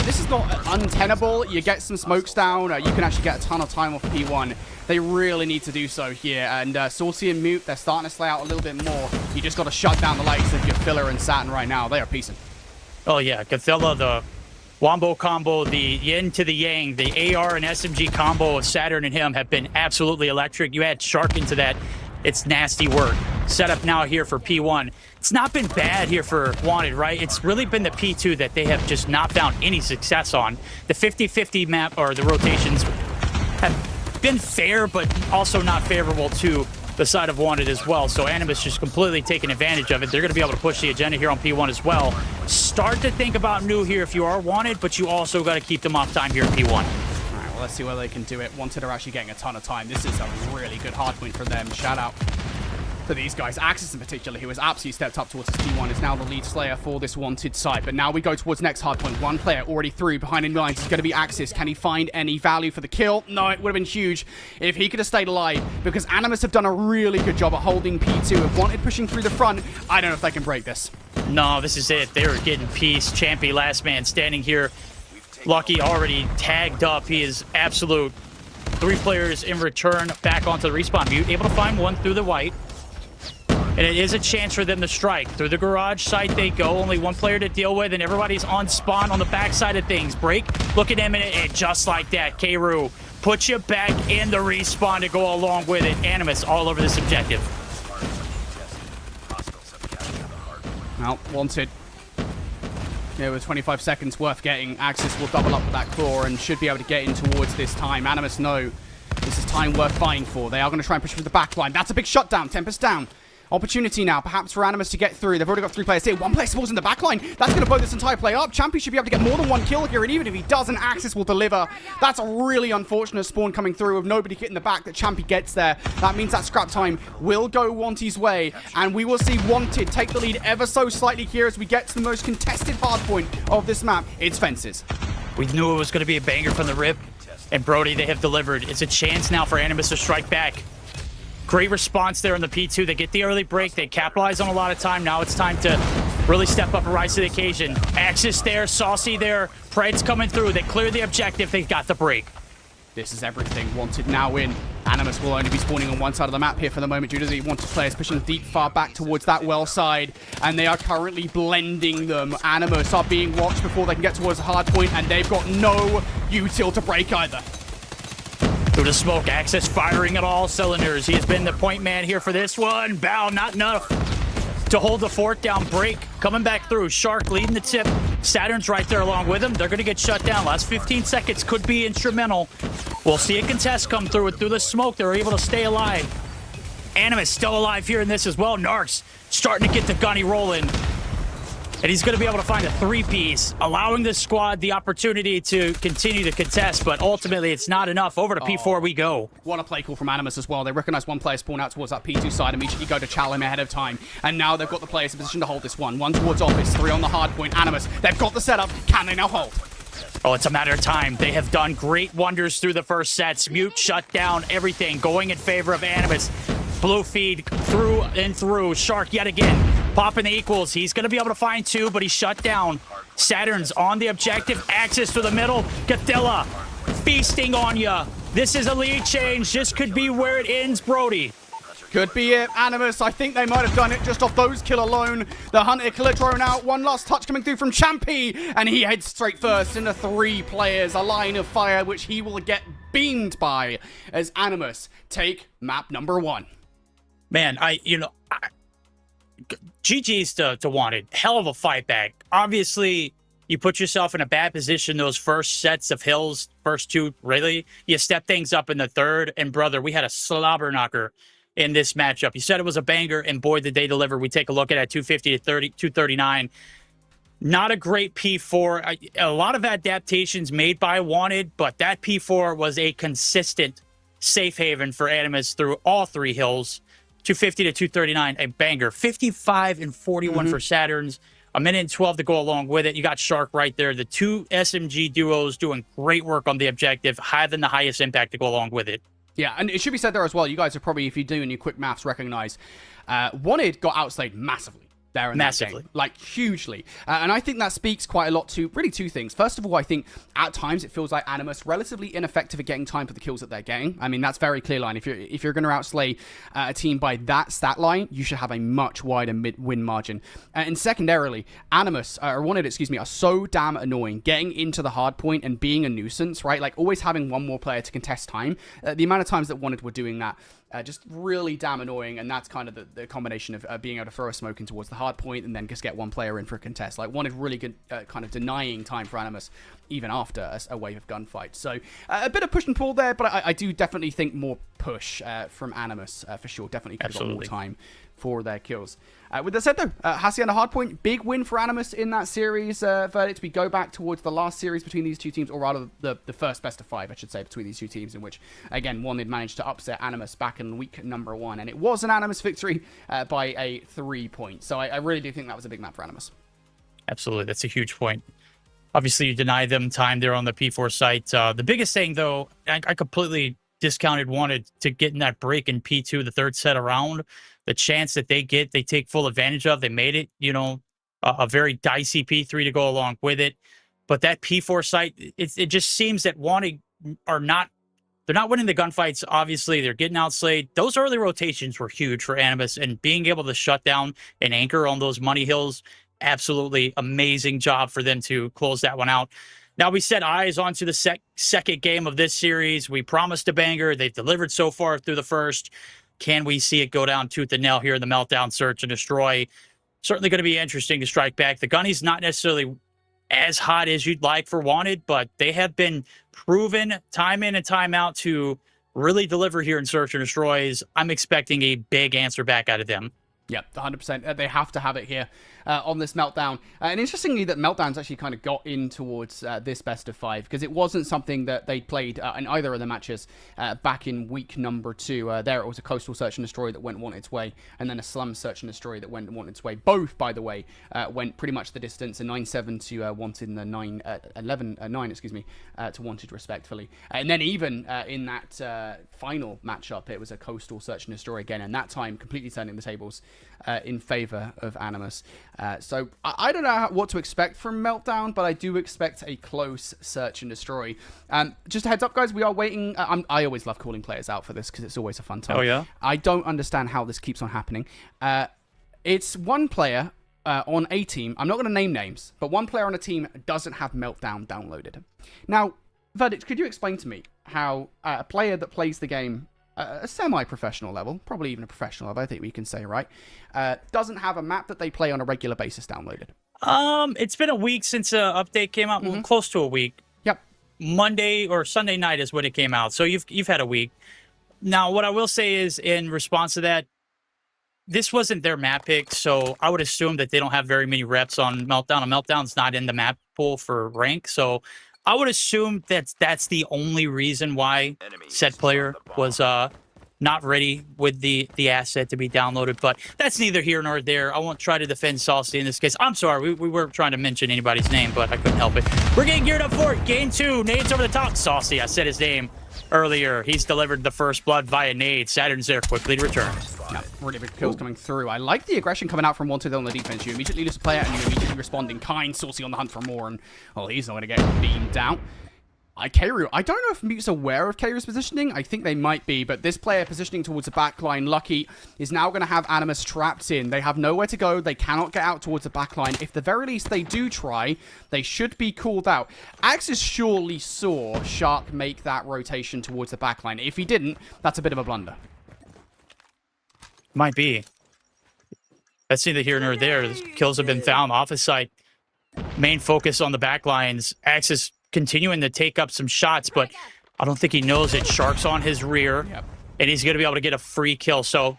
this is not untenable. You get some smokes down. You can actually get a ton of time off P1. They really need to do so here. And Saucy and Mute, they're starting to slay out a little bit more. You just got to shut down the likes of Gothilla and Saturn right now. They are piecing. Oh, yeah. Gothilla, the Wombo combo, the yin to the yang, the AR and SMG combo of Saturn and him have been absolutely electric. You add Shark into that, it's nasty work. Set up now here for P1. It's not been bad here for Wanted, right? It's really been the P2 that they have just not found any success on. The 50-50 map, or the rotations, have been fair, but also not favorable to the side of Wanted as well. So Animus just completely taking advantage of it. They're going to be able to push the agenda here on P1 as well. Start to think about new here if you are Wanted, but you also got to keep them off time here at P1. All right, well, let's see whether they can do it. Wanted are actually getting a ton of time. This is a really good hard point for them. Shout out to these guys. Axis in particular, who has absolutely stepped up towards his P1, is now the lead slayer for this Wanted side. But now we go towards next hard point. One player already through behind in lines is going to be Axis. Can he find any value for the kill? No, it would have been huge if he could have stayed alive, because Animus have done a really good job at holding P2. If Wanted pushing through the front, I don't know if they can break this. No, this is it. They're getting piece. Champy, last man standing here. Lucky already tagged up. He is absolute. 3 players in return back onto the respawn. Mute able to find one through the white. And it is a chance for them to strike. Through the garage site they go. Only 1 player to deal with, and everybody's on spawn on the backside of things. Break, looking imminent, and just like that, K-Roo puts you back in the respawn to go along with it. Animus all over this objective. Well, Wanted. Yeah, with 25 seconds worth getting, Axis will double up with that claw and should be able to get in towards this time. Animus know this is time worth fighting for. They are going to try and push through the back line. That's a big shutdown. Tempest down. Opportunity now, perhaps for Animus to get through. They've already got 3 players here. 1 player spawns in the back line. That's going to blow this entire play up. Champion should be able to get more than 1 kill here, and even if he doesn't, Axis will deliver. That's a really unfortunate spawn coming through with nobody hitting the back that Champy gets there. That means that scrap time will go Wanty's way, and we will see Wanted take the lead ever so slightly here as we get to the most contested hard point of this map. It's fences. We knew it was going to be a banger from the rip, and Brody, they have delivered. It's a chance now for Animus to strike back. Great response there in the P2. They get the early break. They capitalize on a lot of time. Now it's time to really step up and rise to the occasion. Axis there, Saucy there. Pred's coming through. They clear the objective. They got the break. This is everything. Wanted now in. Animus will only be spawning on one side of the map here for the moment due to the Wanted players pushing deep far back towards that well side, and they are currently blending them. Animus are being watched before they can get towards the hard point, and they've got no util to break either. Through the smoke, Axis firing at all cylinders. He has been the point man here for this one. Bow, not enough to hold the fort down. Break coming back through. Shark leading the tip. Saturn's right there along with him. They're going to get shut down. Last 15 seconds could be instrumental. We'll see a contest come through. Through the smoke, they're able to stay alive. Animus still alive here in this as well. Narcs starting to get the gunny rolling. And he's going to be able to find a 3-piece, allowing this squad the opportunity to continue to contest, but ultimately it's not enough. Over to P4 we go. What a play call from Animus as well. They recognize 1 player spawn out towards that P2 side, immediately go to challenge him ahead of time. And now they've got the players in position to hold this one. 1 towards office, 3 on the hard point. Animus, they've got the setup. Can they now hold? Oh, it's a matter of time. They have done great wonders through the first sets. Mute shut down everything, going in favor of Animus. Blue feed through and through. Shark yet again popping the equals. He's going to be able to find 2, but he's shut down. Saturn's on the objective. Axis to the middle. Gatilla feasting on ya. This is a lead change. This could be where it ends, Brody. Could be it. Animus, I think they might have done it just off those kill alone. The Hunter killer thrown out. 1 last touch coming through from Champy, and he heads straight first into 3 players. A line of fire which he will get beamed by as Animus take map number 1. Man, GG's to Wanted. Hell of a fight back. Obviously, you put yourself in a bad position those first sets of hills, first 2, really. You step things up in the third, and brother, we had a slobber knocker in this matchup. You said it was a banger, and boy, did they deliver. We take a look at it, 250 to 239. Not a great P4. A lot of adaptations made by Wanted, but that P4 was a consistent safe haven for Animus through all 3 hills. 250 to 239, a banger. 55 and 41 for Saturns. A minute and 12 to go along with it. You got Shark right there. The 2 SMG duos doing great work on the objective, having the highest impact to go along with it. Yeah, and it should be said there as well, you guys are probably, if you do any quick maths, recognize Wanted got outslayed massively. There in Massively. that game, like hugely, and I think that speaks quite a lot to really 2 things. First of all, I think at times it feels like Animus relatively ineffective at getting time for the kills that they're getting. I mean, that's very clear line. If you're going to outslay a team by that stat line, you should have a much wider win margin. And secondarily, Animus or Wanted, excuse me, are so damn annoying getting into the hard point and being a nuisance, right? Like always having 1 more player to contest time. The amount of times that Wanted were doing that. Just really damn annoying, and that's kind of the combination of being able to throw a smoke in towards the hard point and then just get 1 player in for a contest. Like, Wanted really good kind of denying time for Animus even after a wave of gunfights. So, a bit of push and pull there, but I do definitely think more push from Animus for sure. Definitely could have got more time for their kills. With that said, though, Hassi on a hard point, big win for Animus in that series. Verdict, we go back towards the last series between these 2 teams, or rather the first best of 5, I should say, between these 2 teams, in which, again, Wanted managed to upset Animus back in week number 1, and it was an Animus victory by a 3 point. So I really do think that was a big map for Animus. Absolutely, that's a huge point. Obviously, you deny them time there on the P4 site. The biggest thing, though, I completely discounted Wanted to getting that break in P2, the 3rd set around. The chance that they get, they take full advantage of. They made it, a very dicey P3 to go along with it. But that P4 site, it just seems that Wanted they're not winning the gunfights. Obviously, they're getting outslayed. Those early rotations were huge for Animus, and being able to shut down and anchor on those money hills, absolutely amazing job for them to close that one out. Now, we set eyes onto the second game of this series. We promised a banger. They've delivered so far through the first. Can we see it go down tooth and nail here in the Meltdown Search and Destroy? Certainly going to be interesting to strike back. The Gunny's not necessarily as hot as you'd like for Wanted, but they have been proven time in and time out to really deliver here in Search and Destroys. I'm expecting a big answer back out of them. Yep, 100%. They have to have it here on this Meltdown. And interestingly, that Meltdown's actually kind of got in towards this best of 5, because it wasn't something that they played in either of the matches back in week number 2. There it was a Coastal Search and Destroy that went its way, and then a Slum Search and Destroy that went its way. Both, by the way, went pretty much the distance, a 9-7 to Wanted, and a 9 excuse me, to Wanted, respectfully. And then even in that final matchup, it was a Coastal Search and Destroy again, and that time completely turning the tables in favor of Animus. So I don't know what to expect from Meltdown, but I do expect a close Search and Destroy. Just a heads up, guys, we are waiting. I always love calling players out for this because it's always a fun time. Oh, yeah? I don't understand how this keeps on happening. It's one player on a team. I'm not going to name names, but one player on a team doesn't have Meltdown downloaded. Now, Verdict, could you explain to me how a player that plays the game a semi-professional level, probably even a professional level, I think we can say, right, doesn't have a map that they play on a regular basis downloaded? It's been a week since an update came out, close to a week. Yep. Monday or Sunday night is when it came out, so you've had a week. Now, what I will say is, in response to that, this wasn't their map pick, so I would assume that they don't have very many reps on Meltdown. And Meltdown's not in the map pool for rank, so I would assume that that's the only reason why said player was not ready with the asset to be downloaded. But that's neither here nor there. I won't try to defend Saucy in this case. I'm sorry, we weren't trying to mention anybody's name, but I couldn't help it. We're getting geared up for it. Game 2, nades over the top. Saucy, I said his name earlier. He's delivered the first blood via nade. Saturn's there quickly to return. Yeah, really big kills coming through. I like the aggression coming out from Wanted on the defense. You immediately lose a player and you immediately respond in kind. Saucy on the hunt for more, and well, he's not going to get beamed down. Keiru, I don't know if Mute's aware of Keiru's positioning. I think they might be, but this player positioning towards the back line, Lucky, is now going to have Animus trapped in. They have nowhere to go. They cannot get out towards the back line. If the very least they do try, they should be called out. Axis surely saw Shark make that rotation towards the back line. If he didn't, that's a bit of a blunder. Might be. That's neither here nor there. Kills have been found. Office site. Main focus on the back lines. Axis continuing to take up some shots, but I don't think he knows it. Shark's on his rear, and he's going to be able to get a free kill. So,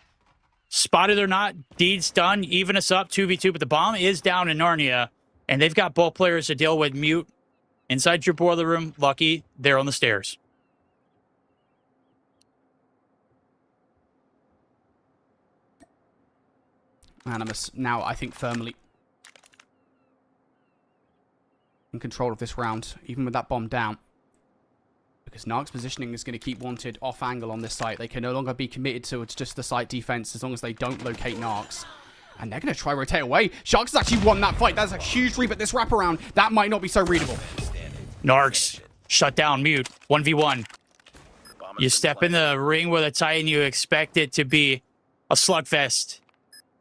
spotted or not, deed's done. Even us up 2v2, but the bomb is down in Narnia, and they've got both players to deal with. Mute inside your boiler room. Lucky, they're on the stairs. Animus now, I think, firmly in control of this round, even with that bomb down. Because Narc's positioning is going to keep Wanted off angle on this site. They can no longer be committed to just the site defense as long as they don't locate Narcs. And they're going to try rotate away. Sharks has actually won that fight. That's a huge read, but this wraparound, that might not be so readable. Narcs, shut down, Mute. 1v1. You step in the ring with a Titan, you expect it to be a slugfest.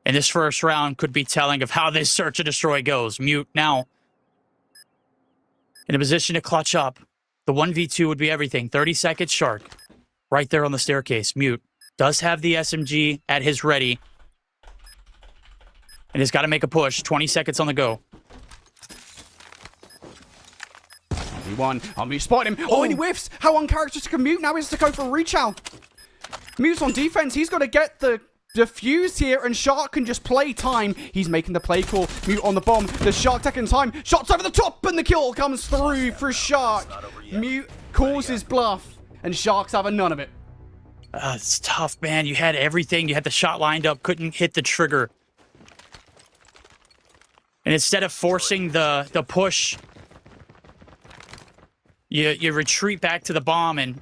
And this first round could be telling of how this search and destroy goes. Mute now in a position to clutch up. The 1v2 would be everything. 30 seconds, Shark. Right there on the staircase. Mute does have the SMG at his ready. And he's got to make a push. 20 seconds on the go. One. Oh, Mute spotted him. Oh, and he whiffs. How uncharacteristic of Mute. Now he has to go for a reach out. Mute's on defense. He's got to get the defuse here, and Shark can just play time. He's making the play call. Mute on the bomb. Does Shark taking time? Shots over the top, and the kill comes through for Shark. Mute calls his bluff, and Shark's having none of it. It's tough, man. You had everything. You had the shot lined up, couldn't hit the trigger. And instead of forcing the push, you retreat back to the bomb, and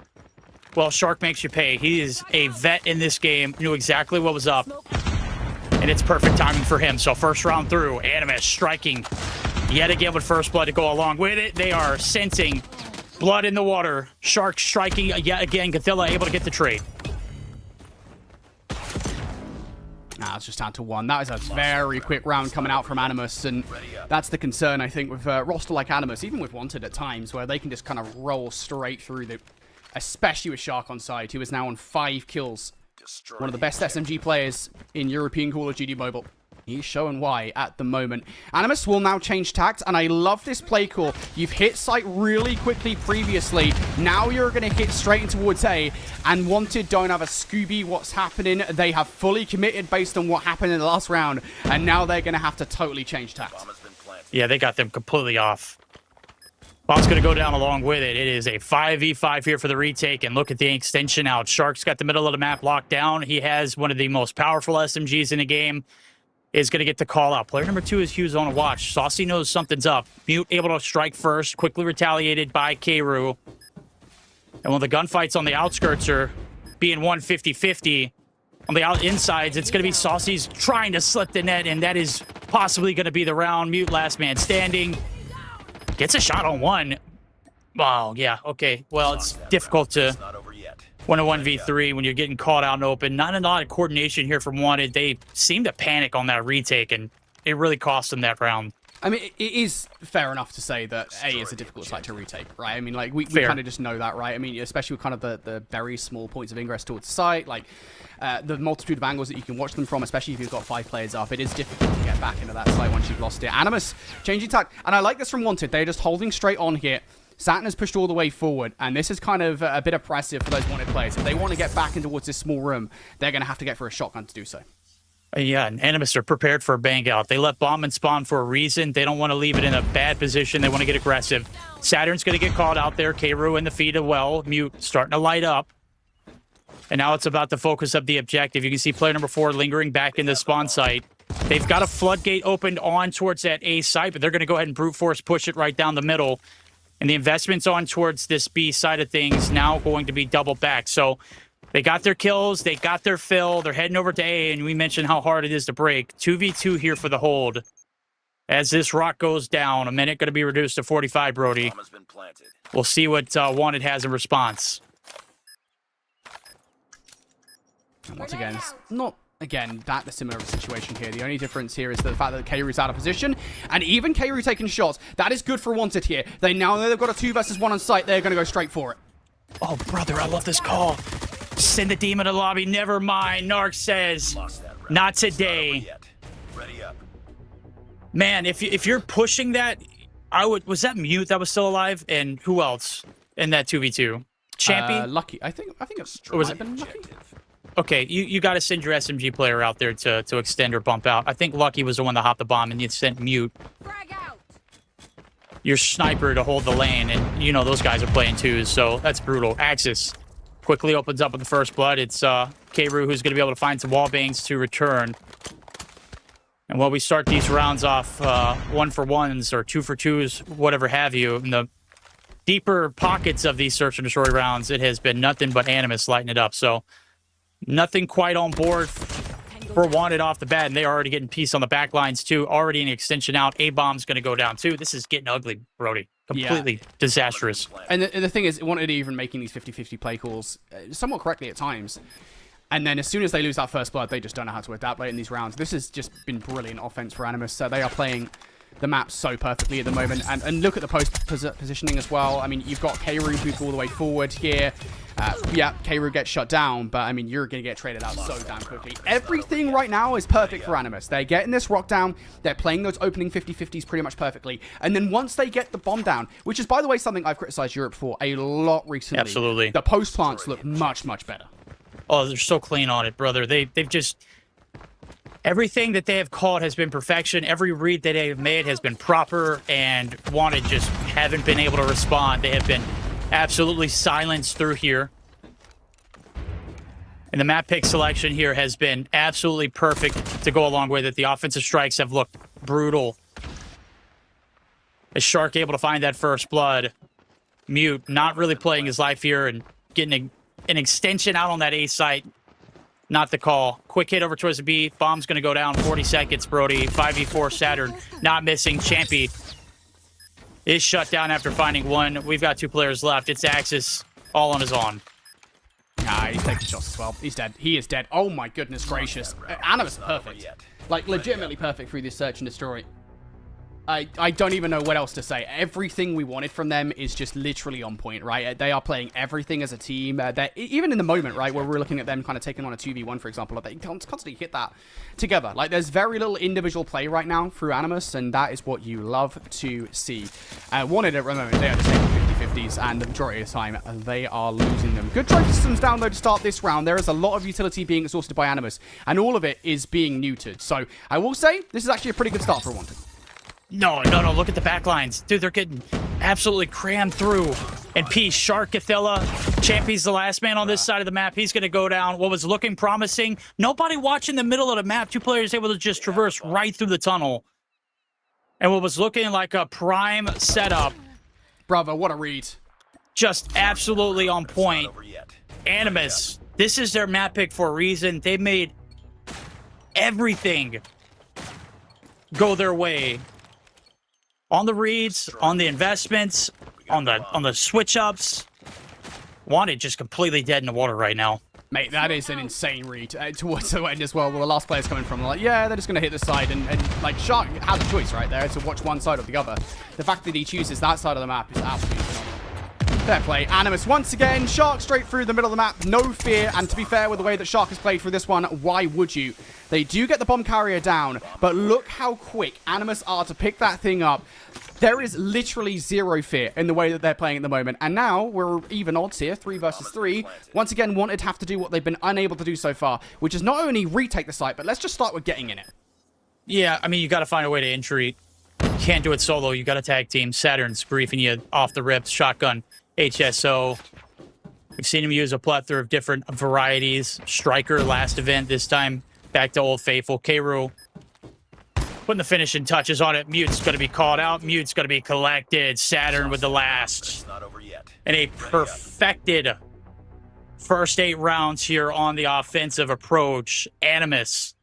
well, Shark makes you pay. He is a vet in this game, knew exactly what was up. And it's perfect timing for him. So first round through, Animus striking yet again with first blood to go along with it. They are sensing blood in the water. Shark striking yet again. Gothilla able to get the trade. It's just down to one. That is a very quick round coming out from Animus, and that's the concern, I think, with a roster like Animus, even with Wanted at times, where they can just kind of roll straight through the... Especially with Shark on side, who is now on 5 kills. One of the best SMG players in European Call of Duty Mobile. He's showing why at the moment. Animus will now change tact, and I love this play call. You've hit site really quickly previously. Now you're going to hit straight in towards A, and Wanted don't have a Scooby what's happening. They have fully committed based on what happened in the last round, and now they're going to have to totally change tact. Yeah, they got them completely off. Bomb's going to go down along with it. It is a 5v5 here for the retake, and look at the extension out. Shark's got the middle of the map locked down. He has one of the most powerful SMGs in the game. Is going to get the call out. Player number 2 is Hughes on a watch. Saucy knows something's up. Mute able to strike first, quickly retaliated by Kru. And when the gunfights on the outskirts are being 150-50, on the insides, it's going to be Saucy's trying to slip the net, and that is possibly going to be the round. Mute last man standing. Gets a shot on one. Wow, yeah, okay. Well, it's difficult to win a 1v3 when you're getting caught out and open. Not a lot of coordination here from Wanted. They seem to panic on that retake, and it really cost them that round. I mean, it is fair enough to say that A is a difficult site to retake, right? I mean, like, we kind of just know that, right? I mean, especially with kind of the very small points of ingress towards the site, like, the multitude of angles that you can watch them from, especially if you've got 5 players up. It is difficult to get back into that site once you've lost it. Animus changing tack, and I like this from Wanted. They're just holding straight on here. Saturn has pushed all the way forward, and this is kind of a bit oppressive for those Wanted players. If they want to get back in towards this small room, they're going to have to get for a shotgun to do so. Yeah, and Animus are prepared for a bang out. They let bomb and spawn for a reason. They don't want to leave it in a bad position. They want to get aggressive. Saturn's going to get called out there. Kru in the feed as well. Mute starting to light up. And now it's about the focus of the objective. You can see player number 4 lingering back in the spawn site. They've got a floodgate opened on towards that A site, but they're going to go ahead and brute force push it right down the middle. And the investments on towards this B side of things now going to be double back. So they got their kills, they got their fill, they're heading over to A, and we mentioned how hard it is to break. 2v2 here for the hold. As this rock goes down, a minute going to be reduced to 45, Brody. We'll see what Wanted has in response. And once again, it's not, again, that the similar situation here. The only difference here is the fact that Kru's out of position, and even Kru taking shots. That is good for Wanted here. They now know they've got a 2 versus 1 on site. They're going to go straight for it. Oh, brother, I love this call. Send the demon to the lobby. Never mind. Narc says, not today. Man, if you're pushing that, I would. Was that Mute that was still alive? And who else in that 2v2? Champy? Lucky. I think it was might have been Lucky. Okay, you got to send your SMG player out there to extend or bump out. I think Lucky was the one that hopped the bomb, and you sent Mute. Your sniper to hold the lane, and you know those guys are playing twos, so that's brutal. Axis quickly opens up with the first blood. It's Kru who's going to be able to find some wall bangs to return. And while we start these rounds off 1-for-1s or 2-for-2s, whatever have you, in the deeper pockets of these search and destroy rounds, it has been nothing but Animus lighting it up. So nothing quite on board for Wanted off the bat, and they're already getting peace on the back lines too. Already an extension out. A-bomb's going to go down too. This is getting ugly, Brody. Completely disastrous. And the thing is, Wanted even making these 50-50 play calls somewhat correctly at times. And then as soon as they lose that first blood, they just don't know how to adapt late in these rounds. This has just been brilliant offense for Animus. So they are playing the map so perfectly at the moment. And look at the post positioning as well. I mean, you've got Kru who's all the way forward here. Yeah, Kru gets shut down, but I mean, you're going to get traded out so damn quickly. Everything right now is perfect for Animus. They're getting this rock down. They're playing those opening 50-50s pretty much perfectly. And then once they get the bomb down, which is, by the way, something I've criticized Europe for a lot recently. Absolutely. The post plants look much, much better. Oh, they're so clean on it, brother. They've just... Everything that they have called has been perfection. Every read that they have made has been proper, and Wanted just haven't been able to respond. They have been absolutely silenced through here. And the map pick selection here has been absolutely perfect to go along with it. The offensive strikes have looked brutal. Is Shark able to find that first blood? Mute not really playing his life here and getting an extension out on that A site. Not the call. Quick hit over towards the B. Bomb's going to go down. 40 seconds, Brody. 5v4 Saturn. Not missing. Champy is shut down after finding one. We've got 2 players left. It's Axis all on his own. Nah, he's taking shots as well. He's dead. He is dead. Oh my goodness gracious. Animus perfect. Like, legitimately perfect through this search and destroy. I don't even know what else to say. Everything we wanted from them is just literally on point, right? They are playing everything as a team. They're, even in the moment, right, where we're looking at them kind of taking on a 2v1, for example, they constantly hit that together. Like, there's very little individual play right now through Animus, and that is what you love to see. Wanted at the moment, they are just taking 50-50s, and the majority of the time, they are losing them. Good trophy systems down, though, to start this round. There is a lot of utility being exhausted by Animus, and all of it is being neutered. So, I will say, this is actually a pretty good start for Wanted. No, look at the back lines. Dude, they're getting absolutely crammed through. And P, Shark, Cathilla, Champy's the last man on this side of the map. He's going to go down. What was looking promising, nobody watching the middle of the map. 2 players able to just traverse right through the tunnel. And what was looking like a prime setup. Bravo, what a read. Just absolutely on point. Over yet. Animus, this is their map pick for a reason. They made everything go their way. On the reads, on the investments, on the switch ups. Wanted just completely dead in the water right now. Mate, that is an insane read towards the end as well. Well, the last player's coming from, like, yeah, they're just going to hit the side. And, like, Shark has a choice right there to watch one side or the other. The fact that he chooses that side of the map is absolutely phenomenal. Fair play. Animus once again. Shark straight through the middle of the map. No fear. And to be fair with the way that Shark has played through this one, why would you? They do get the bomb carrier down, but look how quick Animus are to pick that thing up. There is literally zero fear in the way that they're playing at the moment. And now we're even odds here, 3 versus 3. Once again, Wanted have to do what they've been unable to do so far, which is not only retake the site, but let's just start with getting in it. Yeah, I mean, you got to find a way to entry. You can't do it solo. You got to tag team. Saturn's briefing you off the rips. Shotgun, HSO. We've seen him use a plethora of different varieties. Striker last event, this time back to Old Faithful. K-Roo putting the finishing touches on it. Mute's going to be called out. Mute's going to be collected. Saturn with the last. It's not over yet. And a perfected first 8 rounds here on the offensive approach. Animus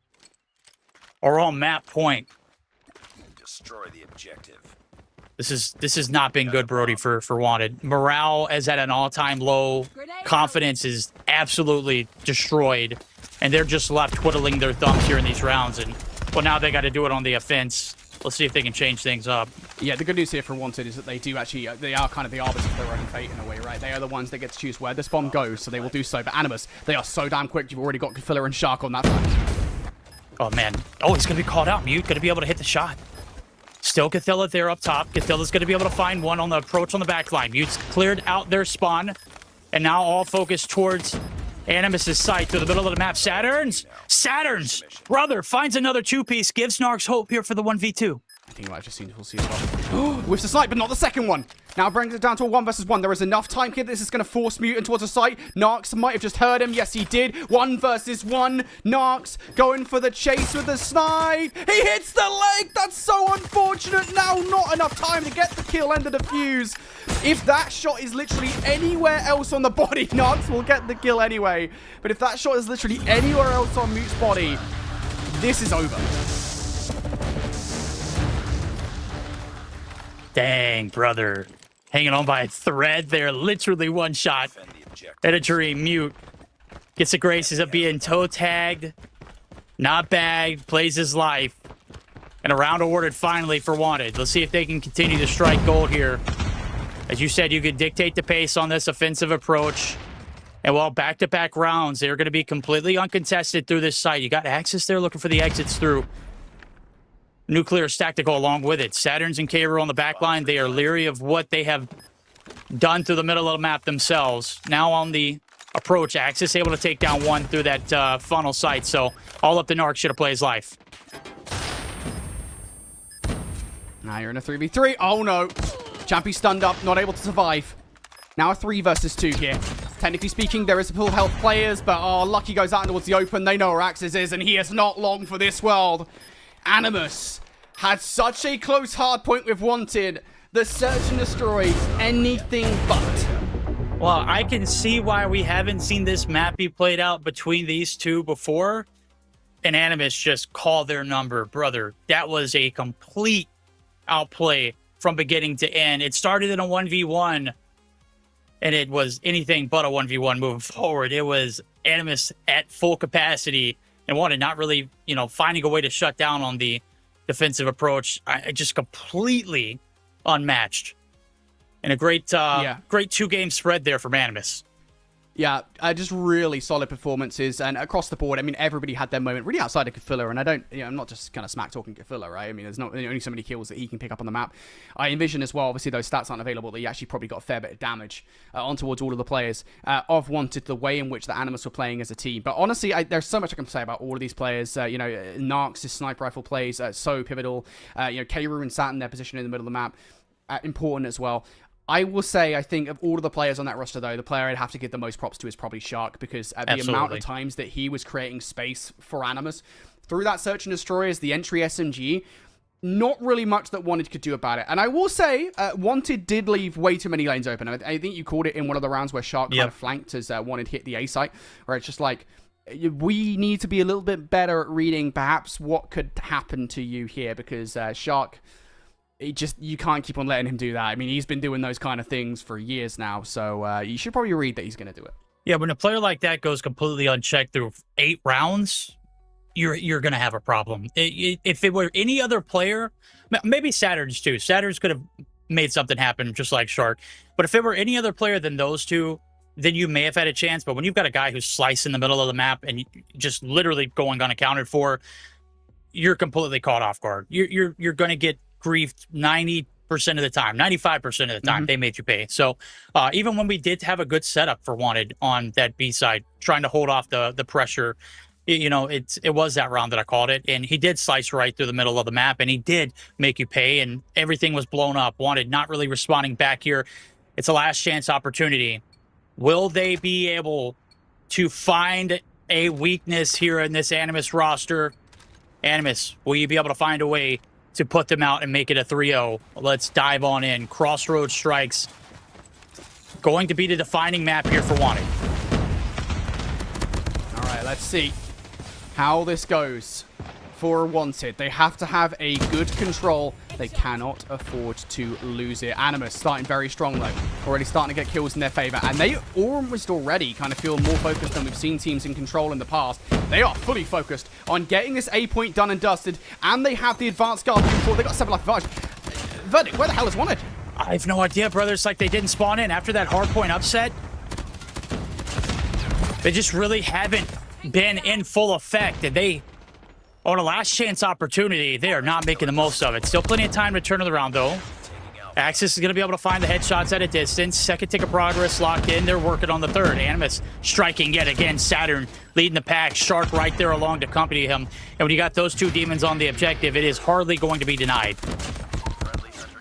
are on map point. Destroy the objective. This has not been good, Brody, for Wanted. Morale is at an all-time low. Confidence is absolutely destroyed. And they're just left twiddling their thumbs here in these rounds. And, well, now they got to do it on the offense. Let's see if they can change things up. Yeah, the good news here for Wanted is that they do actually, they are kind of the arbiters of their own fate in a way, right? They are the ones that get to choose where this bomb goes, so they will do so. But Animus, they are so damn quick. You've already got Filler and Shark on that side. Oh, man. Oh, he's going to be called out. Mute going to be able to hit the shot. Still Cathilla there up top. Cathilla's going to be able to find one on the approach on the back line. Mute's cleared out their spawn. And now all focused towards Animus's sight through the middle of the map. Saturn's brother finds another 2-piece. Gives Narcs hope here for the 1v2. I think we'll see as well. With the snipe, but not the second one. Now brings it down to a 1 versus 1. There is enough time here. This is going to force Mutant towards the site. Narcs might have just heard him. Yes, he did. 1 versus 1. Narcs going for the chase with the snipe. He hits the leg. That's so unfortunate. Now not enough time to get the kill and the defuse. If that shot is literally anywhere else on the body, Narcs will get the kill anyway. But if that shot is literally anywhere else on Mute's body, this is over. Dang, brother. Hanging on by a thread there. Literally one shot at a dream. Mute gets the graces of being toe tagged. Not bagged. Plays his life. And a round awarded finally for Wanted. Let's see if they can continue to strike gold here. As you said, you could dictate the pace on this offensive approach. And while back-to-back rounds, they're going to be completely uncontested through this site. You got Axis there looking for the exits through. Nuclear stack to go along with it. Saturns and K-Roo on the back line. They are leery of what they have done through the middle of the map themselves. Now on the approach, Axis able to take down one through that funnel site. So all up the Narc should have played his life. Now you're in a 3v3. Oh no. Champy stunned up, not able to survive. Now a 3 versus 2 here. Technically speaking, there is full health players, but Lucky goes out towards the open. They know where Axis is, and he is not long for this world. Animus had such a close hard point with Wanted. The search and destroy anything but. Well, I can see why we haven't seen this map be played out between these two before. And Animus just called their number, brother. That was a complete outplay from beginning to end. It started in a 1v1, and it was anything but a 1v1 moving forward. It was Animus at full capacity and Wanted not really, finding a way to shut down on the defensive approach. Just completely unmatched. And a great, great 2-game spread there from Animus. Yeah, just really solid performances, and across the board, I mean, everybody had their moment, really outside of Kafilla, and I'm not just kind of smack-talking Kafilla, right? I mean, there's only so many kills that he can pick up on the map. I envision as well, obviously those stats aren't available, that he actually probably got a fair bit of damage on towards all of the players of Wanted, the way in which the Animus were playing as a team. But honestly, there's so much I can say about all of these players. Narcs' sniper rifle plays, so pivotal. Keiru and Saturn, their position in the middle of the map, important as well. I will say, I think of all of the players on that roster, though, the player I'd have to give the most props to is probably Shark, because the amount of times that he was creating space for Animus through that Search and Destroy as the entry SMG, not really much that Wanted could do about it. And I will say, Wanted did leave way too many lanes open. I think you called it in one of the rounds where Shark kind of flanked as Wanted hit the A site, where it's just like, we need to be a little bit better at reading perhaps what could happen to you here, because Shark... you can't keep on letting him do that. I mean, he's been doing those kind of things for years now, so you should probably read that he's going to do it. Yeah, when a player like that goes completely unchecked through 8 rounds, you're going to have a problem. If it were any other player, maybe Saturn's too. Saturn's could have made something happen just like Shark. But if it were any other player than those two, then you may have had a chance. But when you've got a guy who's slicing the middle of the map and just literally going unaccounted for, you're completely caught off guard. You're going to get griefed 90% of the time, 95% of the time. They made you pay. So even when we did have a good setup for Wanted on that B side, trying to hold off the pressure, it was that round that I called it, and he did slice right through the middle of the map, and he did make you pay, and everything was blown up. Wanted not really responding back here. It's a last chance opportunity. Will they be able to find a weakness here in this Animus roster? Animus, will you be able to find a way to put them out and make it a 3-0. Let's dive on in. Crossroads Strikes. Going to be the defining map here for Wanted. All right, let's see how this goes for Wanted. They have to have a good control. They cannot afford to lose it. Animus starting very strong, though. Already starting to get kills in their favor. And they almost already kind of feel more focused than we've seen teams in control in the past. They are fully focused on getting this A point done and dusted. And they have the advanced guard before they got 7 life advantage. Verdict, where the hell is Wanted? I have no idea, brother. It's like they didn't spawn in after that hard point upset. They just really haven't been in full effect. And they... on a last chance opportunity, they are not making the most of it. Still plenty of time to turn it around, though. Axis is going to be able to find the headshots at a distance. Second tick of progress locked in. They're working on the third. Animus striking yet again. Saturn leading the pack. Shark right there along to accompany him. And when you got those two demons on the objective, it is hardly going to be denied.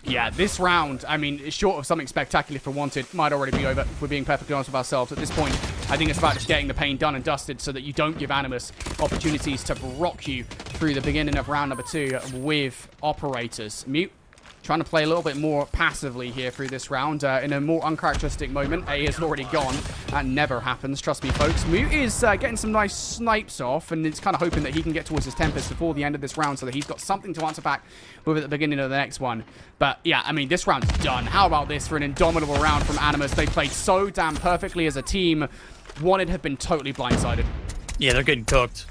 Yeah, this round, I mean, short of something spectacular for Wanted, might already be over, if we're being perfectly honest with ourselves. At this point, I think it's about just getting the pain done and dusted so that you don't give Animus opportunities to rock you through the beginning of round number 2 with operators. Mute trying to play a little bit more passively here through this round in a more uncharacteristic moment. A is already gone. That never happens, trust me, folks. Mute is getting some nice snipes off, and it's kind of hoping that he can get towards his Tempest before the end of this round so that he's got something to answer back with at the beginning of the next one. But yeah, I mean, this round's done. How about this for an indomitable round from Animus? They played so damn perfectly as a team. Wanted have been totally blindsided. Yeah, they're getting cooked.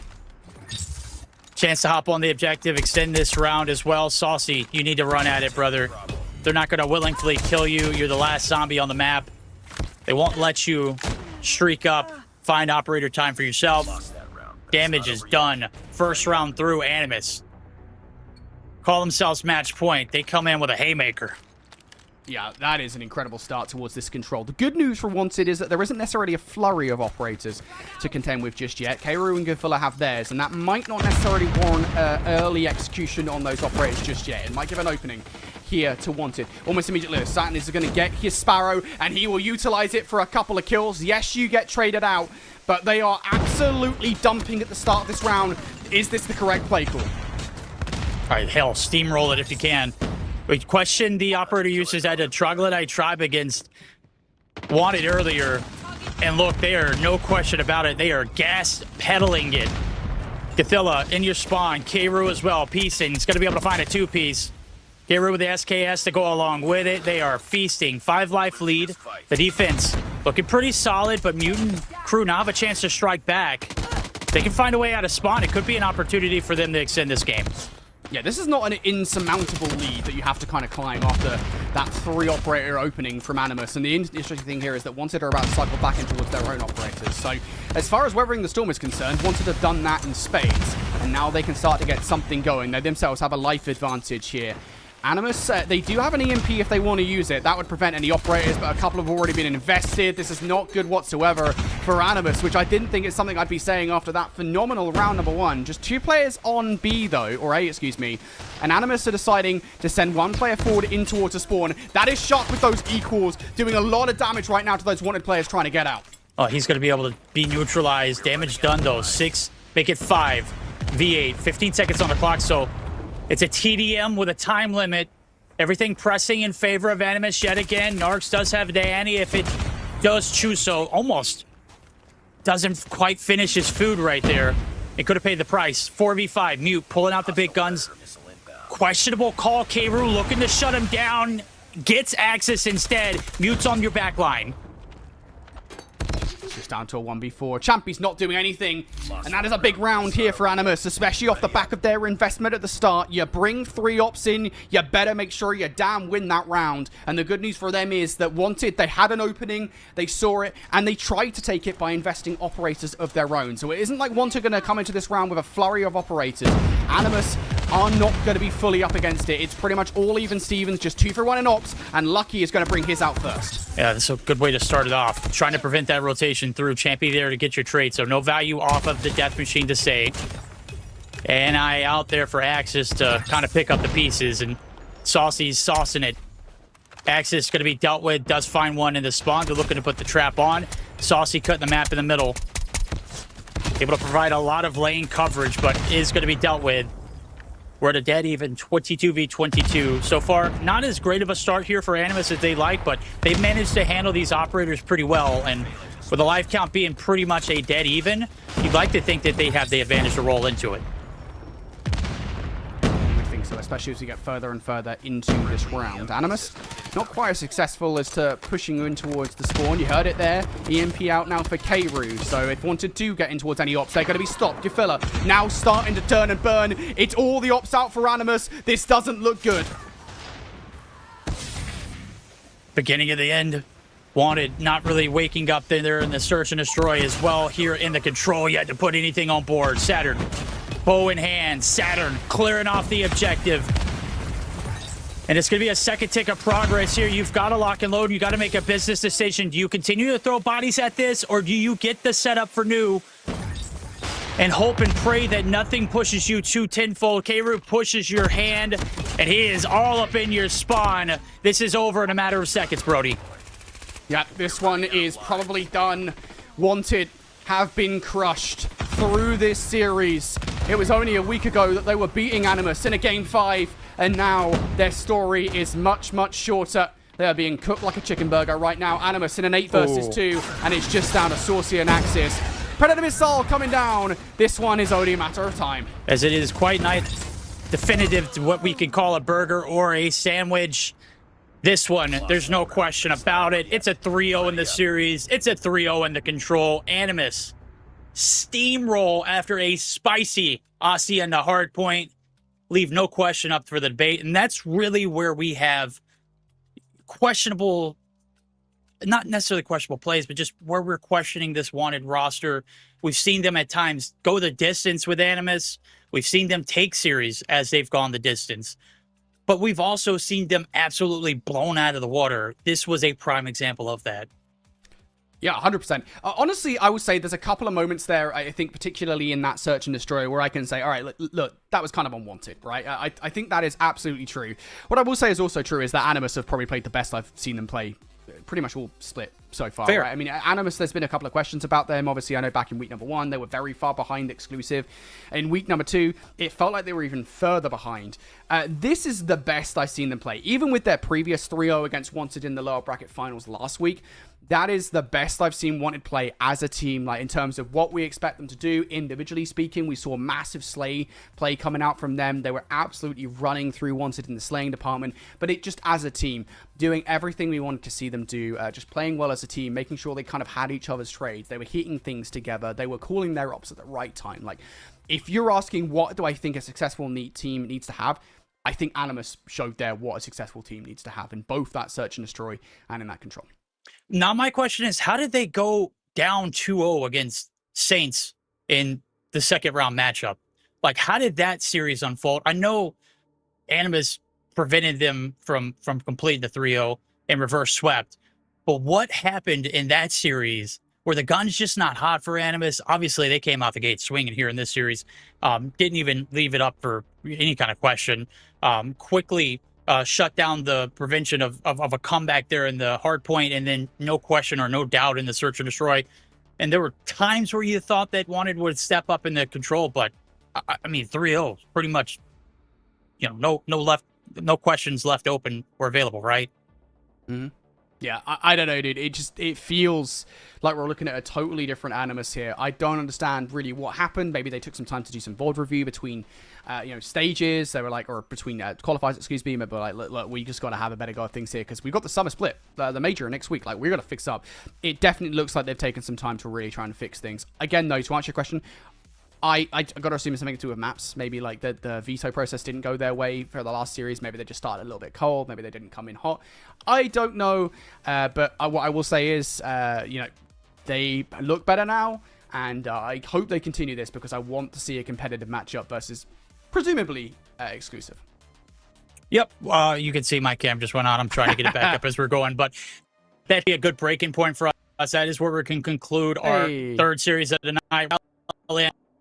Chance to hop on the objective, extend this round as well. Saucy, you need to run at it, brother. They're not going to willingly kill you. You're the last zombie on the map. They won't let you streak up, find operator time for yourself. Damage is done. First round through, Animus. Call themselves match point. They come in with a haymaker. Yeah, that is an incredible start towards this control. The good news for Wanted is that there isn't necessarily a flurry of operators to contend with just yet. Keiru and Gavilla have theirs, and that might not necessarily warrant early execution on those operators just yet. It might give an opening here to Wanted. Almost immediately, Saturn is going to get his Sparrow, and he will utilize it for a couple of kills. Yes, you get traded out, but they are absolutely dumping at the start of this round. Is this the correct play call? All right, hell, steamroll it if you can. We questioned the operator usage at a troglodyte tribe against Wanted earlier. And look, they are no question about it. They are gas pedaling it. Gathilla in your spawn. Keiru as well. Piecing. He's going to be able to find a 2-piece. Keiru with the SKS to go along with it. They are feasting. 5 life lead. The defense looking pretty solid, but Mutant crew now have a chance to strike back. They can find a way out of spawn. It could be an opportunity for them to extend this game. Yeah, this is not an insurmountable lead that you have to kind of climb after that 3-operator opening from Animus. And the interesting thing here is that Wanted are about to cycle back in towards their own operators. So as far as Weathering the Storm is concerned, Wanted have done that in spades. And now they can start to get something going. They themselves have a life advantage here. Animus, they do have an EMP if they want to use it. That would prevent any operators, but a couple have already been invested. This is not good whatsoever for Animus, which I didn't think is something I'd be saying after that phenomenal round number 1. Just 2 players on B, though, or A, excuse me. And Animus are deciding to send 1 player forward in towards a spawn. That is Shark with those equals, doing a lot of damage right now to those Wanted players trying to get out. Oh, he's going to be able to be neutralized. Damage done, though. 6, make it 5. V8, 15 seconds on the clock, so... It's a TDM with a time limit. Everything pressing in favor of Animus yet again. Narcs does have Danny if it does choose so. Almost doesn't quite finish his food right there. It could have paid the price. 4v5. Mute pulling out the big guns. Questionable call. Kru looking to shut him down. Gets access instead. Mute's on your back line. Just down to a 1v4. Champy's not doing anything. And that is a big round here for Animus, especially off the back of their investment at the start. You bring 3 ops in, you better make sure you damn win that round. And the good news for them is that Wanted, they had an opening, they saw it, and they tried to take it by investing operators of their own. So it isn't like Wanted going to come into this round with a flurry of operators. Animus are not going to be fully up against it. It's pretty much all even Stevens, just 2 for 1 in ops, and Lucky is going to bring his out first. Yeah, that's a good way to start it off. Trying to prevent that rotation through. Champy there to get your trade, so no value off of the death machine to say. And I out there for Axis to kind of pick up the pieces, and Saucy's saucing it. Axis going to be dealt with, does find one in the spawn. They're looking to put the trap on. Saucy cutting the map in the middle. Able to provide a lot of lane coverage, but is going to be dealt with. We're at a dead even 22v22. So far, not as great of a start here for Animus as they like, but they've managed to handle these operators pretty well. And with the life count being pretty much a dead even, you'd like to think that they have the advantage to roll into it. I think so, especially as we get further and further into this round. Animus, not quite as successful as to pushing in towards the spawn. You heard it there. EMP out now for Kru. So if Wanted to get in towards any ops, they're going to be stopped. Gefilla now starting to turn and burn. It's all the ops out for Animus. This doesn't look good. Beginning of the end. Wanted not really waking up there in the search and destroy as well here in the control yet to put anything on board. Saturn, bow in hand. Saturn clearing off the objective. And it's going to be a second tick of progress here. You've got to lock and load. You got to make a business decision. Do you continue to throw bodies at this, or do you get the setup for new and hope and pray that nothing pushes you to tenfold? Kru pushes your hand, and he is all up in your spawn. This is over in a matter of seconds, Brody. Yeah, this one is probably done. Wanted have been crushed through this series. It was only a week ago that they were beating Animus in a game 5, and now their story is much, much shorter. They are being cooked like a chicken burger right now. Animus in an 8 versus 2, and it's just down to Saucy and Axis. Predator Missile coming down. This one is only a matter of time. As it is quite nice, definitive to what we could call a burger or a sandwich. This one, there's no question about it. It's a 3-0 in the series. It's a 3-0 in the control. Animus steamroll after a spicy Aussie and the hard point. Leave no question up for the debate. And that's really where we have questionable, not necessarily questionable plays, but just where we're questioning this Wanted roster. We've seen them at times go the distance with Animus. We've seen them take series as they've gone the distance. But we've also seen them absolutely blown out of the water. This was a prime example of that. Yeah, 100%. Honestly, I would say there's a couple of moments there, I think, particularly in that Search and Destroy, where I can say, all right, look, that was kind of unwanted, right? I think that is absolutely true. What I will say is also true is that Animus have probably played the best I've seen them play pretty much all split so far. Fair. Right? I mean, Animus, there's been a couple of questions about them. Obviously, I know back in week number 1, they were very far behind exclusive. In week number 2, it felt like they were even further behind. This is the best I've seen them play. Even with their previous 3-0 against Wanted in the lower bracket finals last week, that is the best I've seen Wanted play as a team, like in terms of what we expect them to do. Individually speaking, we saw massive slay play coming out from them. They were absolutely running through Wanted in the slaying department, but it just as a team, doing everything we wanted to see them do, just playing well as a team, making sure they kind of had each other's trades. They were hitting things together. They were calling their ops at the right time. Like, if you're asking what do I think a successful team needs to have, I think Animus showed there what a successful team needs to have in both that search and destroy and in that control. Now, my question is, how did they go down 2-0 against Saints in the second round matchup? Like, how did that series unfold? I know Animus prevented them from completing the 3-0 and reverse swept, but what happened in that series? Were the guns just not hot for Animus? Obviously, they came out the gate swinging here in this series. Didn't even leave it up for any kind of question. Quickly shut down the prevention of a comeback there in the hard point, and then no question or no doubt in the search and destroy. And there were times where you thought that Wanted would step up in the control, but I mean, 3-0 pretty much, no questions left open or available, right? Mm-hmm. Yeah, I don't know, dude. It feels like we're looking at a totally different Animus here. I don't understand really what happened. Maybe they took some time to do some VOD review between, stages. They were like, or between qualifiers, excuse me. But like, look, we just got to have a better go of things here because we've got the summer split, the major next week. Like, we're gonna fix up. It definitely looks like they've taken some time to really try and fix things. Again, though, to answer your question, I got to assume it's something to do with maps. Maybe like the veto process didn't go their way for the last series. Maybe they just started a little bit cold. Maybe they didn't come in hot. I don't know. But what I will say is, they look better now. And I hope they continue this because I want to see a competitive matchup versus presumably exclusive. Yep. You can see my cam just went on. I'm trying to get it back up as we're going. But that'd be a good breaking point for us. That is where we can conclude our third series of the night.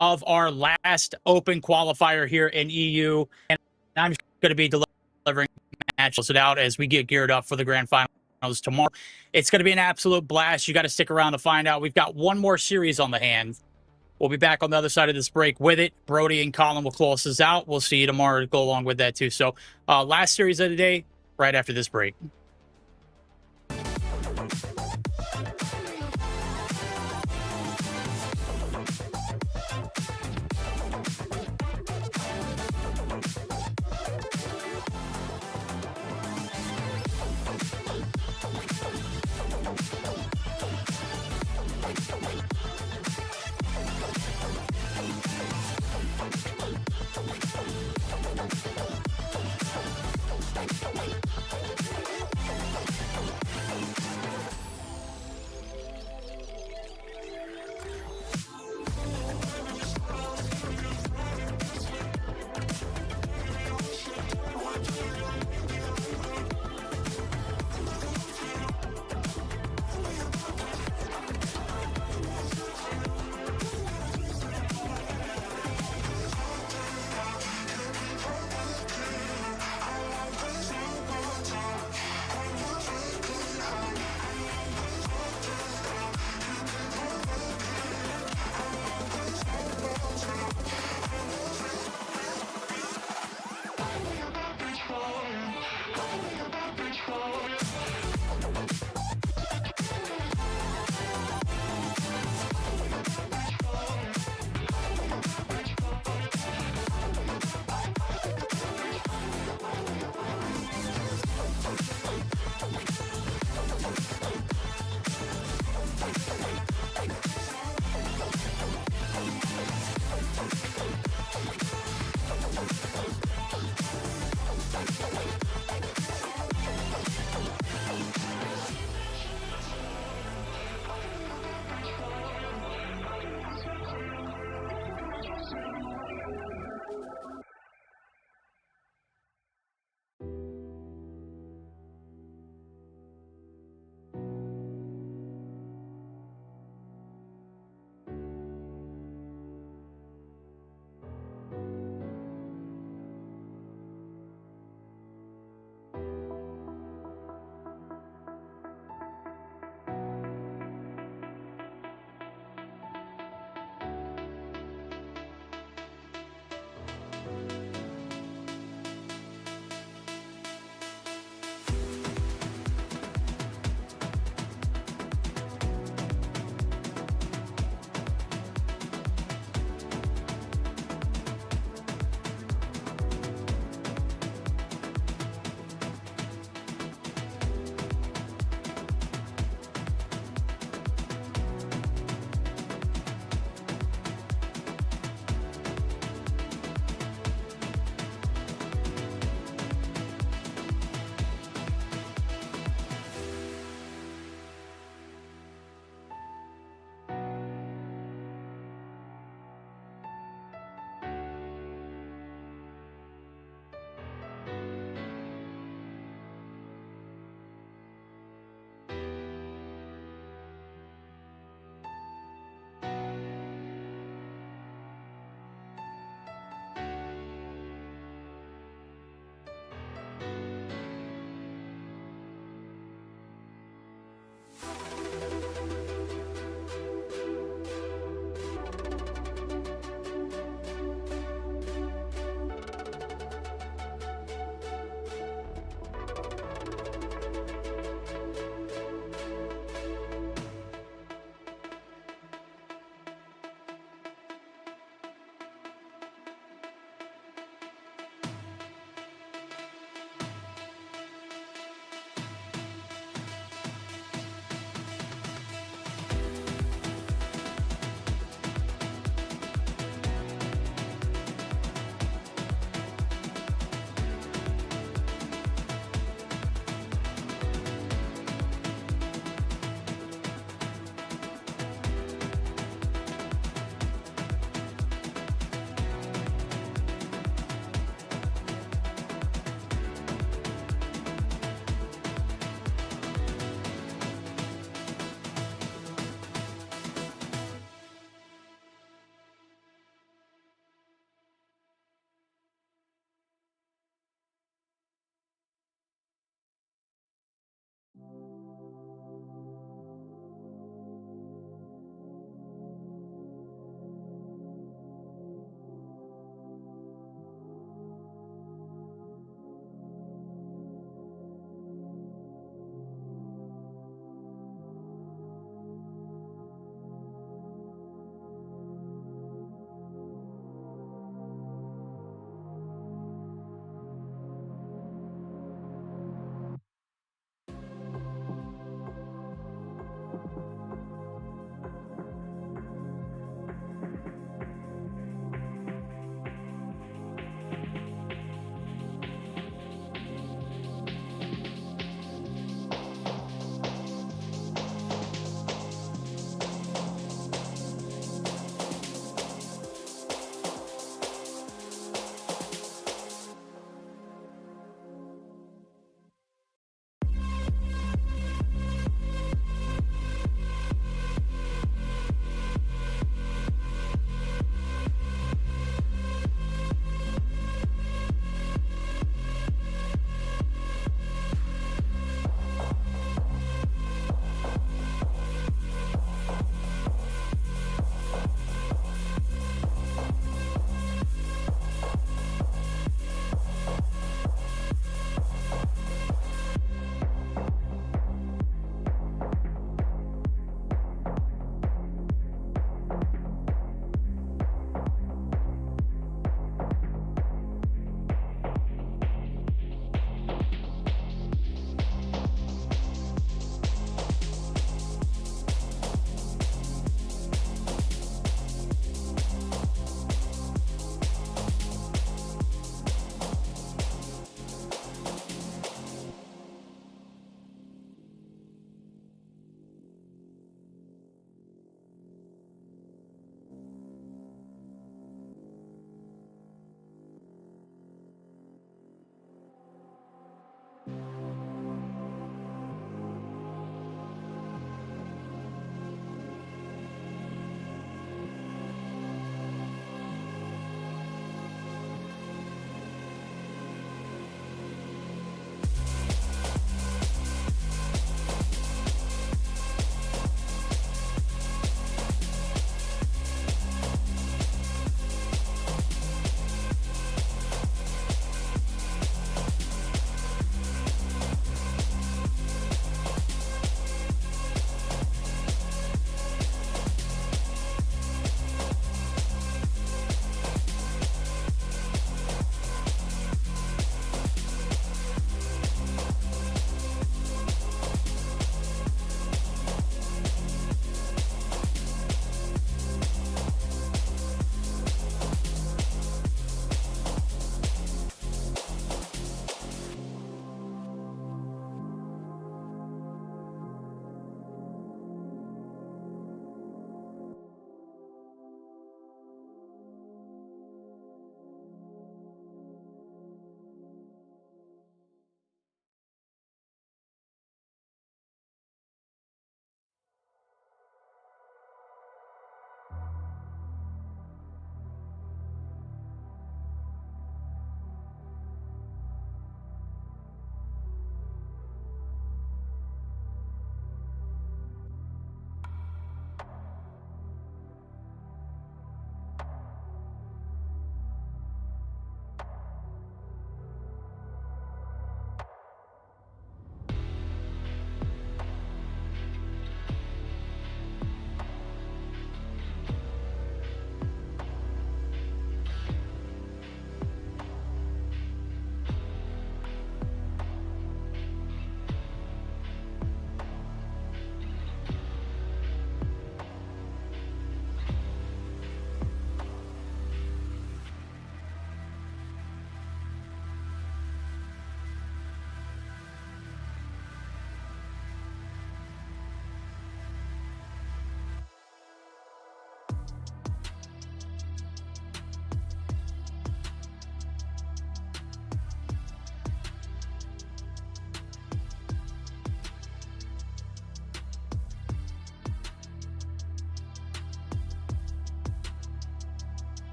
Of our last open qualifier here in EU, and I'm going to be delivering matches it out as we get geared up for the grand finals tomorrow. It's going to be an absolute blast. You got to stick around to find out. We've got one more series on the hand. We'll be back on the other side of this break with it. Brody and Colin will close us out. We'll see you tomorrow to go along with that too. So last series of the day, right after this break.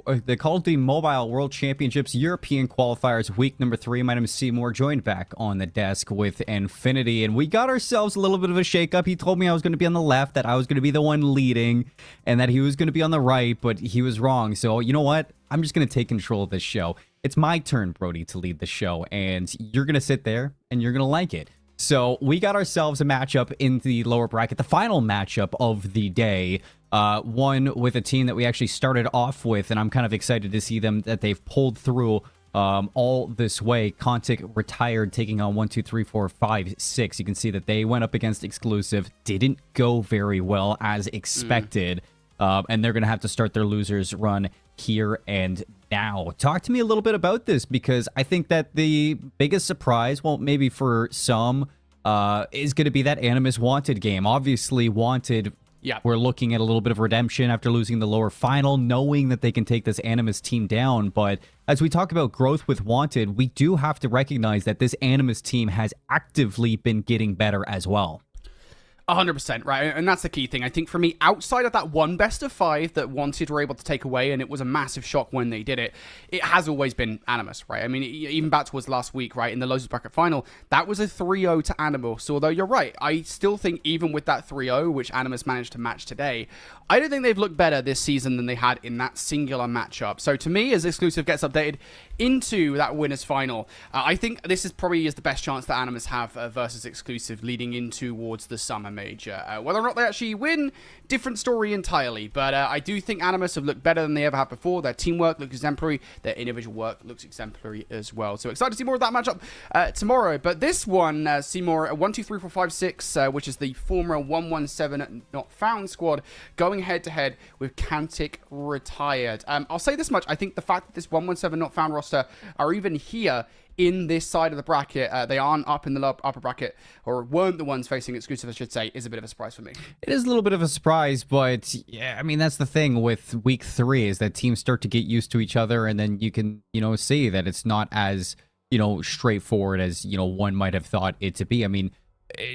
the Call of Duty Mobile World Championships European Qualifiers week number 3. My name is Cmoore, joined back on the desk with Infinity, and we got ourselves a little bit of a shakeup. He told me I was going to be on the left, that I was going to be the one leading, and that he was going to be on the right, but he was wrong. So you know what? I'm just going to take control of this show. It's my turn, Brody, to lead the show, and you're going to sit there and you're going to like it. So we got ourselves a matchup in the lower bracket, the final matchup of the day. One with a team that we actually started off with, and I'm kind of excited to see them, that they've pulled through all this way. Contic Retired taking on 1, 2, 3, 4, 5, 6. You can see that they went up against Exclusive. Didn't go very well as expected. And they're going to have to start their losers run here and now. Talk to me a little bit about this, because I think that the biggest surprise, well, maybe for some, is going to be that Animus Wanted game. Obviously, Wanted, yeah, we're looking at a little bit of redemption after losing the lower final, knowing that they can take this Animus team down. But as we talk about growth with Wanted, we do have to recognize that this Animus team has actively been getting better as well. 100%, right? And that's the key thing. I think for me, outside of that one best of 5 that Wanted were able to take away, and it was a massive shock when they did it, it has always been Animus, right? I mean, even back towards last week, right, in the losers bracket final, that was a 3-0 to Animus. So although you're right, I still think even with that 3-0, which Animus managed to match today, I don't think they've looked better this season than they had in that singular matchup. So to me, as Exclusive gets updated into that winners final, I think this is probably the best chance that Animus have versus Exclusive leading in towards the summer major. Whether or not they actually win, different story entirely, but I do think Animus have looked better than they ever have before. Their teamwork looks exemplary, their individual work looks exemplary as well. So excited to see more of that matchup tomorrow. But this one, Cmoore 1, 2, 3, 4, 5, 6, which is the former 117 Not Found squad, going head to head with Cantic Retired. I'll say this much: I think the fact that this 117 Not Found roster are even here in this side of the bracket, they aren't up in the upper bracket, or weren't the ones facing Exclusive, I should say, is a bit of a surprise for me. It is a little bit of a surprise, but yeah, I mean, that's the thing with week 3, is that teams start to get used to each other, and then you can, see that it's not as, straightforward as, one might have thought it to be. I mean,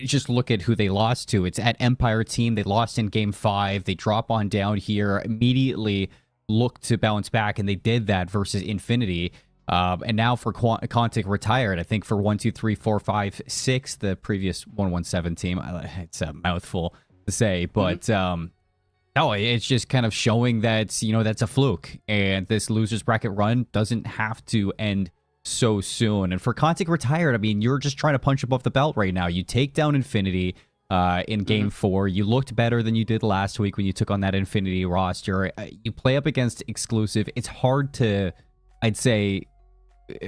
just look at who they lost to. It's at Empire Team. They lost in game 5. They drop on down here, immediately look to bounce back, and they did that versus Infinity. And now for Contic Retired, I think for 1, 2, 3, 4, 5, 6, the previous 117 team, it's a mouthful to say, but no, it's just kind of showing that, that's a fluke, and this losers bracket run doesn't have to end so soon. And for Contic Retired, I mean, you're just trying to punch above the belt right now. You take down Infinity in game 4. You looked better than you did last week when you took on that Infinity roster. You play up against Exclusive. It's hard to, I'd say,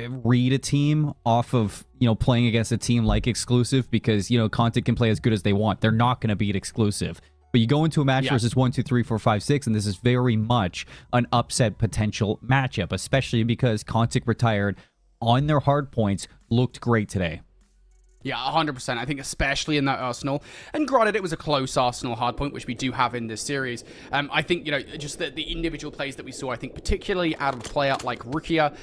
read a team off of, playing against a team like Exclusive, because, Contic can play as good as they want. They're not going to beat Exclusive. But you go into a match versus 1, 2, 3, 4, 5, 6, and this is very much an upset potential matchup, especially because Contic Retired, on their hard points, looked great today. Yeah, 100%. I think especially in that Arsenal. And granted, it was a close Arsenal hardpoint, which we do have in this series. I think, just the individual plays that we saw, I think particularly out of a player like Rukia,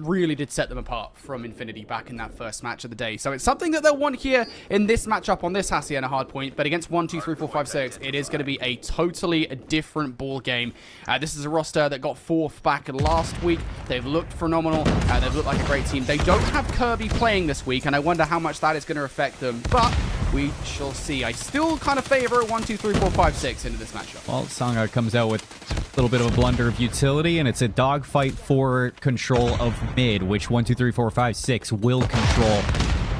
really did set them apart from Infinity back in that first match of the day. So it's something that they'll want here in this matchup on this Hacienda hardpoint. But against 1, 2, 3, 4, 5, 6, it is going to be a totally different ball game. This is a roster that got 4th back last week. They've looked phenomenal. They've looked like a great team. They don't have Kirby playing this week, and I wonder how much that is going to affect them, but we shall see. I still kind of favor 1, 2, 3, 4, 5, 6 into this matchup. Well, Sangha comes out with a little bit of a blunder of utility, and it's a dogfight for control of mid, which 1, 2, 3, 4, 5, 6 will control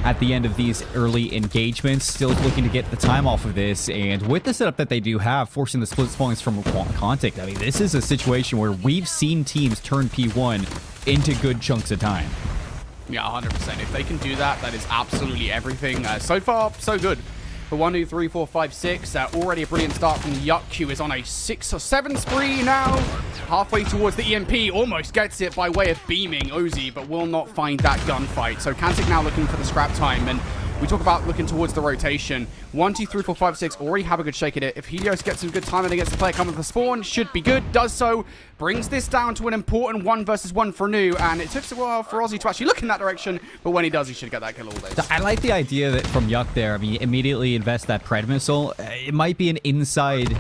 at the end of these early engagements. Still looking to get the time off of this, and with the setup that they do have, forcing the split points from Contic, I mean, this is a situation where we've seen teams turn P1 into good chunks of time. Yeah, 100%. If they can do that, that is absolutely everything. So far, so good. For 1, 2, 3, 4, 5, 6, already a brilliant start from Yuck, who is on a 6 or 7 spree now. Halfway towards the EMP, almost gets it by way of beaming Ozzy, but will not find that gunfight. So Cantic now looking for the scrap time, and we talk about looking towards the rotation. 1, 2, 3, 4, 5, 6 already have a good shake at it. If Helios gets some good time and gets the player coming with the spawn, should be good. Does so. Brings this down to an important 1 versus 1 for Nu. And it took a while for Ozzy to actually look in that direction. But when he does, he should get that kill all day. I like the idea that from Yuck there, I mean, immediately invest that Pred missile. It might be an inside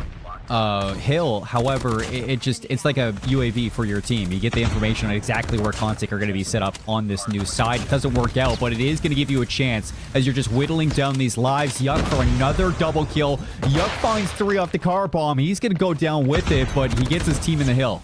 hill. However, it's like a UAV for your team. You get the information on exactly where Contic are going to be set up on this new side. It doesn't work out, but it is going to give you a chance as you're just whittling down these lives. Yuck for another double kill. Yuck finds 3 off the car bomb. He's going to go down with it, but he gets his team in the hill.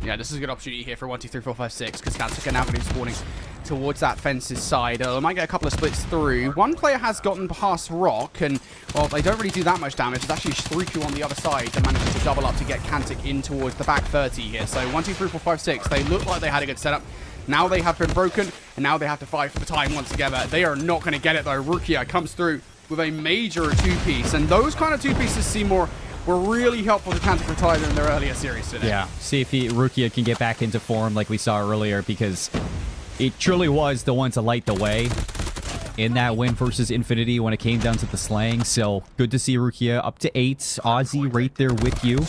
Yeah, this is a good opportunity here for 1, 2, 3, 4, 5, 6, because Cantic are now going to be spawning towards that fence's side. They might get a couple of splits through. One player has gotten past Rock, and, well, they don't really do that much damage. It's actually Shreeku on the other side that manages to double up to get Cantic in towards the back 30 here. So 1, 2, 3, 4, 5, 6. They look like they had a good setup. Now they have been broken, and now they have to fight for the time once together. They are not going to get it, though. Rukia comes through with a major 2-piece, and those kind of 2-pieces, Cmoore, were really helpful to Cantic retire in their earlier series today. Yeah, see if Rukia can get back into form like we saw earlier, because it truly was the one to light the way in that win versus Infinity when it came down to the slaying. So good to see Rukia up to 8. Ozzy right there with you,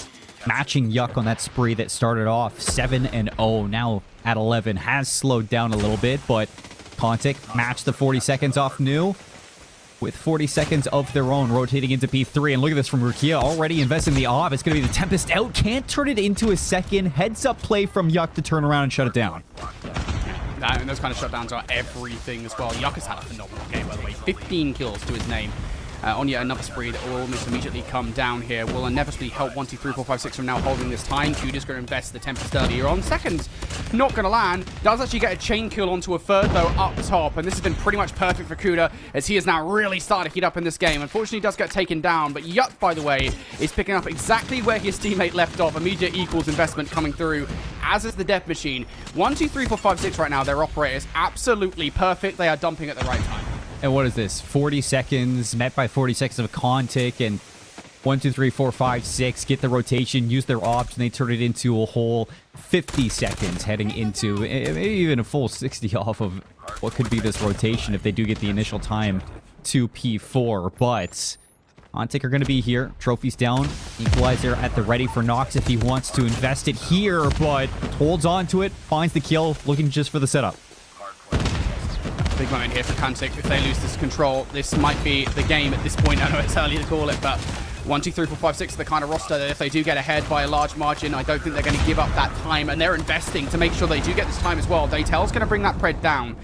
matching Yuck on that spree that started off 7-0. Now at 11, has slowed down a little bit, but Contic matched the 40 seconds off new with 40 seconds of their own, rotating into P3. And look at this from Rukia, already investing the AWP. It's going to be the Tempest out. Can't turn it into a second. Heads up play from Yuck to turn around and shut it down. And those kind of shutdowns are everything as well. Yuck has had a phenomenal game, by the way. 15 kills to his name. On yet another spree that will almost immediately come down here. Will inevitably help 1, 2, 3, 4, 5, 6 from now holding this time. Kuda's going to invest the Tempest earlier on. Second, not going to land. Does actually get a chain kill onto a third, though, up top. And this has been pretty much perfect for Kuda, as he has now really started to heat up in this game. Unfortunately, he does get taken down. But Yuck, by the way, is picking up exactly where his teammate left off. Immediate equals investment coming through, as is the Death Machine. 1, 2, 3, 4, 5, 6 right now. Their operator is absolutely perfect. They are dumping at the right time. And what is this? 40 seconds, met by 40 seconds of Contic, and 1, 2, 3, 4, 5, 6 get the rotation, use their ops, and they turn it into a whole 50 seconds heading into maybe even a full 60 off of what could be this rotation if they do get the initial time to P4. But Contic are going to be here. Trophies down. Equalizer at the ready for Nox if he wants to invest it here, but holds on to it, finds the kill, looking just for the setup. Big moment here for Cantic. If they lose this control, this might be the game at this point. I know it's early to call it, but 1, 2, 3, 4, 5, 6 are the kind of roster that if they do get ahead by a large margin, I don't think they're going to give up that time, and they're investing to make sure they do get this time as well. Daytel's going to bring that pred down.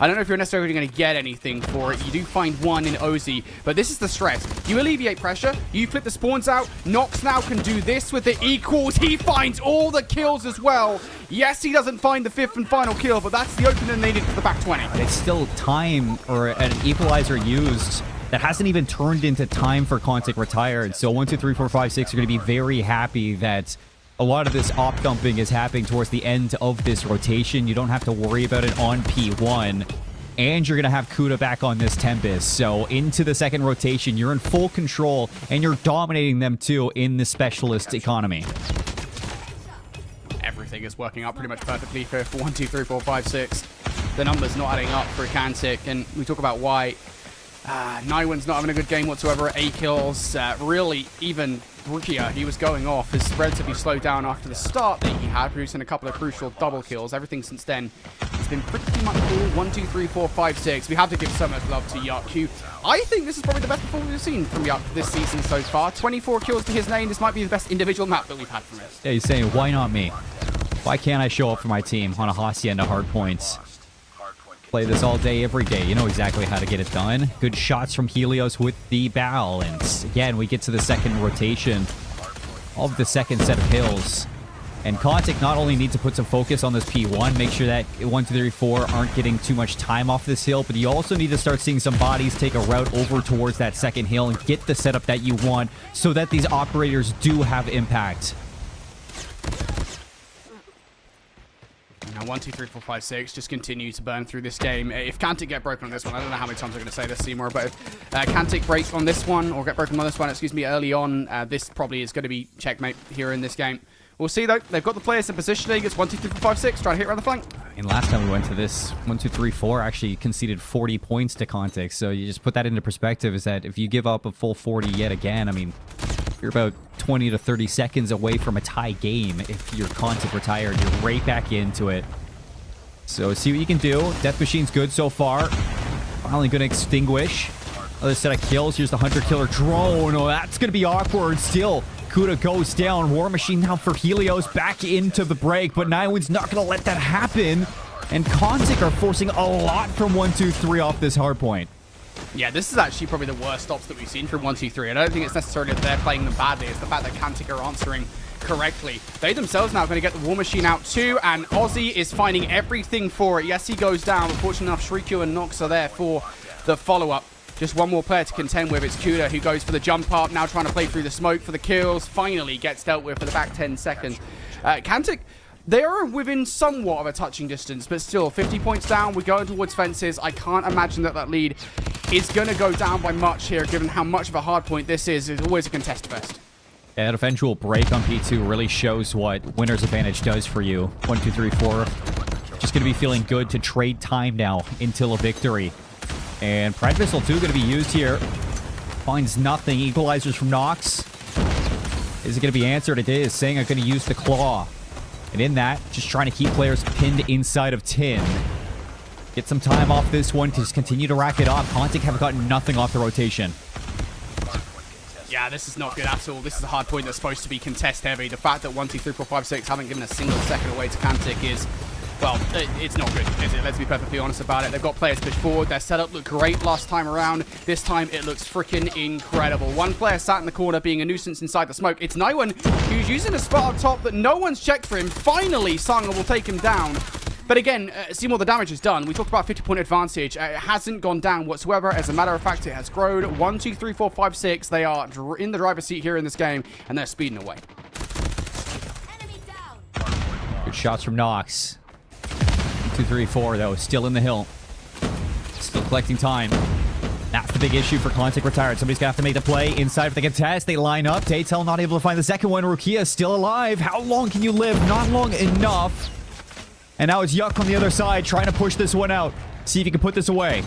I don't know if you're necessarily going to get anything for it. You do find one in Ozzy, but this is the stress. You alleviate pressure, you flip the spawns out. Nox now can do this with the equals. He finds all the kills as well. Yes, he doesn't find the 5th and final kill, but that's the opening they need for the back 20. It's still time or an equalizer used that hasn't even turned into time for Contic retired. So 1, 2, 3, 4, 5, 6 are going to be very happy that a lot of this op dumping is happening towards the end of this rotation. You don't have to worry about it on P1. And you're going to have Kuda back on this Tempest. So into the second rotation, you're in full control, and you're dominating them too in the specialist economy. Everything is working out pretty much perfectly for 1, 2, 3, 4, 5, 6. The numbers not adding up for Cantic, and we talk about why. Nywin's not having a good game whatsoever. 8 kills. Really, even Rukia, he was going off. Is relatively slowed down after the start that he had, producing a couple of crucial double kills. Everything since then has been pretty much cool. 1, 2, 3, 4, 5, 6. We have to give so much love to Yuck, who I think this is probably the best performance we've seen from Yuck this season so far. 24 kills to his name. This might be the best individual map that we've had from him. Yeah, he's saying, why not me? Why can't I show up for my team on a Hacienda hard points? Play this all day, every day. You know exactly how to get it done. Good shots from Helios with the bow. And again, we get to the second rotation of the second set of hills. And Contic not only need to put some focus on this P1, make sure that 1, 2, 3, 4 aren't getting too much time off this hill, but you also need to start seeing some bodies take a route over towards that second hill and get the setup that you want so that these operators do have impact. Now 1, 2, 3, 4, 5, 6 just continue to burn through this game. If Cantic get broken on this one, I don't know how many times I'm going to say this, Cmoore, but if Cantic breaks on this one, or get broken on this one, excuse me, early on, this probably is going to be checkmate here in this game. We'll see, though. They've got the players in positioning. It's 1, 2, 3, 4, 5, 6. Try to hit around the flank. And last time we went to this, 1, 2, 3, 4 actually conceded 40 points to Contic. So you just put that into perspective, is that if you give up a full 40 yet again, I mean, you're about 20 to 30 seconds away from a tie game. If you're Contic retired, you're right back into it. So see what you can do. Death Machine's good so far. Finally going to extinguish. Other set of kills. Here's the Hunter Killer drone. Oh, that's going to be awkward. Still, Kuda goes down. War Machine now for Helios back into the break, but Nywin's not going to let that happen. And Konzik are forcing a lot from 1-2-3 off this hard point. Yeah, this is actually probably the worst stops that we've seen from 1-2-3. I don't think it's necessarily that they're playing them badly. It's the fact that Kantic are answering correctly. They themselves now are going to get the War Machine out too, and Ozzy is finding everything for it. Yes, he goes down, but fortunately enough, Shrikyu and Nox are there for the follow-up. Just one more player to contend with. It's Kuda who goes for the jump up, now trying to play through the smoke for the kills. Finally gets dealt with for the back 10 seconds. Kantic, they are within somewhat of a touching distance, but still 50 points down. We're going towards fences. I can't imagine that that lead is going to go down by much here, given how much of a hard point this is. It's always a contest fest. That eventual break on P2 really shows what winner's advantage does for you. 1, 2, 3, 4. Just going to be feeling good to trade time now until a victory. And Pride Missile 2 going to be used here. Finds nothing. Equalizers from Nox. Is it going to be answered? It is. Saying I'm going to use the Claw. And in that, just trying to keep players pinned inside of tin. Get some time off this one to just continue to rack it up. Kontic have gotten nothing off the rotation. Yeah, this is not good at all. This is a hard point that's supposed to be contest heavy. The fact that 1, 2, 3, 4, 5, 6 haven't given a single second away to Kantic is, well, it's not good, is it? Let's be perfectly honest about it. They've got players pushed forward. Their setup looked great last time around. This time, it looks freaking incredible. One player sat in the corner being a nuisance inside the smoke. It's Nywin who's using a spot up top that no one's checked for him. Finally, Sanga will take him down. But again, Cmoore, the damage is done. We talked about 50-point advantage. It hasn't gone down whatsoever. As a matter of fact, it has grown. 1, 2, 3, 4, 5, 6. They are in the driver's seat here in this game, and they're speeding away. Good shots from Nox. 2, 3, 4, though. Still in the hill. Still collecting time. That's the big issue for Kontic retired. Somebody's going to have to make the play inside of the contest. They line up. Daytel not able to find the second one. Rukia still alive. How long can you live? Not long enough. And now it's Yuck on the other side trying to push this one out. See if he can put this away.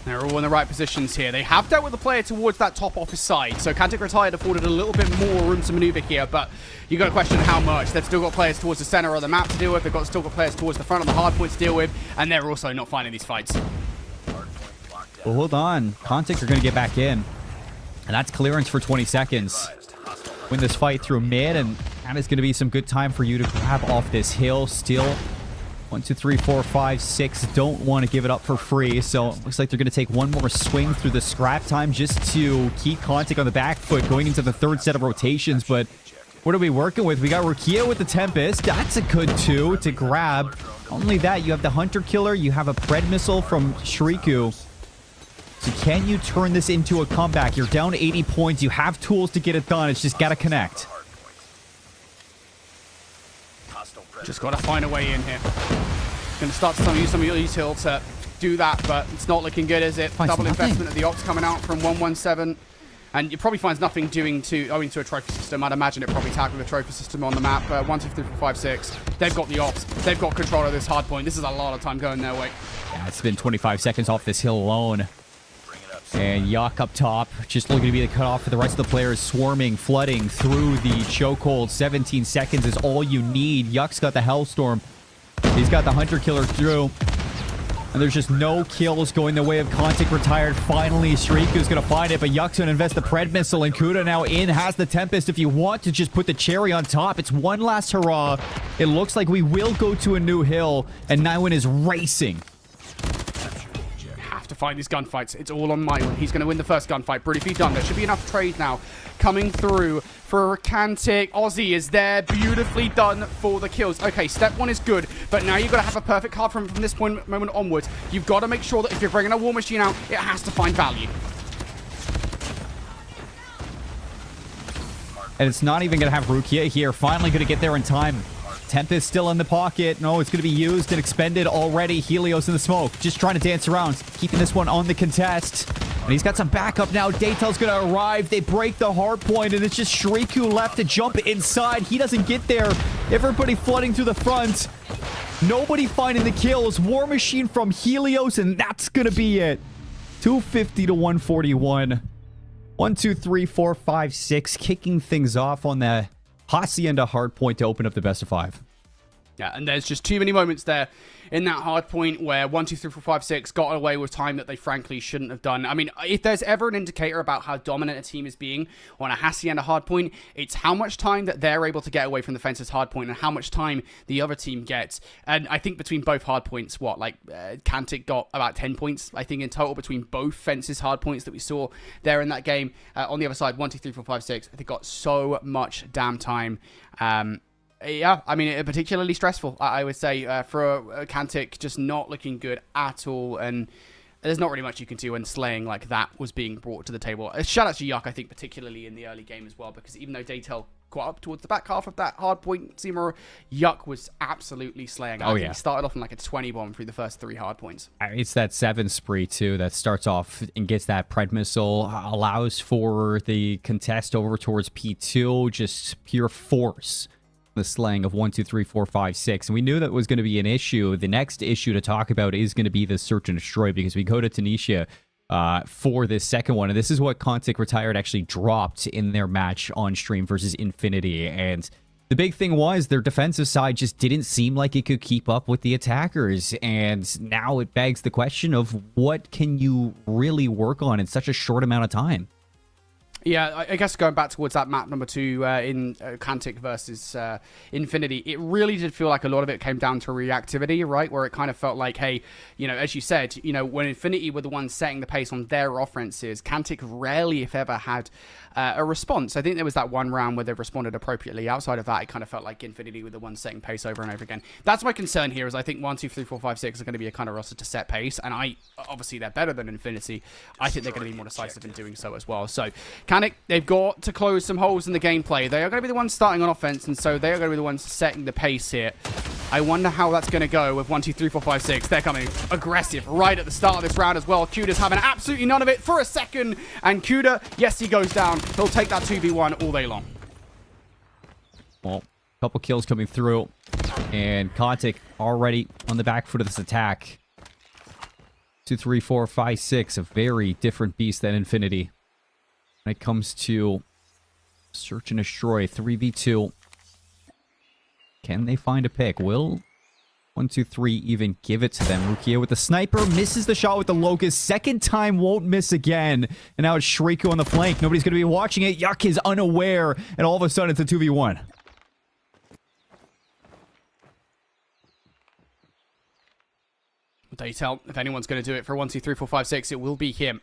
They're all in the right positions here. They have dealt with the player towards that top office side. So Kantic retired afforded a little bit more room to maneuver here, but you got to question how much. They've still got players towards the center of the map to deal with. They've still got players towards the front of the hard point to deal with, and they're also not finding these fights. Well, hold on. Kontic are going to get back in. And that's clearance for 20 seconds. Win this fight through mid, and that is going to be some good time for you to grab off this hill. Still 1, 2, 3, 4, 5, 6 don't want to give it up for free, so it looks like they're going to take one more swing through the scrap time just to keep Kontic on the back foot going into the third set of rotations. But what are we working with? We got Rukia with the Tempest. That's a good 2 to grab. Only that, you have the Hunter Killer, you have a Pred Missile from Shrikyu. So can you turn this into a comeback? You're down 80 points. You have tools to get it done. It's just got to connect. Just got to find a way in here. Going to start to use some of your util to do that, but it's not looking good, is it? Double investment of the Ops coming out from 117. And it probably finds nothing owing to a trophy system. I'd imagine it probably tackled the trophy system on the map. 1, 2, 3, 4, 5, 6. They've got the Ops. They've got control of this hard point. This is a lot of time going their way. Yeah, it's been 25 seconds off this hill alone. And Yuck up top, just looking to be the cutoff for the rest of the players, swarming, flooding through the chokehold. 17 seconds is all you need. Yuck's got the Hellstorm. He's got the Hunter Killer through. And there's just no kills going the way of Kontic retired. Finally, Shriku's going to find it, but Yuck's going to invest the Pred Missile, and Kuda now in, has the Tempest. If you want to just put the cherry on top, it's one last hurrah. It looks like we will go to a new hill, and Nywin is racing. To find these gunfights. It's all on Nywin. He's going to win the first gunfight. Briefly done. There should be enough trade now coming through for Kantic. Ozzy is there. Beautifully done for the kills. Okay, step 1 is good, but now you've got to have a perfect card from this moment onwards. You've got to make sure that if you're bringing a War Machine out, it has to find value. And it's not even going to have Rukia here. Finally going to get there in time. Tempest still in the pocket. No, it's going to be used and expended already. Helios in the smoke. Just trying to dance around. Keeping this one on the contest. And he's got some backup now. Daytel's going to arrive. They break the hard point, and it's just Shrikyu left to jump inside. He doesn't get there. Everybody flooding through the front. Nobody finding the kills. War Machine from Helios, and that's going to be it. 250 to 141. 1, 2, 3, 4, 5, 6. Kicking things off on the Hacienda hard point to open up the best of 5. Yeah, and there's just too many moments there in that hard point where 1, 2, 3, 4, 5, 6 got away with time that they frankly shouldn't have done. I mean, if there's ever an indicator about how dominant a team is being on a Hassie and a hard point, it's how much time that they're able to get away from the fence's hard point and how much time the other team gets. And I think between both hard points, Kantic got about 10 points, I think, in total between both fences hard points that we saw there in that game. On the other side, 1, 2, 3, 4, 5, 6, they got so much damn time. Yeah, I mean, particularly stressful, I would say, for Kantic, just not looking good at all, and there's not really much you can do when slaying like that was being brought to the table. Shout out to Yuck, I think, particularly in the early game as well, because even though Daytel got up towards the back half of that hard point, Cmoore, Yuck was absolutely slaying. I think he started off in like a 20 bomb through the first 3 hard points. It's that 7 spree, too, that starts off and gets that Pred missile, allows for the contest over towards P2, just pure force. The slaying of 1, 2, 3, 4, 5, 6, and we knew that was going to be an issue. The next issue to talk about is going to be the search and destroy, because we go to Tunisia for this second one, and this is what Kantic Retired actually dropped in their match on stream versus Infinity. And the big thing was their defensive side just didn't seem like it could keep up with the attackers, and now it begs the question of what can you really work on in such a short amount of time. Yeah, I guess going back towards that map number 2 in Kantic versus Infinity, it really did feel like a lot of it came down to reactivity, right? Where it kind of felt like, hey, you know, as you said, you know, when Infinity were the ones setting the pace on their offenses, Kantic rarely, if ever, had a response. I think there was that one round where they responded appropriately. Outside of that, it kind of felt like Infinity were the ones setting pace over and over again. That's my concern here, is I think 1, 2, 3, 4, 5, 6 are going to be a kind of roster to set pace, and obviously they're better than Infinity. I think they're going to be more decisive in doing so as well. So Kantic, they've got to close some holes in the gameplay. They are going to be the ones starting on offense, and so they are going to be the ones setting the pace here. I wonder how that's going to go with 1, 2, 3, 4, 5, 6. They're coming aggressive right at the start of this round as well. Kuda's having absolutely none of it for a second, and Kuda, yes, he goes down. He'll take that 2v1 all day long. Well, a couple kills coming through, and Kantic already on the back foot of this attack. 2, 3, 4, 5, 6, a very different beast than Infinity. When it comes to search and destroy, 3v2. Can they find a pick? Will 1, 2, 3 even give it to them? Rukia with the sniper, misses the shot with the Locust. Second time, won't miss again. And now it's Shriku on the flank. Nobody's going to be watching it. Yuck is unaware. And all of a sudden, it's a 2v1. Daytel, if anyone's going to do it for 1, 2, 3, 4, 5, 6, it will be him.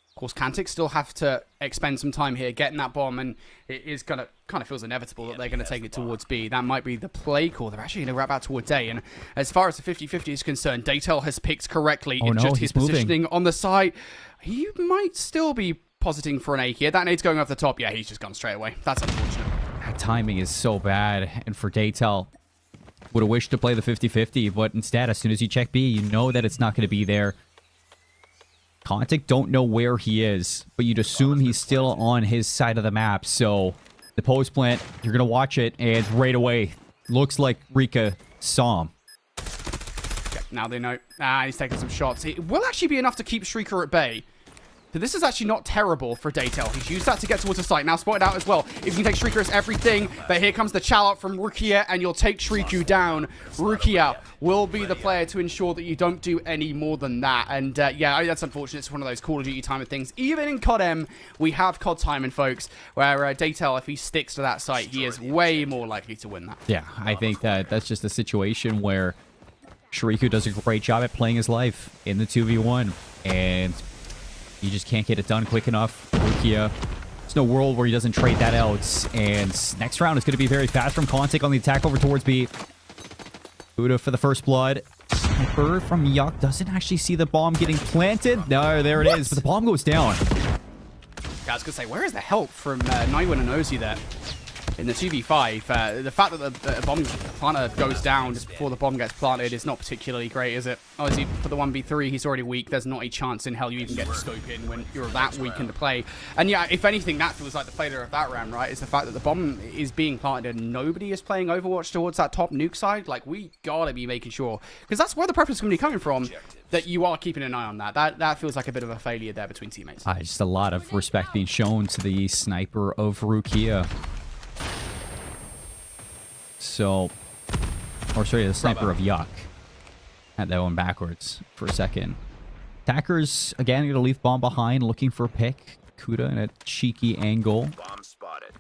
Of course, Kantic still have to expend some time here getting that bomb, and it is going to kind of feels inevitable that they're going to take it towards B. That might be the play call. They're actually going to wrap out towards A, and as far as the 50-50 is concerned, Daytel has picked correctly. Oh, it's no, just his positioning on the side. He might still be positing for an A here. That nade's going off the top. Yeah, he's just gone straight away. That's unfortunate. That timing is so bad, and for Daytel, would have wished to play the 50-50, but instead, as soon as you check B, you know that it's not going to be there. Kantic don't know where he is, but you'd assume he's still on his side of the map. So the post plant, you're going to watch it, and right away, looks like Rika saw him. Okay, now they know. He's taking some shots. It will actually be enough to keep Shrieker at bay. So this is actually not terrible for Daytel. He's used that to get towards the site. Now spotted out as well. If you can take Shrieker, it's everything. But here comes the chow out from Rukia, and you'll take Shriku down. Rukia will be the player to ensure that you don't do any more than that. And yeah, that's unfortunate. It's one of those Call of Duty timing things. Even in CODM, we have COD timing, folks, where Daytel, if he sticks to that site, he is way more likely to win that. Yeah, I think that's just a situation where Shriku does a great job at playing his life in the 2v1. And you just can't get it done quick enough. Rukia, there's no world where he doesn't trade that out. And next round is going to be very fast from Kantic on the attack over towards B. Buddha for the first blood. Sniper from Yuck doesn't actually see the bomb getting planted. No, there it is. But the bomb goes down. Yeah, I was going to say, where is the help from Naiwan and Ozzy there? In the 2v5, the fact that the bomb planter goes down just before the bomb gets planted is not particularly great, is it? Obviously, for the 1v3, he's already weak. There's not a chance in hell you even get the scope in when you're that weak in the play. And yeah, if anything, that feels like the failure of that round, right? Is the fact that the bomb is being planted and nobody is playing Overwatch towards that top nuke side. Like, we gotta be making sure, because that's where the preference is going to be coming from, that you are keeping an eye on that. That feels like a bit of a failure there between teammates. Just a lot of respect being shown to the sniper of Rukia. So, Or sorry, the sniper of Yuck. Had that one backwards for a second. Attackers, again, going to leave bomb behind, looking for a pick. Kuda in a cheeky angle. Bomb spotted.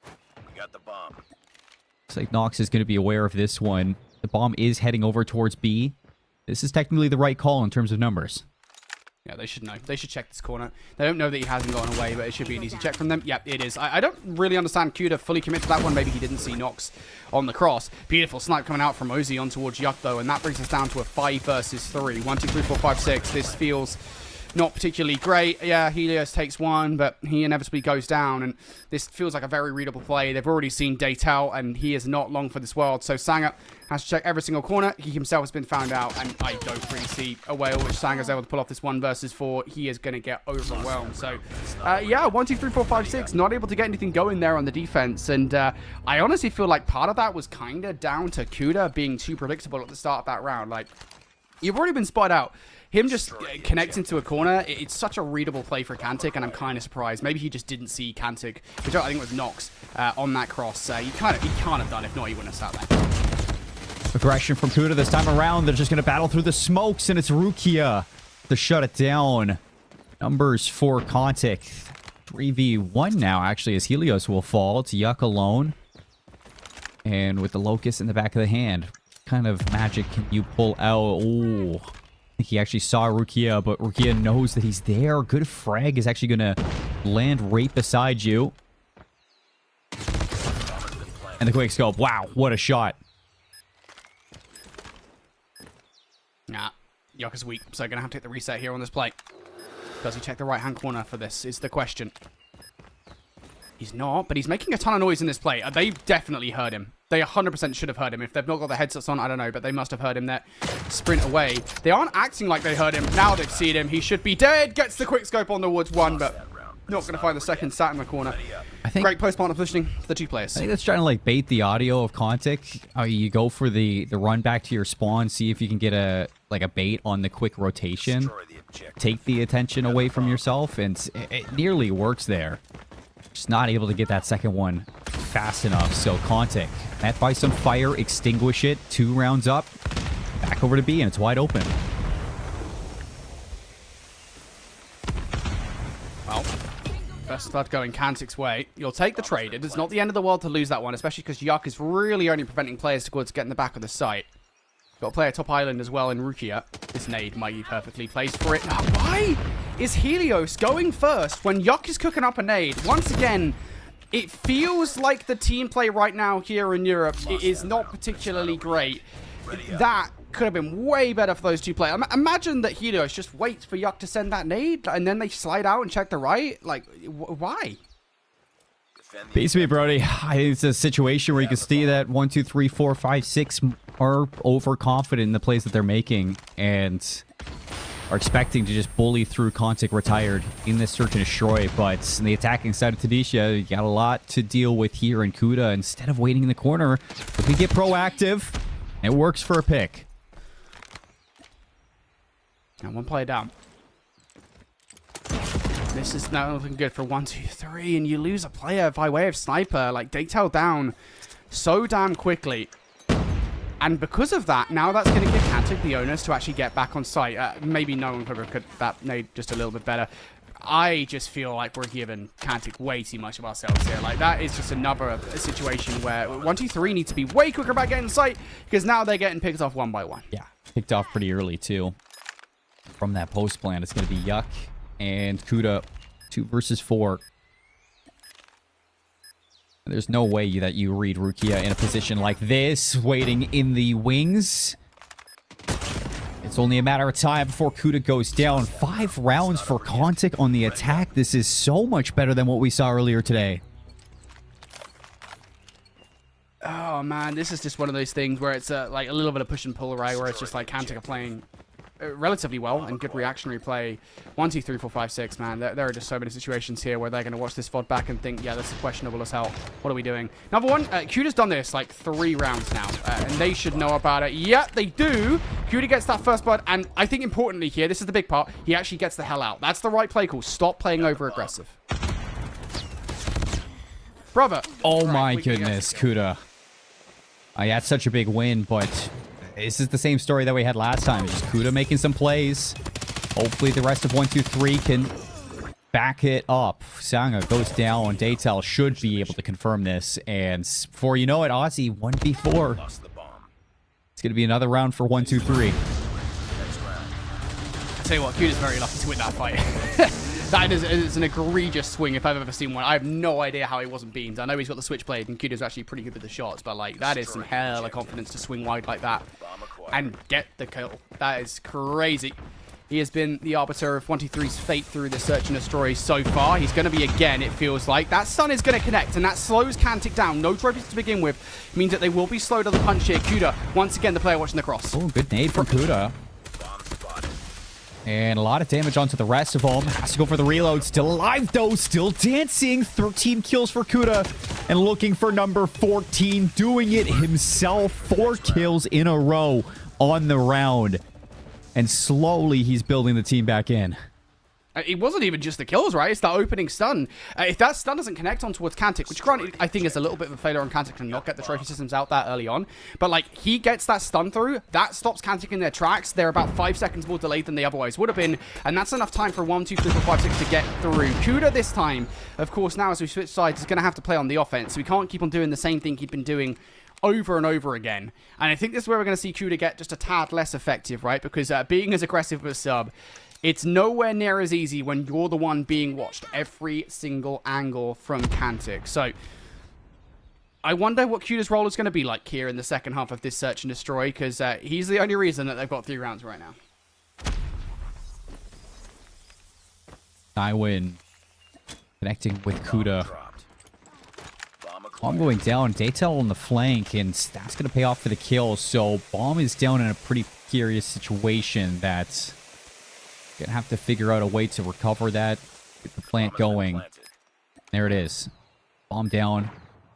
We got the bomb. Looks like Nox is going to be aware of this one. The bomb is heading over towards B. This is technically the right call in terms of numbers. Yeah, they should know. They should check this corner. They don't know that he hasn't gone away, but it should be an easy check from them. Yep, it is. I don't really understand Q to fully commit to that one. Maybe he didn't see Nox on the cross. Beautiful snipe coming out from Ozzy on towards Yuck, though, and that brings us down to a 5 versus 3. 1, 2, 3, 4, 5, 6. This feels not particularly great. Yeah, Helios takes one, but he inevitably goes down, and this feels like a very readable play. They've already seen Daytel, and he is not long for this world, so Sanger has to check every single corner. He himself has been found out, and I don't really see a way in which Sanger's able to pull off this 1 versus 4. He is going to get overwhelmed. So, yeah, 1, 2, 3, 4, 5, 6. Not able to get anything going there on the defense, and I honestly feel like part of that was kind of down to Kuda being too predictable at the start of that round. Like, you've already been spotted out. Him just connecting to a corner, it's such a readable play for Kantic, and I'm kind of surprised. Maybe he just didn't see Kantic, which I think was Nox, on that cross. He can't have done. If not, he wouldn't have sat there. Aggression from Kuda this time around. They're just going to battle through the smokes, and it's Rukia to shut it down. Numbers for Kantic. 3v1 now, actually, as Helios will fall. It's Yuck alone. And with the Locust in the back of the hand, what kind of magic can you pull out? Ooh. I think he actually saw Rukia, but Rukia knows that he's there. Good frag is actually going to land right beside you. And the quick scope. Wow, what a shot. Nah, Yuck is weak, so going to have to take the reset here on this play. Does he check the right-hand corner for this, is the question. He's not, but he's making a ton of noise in this play. They definitely heard him. They 100% should have heard him. If they've not got the headsets on, I don't know, but they must have heard him there. Sprint away. They aren't acting like they heard him. Now they've seen him. He should be dead. Gets the quick scope on the woods 1, but not going to find the second. Sat in the corner. I think great post-partner positioning for the 2 players. I think that's trying to like bait the audio of Kantic. You go for the run back to your spawn, see if you can get a bait on the quick rotation. Take the attention away from yourself, and it nearly works there. Just not able to get that second one fast enough. So Kantic met by some fire, extinguish it. 2 rounds up. Back over to B, and it's wide open. Well, best start going Kantic's way. You'll take the trade. It is not the end of the world to lose that one, especially because Yuck is really only preventing players to get in the back of the site. Got a player top island as well in Rukia. This nade might be perfectly placed for it. Now, why is Helios going first when Yuck is cooking up a nade? Once again, it feels like the team play right now here in Europe is not particularly great. That could have been way better for those 2 players. Imagine that Helios just waits for Yuck to send that nade, and then they slide out and check the right. Like, why? Beats me, Brody. I think it's a situation where you can see that 1, 2, 3, 4, 5, 6 are overconfident in the plays that they're making and are expecting to just bully through Kantic retired in this search and destroy. But in the attacking side of Tadisha, you got a lot to deal with here in Kuda. Instead of waiting in the corner, if we get proactive, it works for a pick. And 1 player down. This is not looking good for 1, 2, 3, and you lose a player by way of sniper. Like, Daytel down so damn quickly. And because of that, now that's going to give Kantic the onus to actually get back on site. Maybe no one could have cooked that nade just a little bit better. I just feel like we're giving Kantic way too much of ourselves here. Like, that is just another situation where 1, 2, 3 need to be way quicker about getting site, because now they're getting picked off 1 by 1. Yeah, picked off pretty early, too. From that post plan, it's going to be Yuck and Kuda, 2 versus 4. There's no way that you read Rukia in a position like this, waiting in the wings. It's only a matter of time before Kuda goes down. 5 rounds for Kantic on the attack. This is so much better than what we saw earlier today. Oh, man, this is just one of those things where it's like a little bit of push and pull, right? Where it's just like Kantic are playing relatively well and good reactionary play. 1, 2, 3, 4, 5, 6, man. There are just so many situations here where they're going to watch this VOD back and think, yeah, this is questionable as hell. What are we doing? Number 1, Kuda's done this like 3 rounds now, and they should know about it. Yeah, they do. Kuda gets that first blood, and I think importantly here, this is the big part, he actually gets the hell out. That's the right play call. Stop playing over-aggressive. Brother. Oh my goodness, Kuda. That's such a big win, but this is the same story that we had last time. Just Kuda making some plays. Hopefully the rest of 1-2-3 can back it up. Sanga goes down. Daytel should be able to confirm this. And before you know it, Aussie 1v4. Lost the bomb. It's going to be another round for 1-2-3. Next round. I tell you what, Kuda's very lucky to win that fight. That is an egregious swing if I've ever seen one. I have no idea how he wasn't beamed. I know he's got the switchblade, and Kuda's actually pretty good with the shots, but like that is some hell of confidence to swing wide like that Bomb acquired. and get the kill. That is crazy. He has been the arbiter of 1-2-3's fate through the search and destroy so far. He's going to be again, it feels like. That stun is going to connect, and that slows Kantic down. No trophies to begin with. Means that they will be slowed on the punch here. Kuda, once again, the player watching the cross. Oh, good nade from Kuda. Bomb spotted. And a lot of damage onto the rest of them. Has to go for the reload. Still alive, though. Still dancing. 13 kills for Kuda. And looking for number 14. Doing it himself. 4 kills in a row on the round. And slowly, he's building the team back in. It wasn't even just the kills, right? It's that opening stun. If that stun doesn't connect on towards Kantic, which granted, I think is a little bit of a failure on Kantic to not get the trophy systems out that early on. But like, he gets that stun through, that stops Kantic in their tracks. They're about 5 seconds more delayed than they otherwise would have been. And that's enough time for 1, 2, 3, 4, 5, 6 to get through. Kuda this time, of course, now as we switch sides, is going to have to play on the offense. We can't keep on doing the same thing he'd been doing over and over again. And I think this is where we're going to see Kuda get just a tad less effective, right? Because being as aggressive as sub, it's nowhere near as easy when you're the one being watched every single angle from Kantic. So, I wonder what Kuda's role is going to be like here in the second half of this search and destroy, because he's the only reason that they've got 3 rounds right now. Nywin connecting with Kuda. Dropped. Bomb acquired. Bomb going down. Daytel on the flank, and that's going to pay off for the kill. So, Bomb is down in a pretty precarious situation that's going to have to figure out a way to recover that, get the plant Bomb has been going. planted. There it is. Bomb down.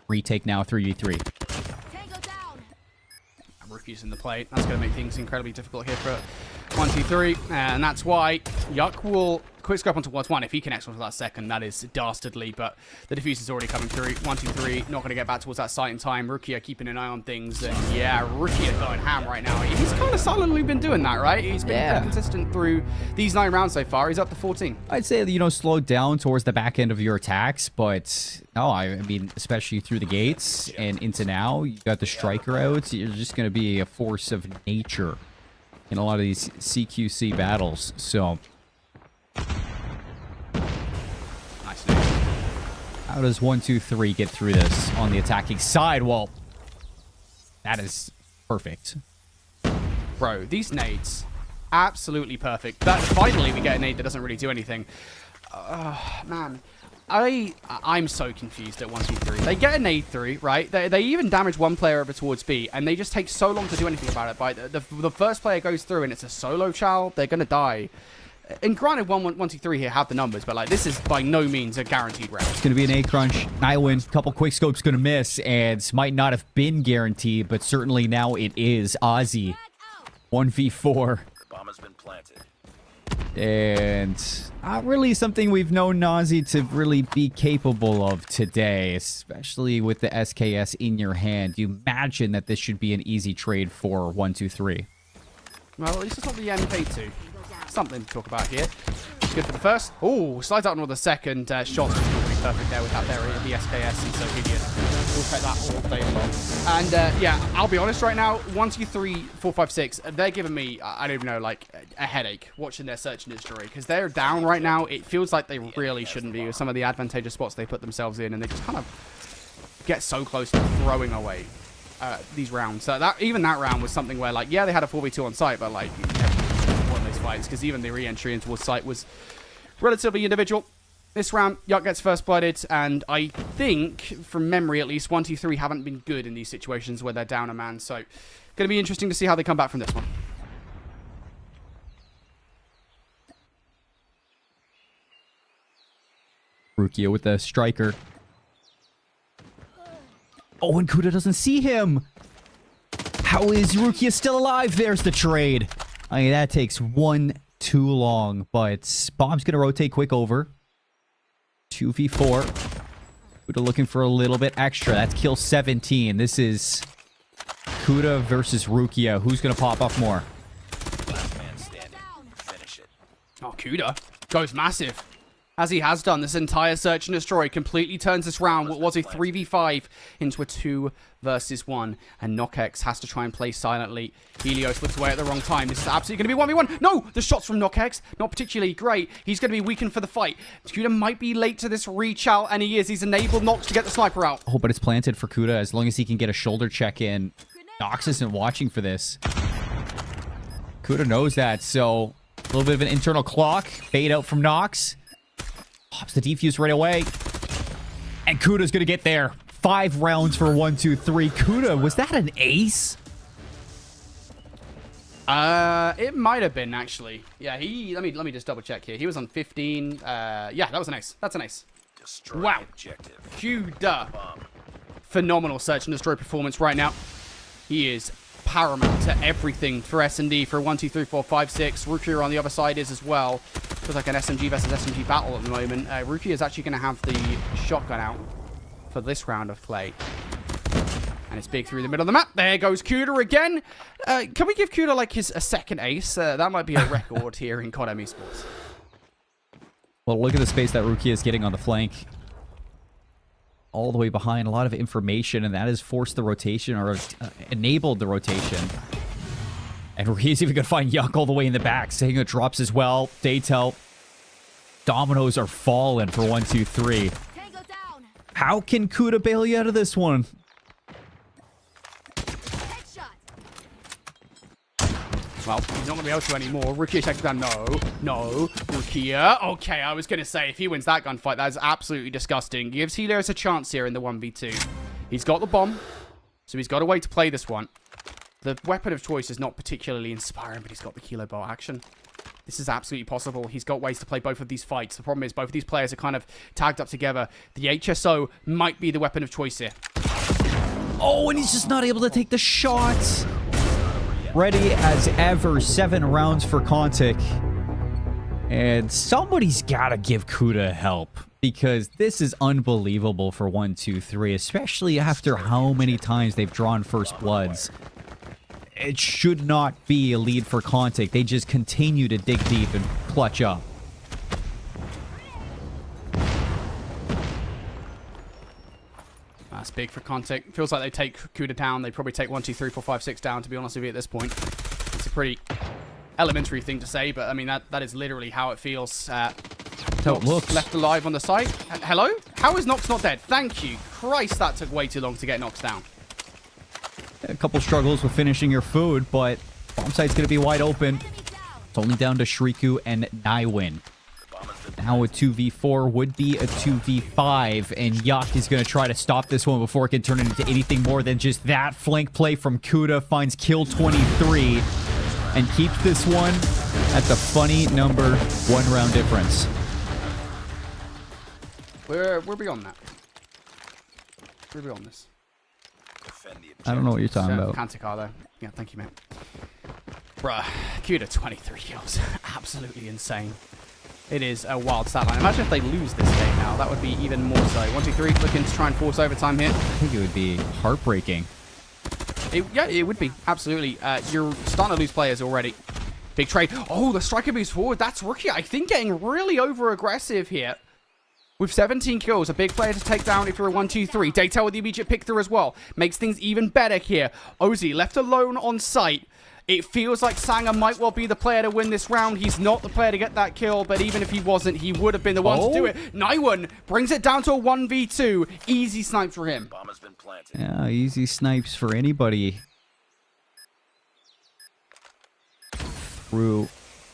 Retake now, 3v3. Tango down. Rookie's in the plate. That's going to make things incredibly difficult here for 1, 2, 3. And that's why Yuck will quick scope onto towards 1. If he connects onto that second, that is dastardly. But the defuse is already coming through. 1, 2, 3. Not going to get back towards that site in time. Rukia keeping an eye on things. And yeah, Rukia going ham right now. He's kind of silently been doing that, right? He's been pretty consistent through these 9 rounds so far. He's up to 14. I'd say, you know, slow down towards the back end of your attacks, but no, I mean, especially through the gates and into now, you got the striker out. You're just going to be a force of nature in a lot of these CQC battles. So, Nice name. how does 1, 2, 3 get through this on the attacking side? Well, that is perfect. Bro, these nades, absolutely perfect. But finally, we get a nade that doesn't really do anything. Man, I'm so confused at 1, 2, 3. They get a nade through, right? They even damage one player over towards B, and they just take so long to do anything about it. By the first player goes through, and it's a solo chow. They're gonna die. And granted, 1, 2, 3 here have the numbers, but like this is by no means a guaranteed round. It's going to be an A crunch. Nywin, couple quick scopes going to miss, and might not have been guaranteed, but certainly now it is. Aussie, 1v4. Bomb has been planted. And not really something we've known Nazi to really be capable of today, especially with the SKS in your hand. You imagine that this should be an easy trade for 1, 2, 3. Well, at least it's not the MK2. Something to talk about here. Good for the first. Oh, slides out on the second. Shots was really perfect there with that berry of the SKS, and so hideous. We'll take that all day long. And yeah, I'll be honest right now, 1, 2, 3, 4, 5, 6, they're giving me, I don't even know, like a headache watching their search and destroy, because they're down right now. It feels like they really shouldn't be with some of the advantageous spots they put themselves in, and they just kind of get so close to throwing away these rounds. So that even that round was something where, like, yeah, they had a 4v2 on site, but like one of those fights, because even the re-entry into towards site was relatively individual. This round, Yuck gets first blooded, and I think, from memory at least, 1, 2, 3 haven't been good in these situations where they're down a man. So, going to be interesting to see how they come back from this one. Rukia with the striker. Oh, and Kuda doesn't see him. How is Rukia still alive? There's the trade. I mean, that takes one too long, but Bomb's going to rotate quick over. 2v4. Kuda looking for a little bit extra. That's kill 17. This is Kuda versus Rukia. Who's going to pop off more? Last man standing. Finish it. Oh, Kuda goes massive. As he has done this entire search and destroy, completely turns this round. What was a 3v5 into a 2 versus 1. And Nokex has to try and play silently. Helios looks away at the wrong time. This is absolutely going to be 1v1. No! The shots from Nokex, not particularly great. He's going to be weakened for the fight. Kuda might be late to this reach out, and he is. He's enabled Nox to get the sniper out. Oh, but it's planted for Kuda as long as he can get a shoulder check in. Nox isn't watching for this. Kuda knows that, so a little bit of an internal clock. Bait out from Nox. Pops the defuse right away. And Kuda's going to get there. 5 rounds for 1, 2, 3. Kuda, was that an ace? It might have been, actually. Yeah, let me just double check here. He was on 15. Yeah, that was an ace. That's an ace. Destroy Wow. the objective. Kuda. Bomb. Phenomenal search and destroy performance right now. He is paramount to everything for S&D for 1, 2, 3, 4, 5, 6. Rukia on the other side is as well. Feels like an SMG versus SMG battle at the moment. Rukia is actually going to have the shotgun out for this round of play. And it's big through the middle of the map. There goes Kuda again. Can we give Kuda like a second ace? That might be a record here in CODM Esports. Well, look at the space that Rukia is getting on the flank. All the way behind. A lot of information, and that has forced the rotation or enabled the rotation. And he's even going to find Yuck all the way in the back. Sega drops as well. Daytel. Dominoes are falling for 1, 2, 3. How can Kuda bail you out of this one? Well, he's not going to be able to anymore. Rukia takes down. No. Rukia. Okay, I was going to say, if he wins that gunfight, that is absolutely disgusting. Gives Helios a chance here in the 1v2. He's got the bomb, so he's got a way to play this one. The weapon of choice is not particularly inspiring, but he's got the kilo bolt action. This is absolutely possible. He's got ways to play both of these fights. The problem is both of these players are kind of tagged up together. The HSO might be the weapon of choice here. Oh, and he's just not able to take the shots. Ready as ever. 7 rounds for Contic. And somebody's got to give Kuda help. Because this is unbelievable for 1, 2, 3. Especially after how many times they've drawn first bloods. It should not be a lead for Contic. They just continue to dig deep and clutch up. That's big for Contic. Feels like they take Kuda down. They probably take 1, 2, 3, 4, 5, 6 down, to be honest with you, at this point. It's a pretty elementary thing to say, but I mean, that is literally how it feels. How it looks. Left alive on the site. Hello? How is Nox not dead? Thank you. Christ, that took way too long to get Nox down. A couple struggles with finishing your food, but bomb site's going to be wide open. It's only down to Shriku and Naiwin. Now a 2v4 would be a 2v5, and Yuck is going to try to stop this one before it can turn into anything more than just that. Flank play from Kuda finds kill 23 and keeps this one at the funny number 1 round difference. We're beyond that. We're beyond this. I don't know what you're talking about. Cantic though. Yeah, thank you, man. Bruh, Kuda 23 kills. Absolutely insane. It is a wild stat line. Imagine if they lose this game now. That would be even more so. 1, 2, 3, looking to try and force overtime here. I think it would be heartbreaking. Yeah, it would be. Absolutely. You're starting to lose players already. Big trade. Oh, the striker moves forward. That's Rookie. I think getting really over-aggressive here. With 17 kills, a big player to take down if you're a 1, 2, 3. Daytel with the immediate pick through as well. Makes things even better here. Ozzy left alone on site. It feels like Sanger might well be the player to win this round. He's not the player to get that kill, but even if he wasn't, he would have been the one to do it. Naiwan brings it down to a 1v2. Easy snipes for him. Bomb has been planted. Yeah, easy snipes for anybody. Through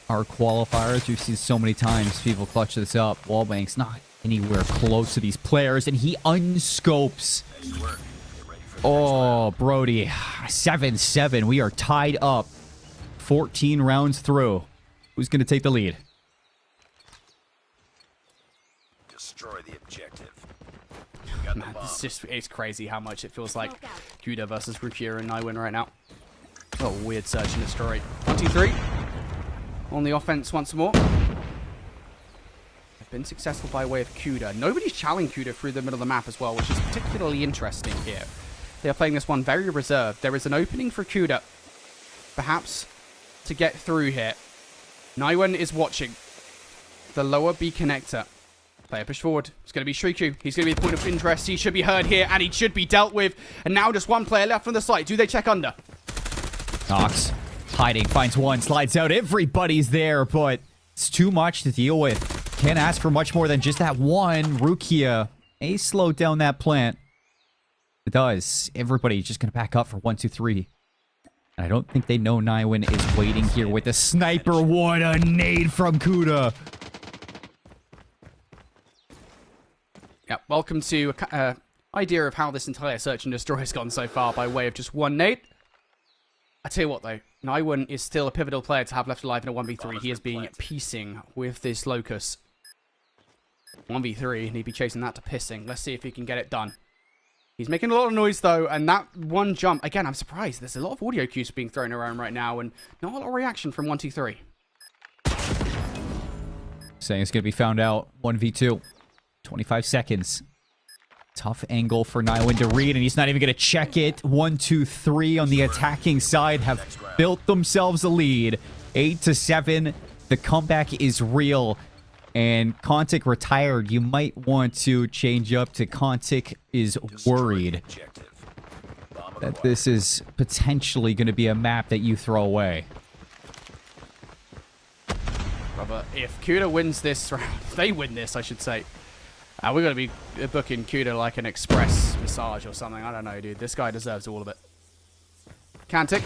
our qualifiers, we've seen so many times people clutch this up. Wallbank's not anywhere close to these players, and he unscopes. Nice work. Get ready for the Oh, Brody. 7-7. We are tied up. 14 rounds through. Who's going to take the lead? destroy the objective. Got the Man, bomb. it's crazy how much it feels like Kuda versus Rukia and Naiwin right now. Oh, weird search and destroy. 1, 2, 3. On the offense once more. They've been successful by way of Kuda. Nobody's challenging Kuda through the middle of the map as well, which is particularly interesting here. They are playing this one very reserved. There is an opening for CODM, perhaps, to get through here. Naiwen is watching the lower B connector. Player push forward. It's going to be Shriku. He's going to be the point of interest. He should be heard here, and he should be dealt with. And now just one player left from the site. Do they check under? Nox hiding, finds one, slides out. Everybody's there, but it's too much to deal with. Can't ask for much more than just that one. Rukia may slow down that plant. It does. Everybody's just going to back up for 1, 2, 3. And I don't think they know Naiwen is waiting here with the sniper. What a nade from Kuda. Yeah, welcome to idea of how this entire search and destroy has gone so far by way of just one nade. I tell you what, though. Naiwen is still a pivotal player to have left alive in a 1v3. He is being piecing with this Locus. 1v3, and he'd be chasing that to pissing. Let's see if he can get it done. He's making a lot of noise, though, and that one jump... Again, I'm surprised. There's a lot of audio cues being thrown around right now, and not a lot of reaction from 123. Saying it's going to be found out. 1v2. 25 seconds. Tough angle for Naiwen to read, and he's not even going to check it. 1, 2, 3 on the attacking side have built themselves a lead. 8-7. The comeback is real. And Kontik retired. You might want to change up to Kontik is worried that this is potentially going to be a map that you throw away. Brother, if CODM wins this round, if they win this, I should say, we're going to be booking CODM like an express massage or something. I don't know, dude. This guy deserves all of it. Kontik.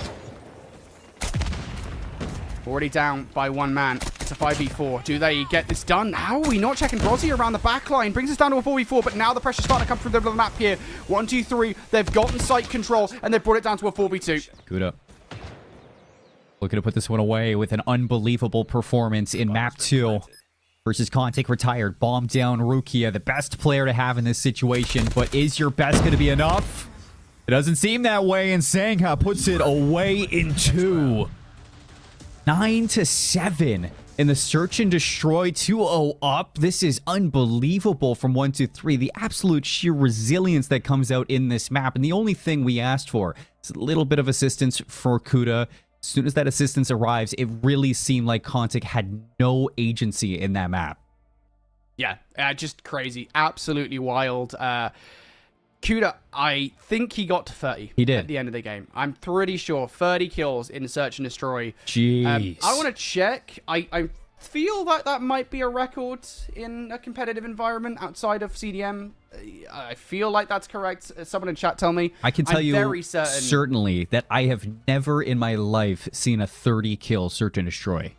Already down by one man. It's a 5v4. Do they get this done? How are we not checking Brozzy around the back line? Brings us down to a 4v4, but now the pressure's starting to come through the middle of the map here. 1, 2, 3. They've gotten site control, and they've brought it down to a 4v2. Kuda looking to put this one away with an unbelievable performance in map 2 versus Kontik retired. Bomb down Rukia, the best player to have in this situation, but is your best going to be enough? It doesn't seem that way, and Sangha puts it away in 2. 9-7 in the search and destroy. 2-0 up. This is unbelievable from 1, 2, 3. The absolute sheer resilience that comes out in this map. And the only thing we asked for is a little bit of assistance for Kuda. As soon as that assistance arrives, it really seemed like Kontik had no agency in that map. Yeah, just crazy. Absolutely wild. CODM, I think he got to 30 He did. At the end of the game. I'm pretty sure 30 kills in Search and Destroy. Jeez. I want to check. I feel that that might be a record in a competitive environment outside of CDM. I feel like that's correct. Someone in chat tell me. I can tell I'm you very certain. certainly that I have never in my life seen a 30 kill Search and Destroy.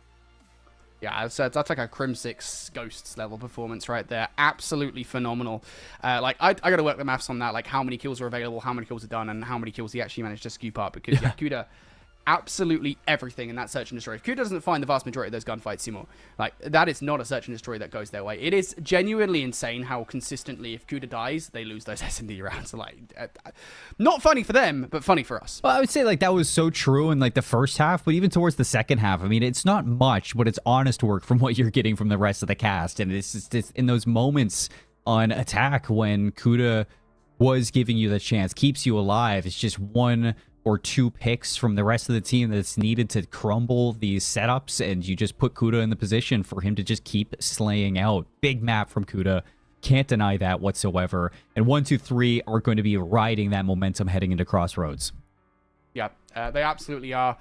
Yeah, so that's like a Crim6 Ghosts level performance right there. Absolutely phenomenal. I got to work the maths on that, like how many kills are available, how many kills are done, and how many kills he actually managed to scoop up. Because yeah, CODM, absolutely everything in that Search and Destroy. If CODM doesn't find the vast majority of those gunfights, Cmoore, like that is not a Search and Destroy that goes their way. It is genuinely insane how consistently, if CODM dies, they lose those S&D rounds. Not funny for them, but funny for us. Well, I would say like that was so true in like the first half, but even towards the second half, I mean, it's not much, but it's honest work from what you're getting from the rest of the cast. And it's just in those moments on attack when CODM was giving you the chance, keeps you alive. It's just 1 or 2 picks from the rest of the team that's needed to crumble these setups, and you just put CODM in the position for him to just keep slaying out. Big map from CODM. Can't deny that whatsoever. And 1, 2, 3 are going to be riding that momentum heading into Crossroads. Yeah, they absolutely are.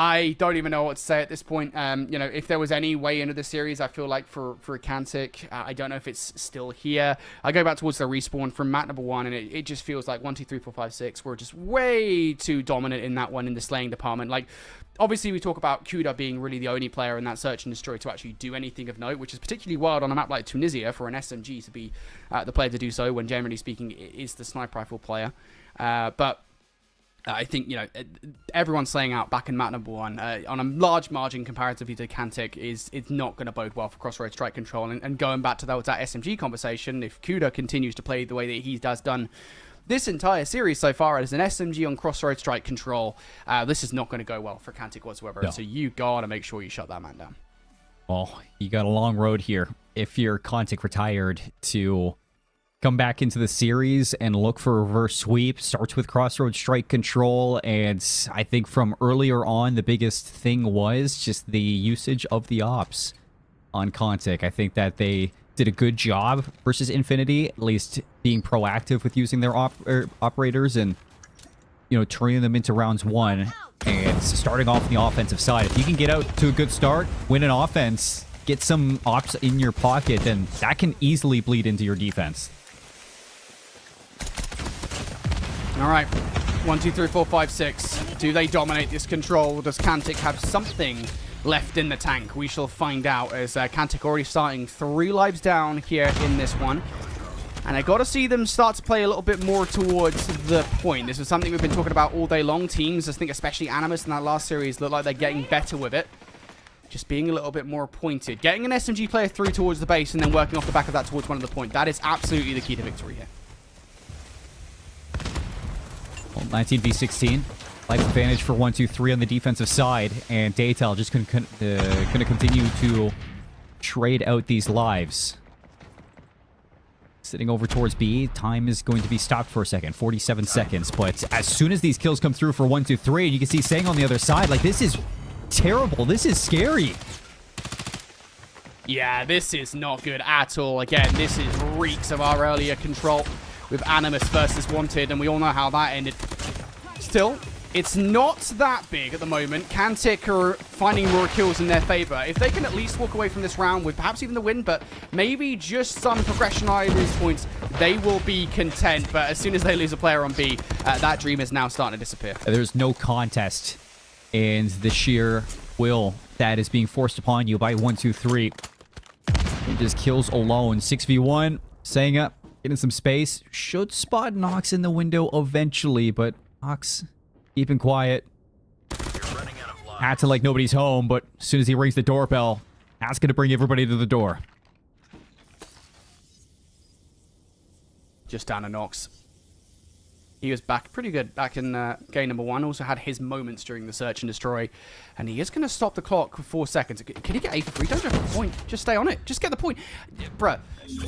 I don't even know what to say at this point. If there was any way into the series, I feel like for Kontik, I don't know if it's still here. I go back towards the respawn from map number 1, and it just feels like 1, 2, 3, 4, 5, 6. We're just way too dominant in that one in the slaying department. Like, obviously, we talk about CODM being really the only player in that Search and Destroy to actually do anything of note, which is particularly wild on a map like Tunisia for an SMG to be the player to do so, when generally speaking, it is the sniper rifle player. But I think, everyone slaying out back in map number 1 on a large margin comparatively to Kontik is not going to bode well for Crossroads Strike Control. And going back to that SMG conversation, if CODM continues to play the way that he has done this entire series so far as an SMG on Crossroads Strike Control, this is not going to go well for Kontik whatsoever. No. So you got to make sure you shut that man down. Well, you got a long road here if you're Kontik retired to come back into the series and look for a reverse sweep. Starts with crossroads strike control, and I think from earlier on, the biggest thing was just the usage of the ops on Contic. I think that they did a good job versus Infinity, at least being proactive with using their operators and, you know, turning them into rounds 1 and starting off on the offensive side. If you can get out to a good start, win an offense, get some ops in your pocket, then that can easily bleed into your defense. All right, 1, 2, 3, 4, 5, 6. Do they dominate this control? Does Cantic have something left in the tank? We shall find out, as Cantic already starting 3 lives down here in this one. And I got to see them start to play a little bit more towards the point. This is something we've been talking about all day long. Teams, I think especially Animus in that last series, look like they're getting better with it. Just being a little bit more pointed. Getting an SMG player through towards the base and then working off the back of that towards one of the point. That is absolutely the key to victory here. 19v16. Life advantage for 1, 2, 3 on the defensive side. And Daytel just going to continue to trade out these lives. Sitting over towards B. Time is going to be stopped for a second. 47 seconds. But as soon as these kills come through for 1, 2, 3, and you can see Sang on the other side, like, this is terrible. This is scary. Yeah, this is not good at all. Again, this is reeks of our earlier control with Animus versus Wanted, and we all know how that ended. Still, it's not that big at the moment. Cantic are finding more kills in their favor. If they can at least walk away from this round with perhaps even the win, but maybe just some progression out of these points, they will be content. But as soon as they lose a player on B, that dream is now starting to disappear. There's no contest, and the sheer will that is being forced upon you by 1, 2, 3. It just kills alone. 6v1. Saying up. Getting some space. Should spot Nox in the window eventually, but Nox keeping quiet. Acting like nobody's home, but as soon as he rings the doorbell, asking to bring everybody to the door. Just down to Nox. He was back pretty good back in game number 1. Also had his moments during the search and destroy. And he is going to stop the clock for 4 seconds. Can he get A for free? Don't have a point. Just stay on it. Just get the point. Bruh,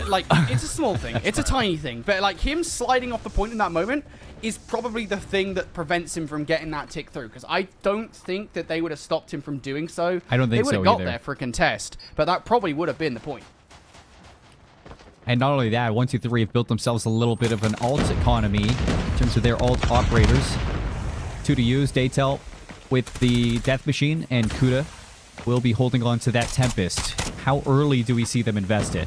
like, it's a small thing. It's a tiny thing. But, like, him sliding off the point in that moment is probably the thing that prevents him from getting that tick through. Because I don't think that they would have stopped him from doing so. I don't think so They would have got either. there for a contest. But that probably would have been the point. And not only that, 1, 2, 3 have built themselves a little bit of an alt economy in terms of their alt operators. 2 to use, Daytel with the Death Machine, and Kuda will be holding on to that Tempest. How early do we see them invest it?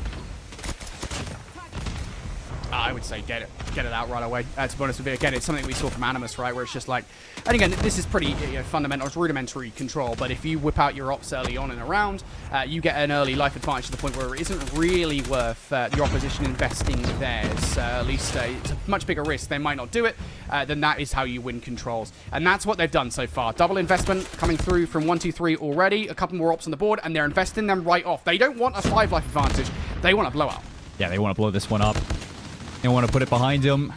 I would say get it out right away. To be honest with you, again, it's something we saw from Animus, right? Where it's just like, and again, this is pretty fundamental, it's rudimentary control. But if you whip out your ops early on in a round, you get an early life advantage to the point where it isn't really worth your opposition investing theirs. At least it's a much bigger risk. They might not do it. Then that is how you win controls, and that's what they've done so far. Double investment coming through from 1, 2, 3 already. A couple more ops on the board, and they're investing them right off. They don't want a 5 life advantage. They want a blowout. Yeah, they want to blow this one up. They want to put it behind him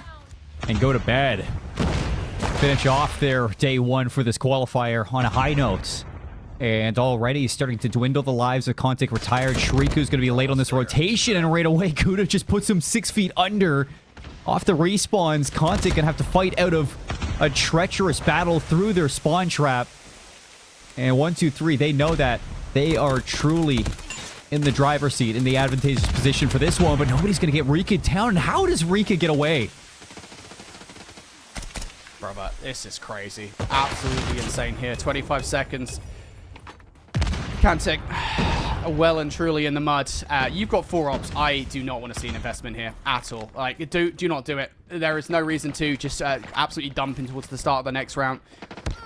and go to bed. Finish off their day 1 for this qualifier on a high note. And already starting to dwindle the lives of Contic retired. Shriku's going to be late on this rotation, and right away Kuda just puts him 6 feet under. Off the respawns, Contic going to have to fight out of a treacherous battle through their spawn trap. And 1, 2, 3, they know that they are truly in the driver's seat, in the advantageous position for this one, but nobody's going to get Rika down. And how does Rika get away? Brother, this is crazy. Absolutely insane here. 25 seconds. Cantic, well and truly in the mud. You've got 4 ops. I do not want to see an investment here at all. Like, do not do it. There is no reason to. Just absolutely dump in towards the start of the next round.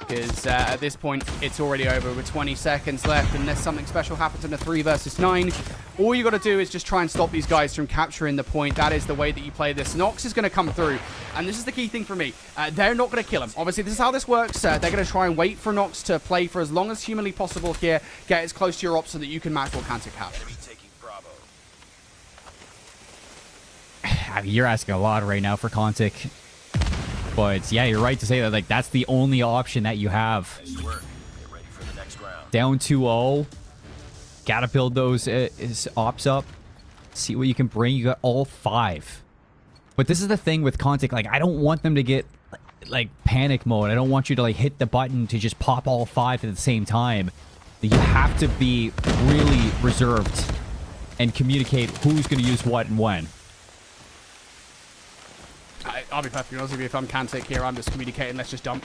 Because at this point, it's already over with 20 seconds left. Unless something special happens in a 3 versus 9. All you got to do is just try and stop these guys from capturing the point. That is the way that you play this. Nox is going to come through. And this is the key thing for me. They're not going to kill him. Obviously, this is how this works. They're going to try and wait for Nox to play for as long as humanly possible here. Get as close to your ops so that you can match what Cantic have. Enemy taking Bravo. I mean, you're asking a lot right now for Contic. But yeah, you're right to say that, like, that's the only option that you have. Nice work. Get ready for the next round. Down 2-0. Gotta build those ops up. See what you can bring. You got all 5 But this is the thing with Contic. Like, I don't want them to get like panic mode. I don't want you to like hit the button to just pop all 5 at the same time. You have to be really reserved and communicate who's going to use what and when. I'll be perfectly honest with you, if I'm Cantic here, I'm just communicating, let's just dump.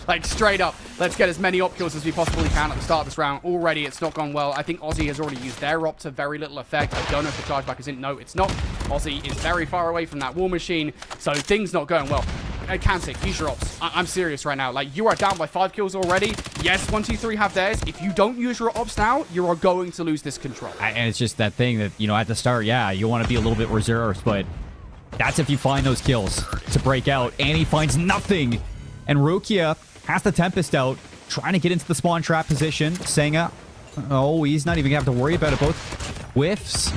Like, straight up, let's get as many op kills as we possibly can at the start of this round. Already, it's not gone well. I think Aussie has already used their op to very little effect. I don't know if the chargeback is in. No, it's not. Aussie is very far away from that war machine, so things not going well. Cantic, use your ops. I'm serious right now. Like, you are down by 5 kills already. Yes, 1, 2, 3 have theirs. If you don't use your ops now, you are going to lose this control. And it's just that thing that, you know, at the start, yeah, you want to be a little bit reserved, but that's if you find those kills to break out. And he finds nothing. And Rukia has the Tempest out, trying to get into the spawn trap position. Senga, oh, he's not even going to have to worry about it. Both whiffs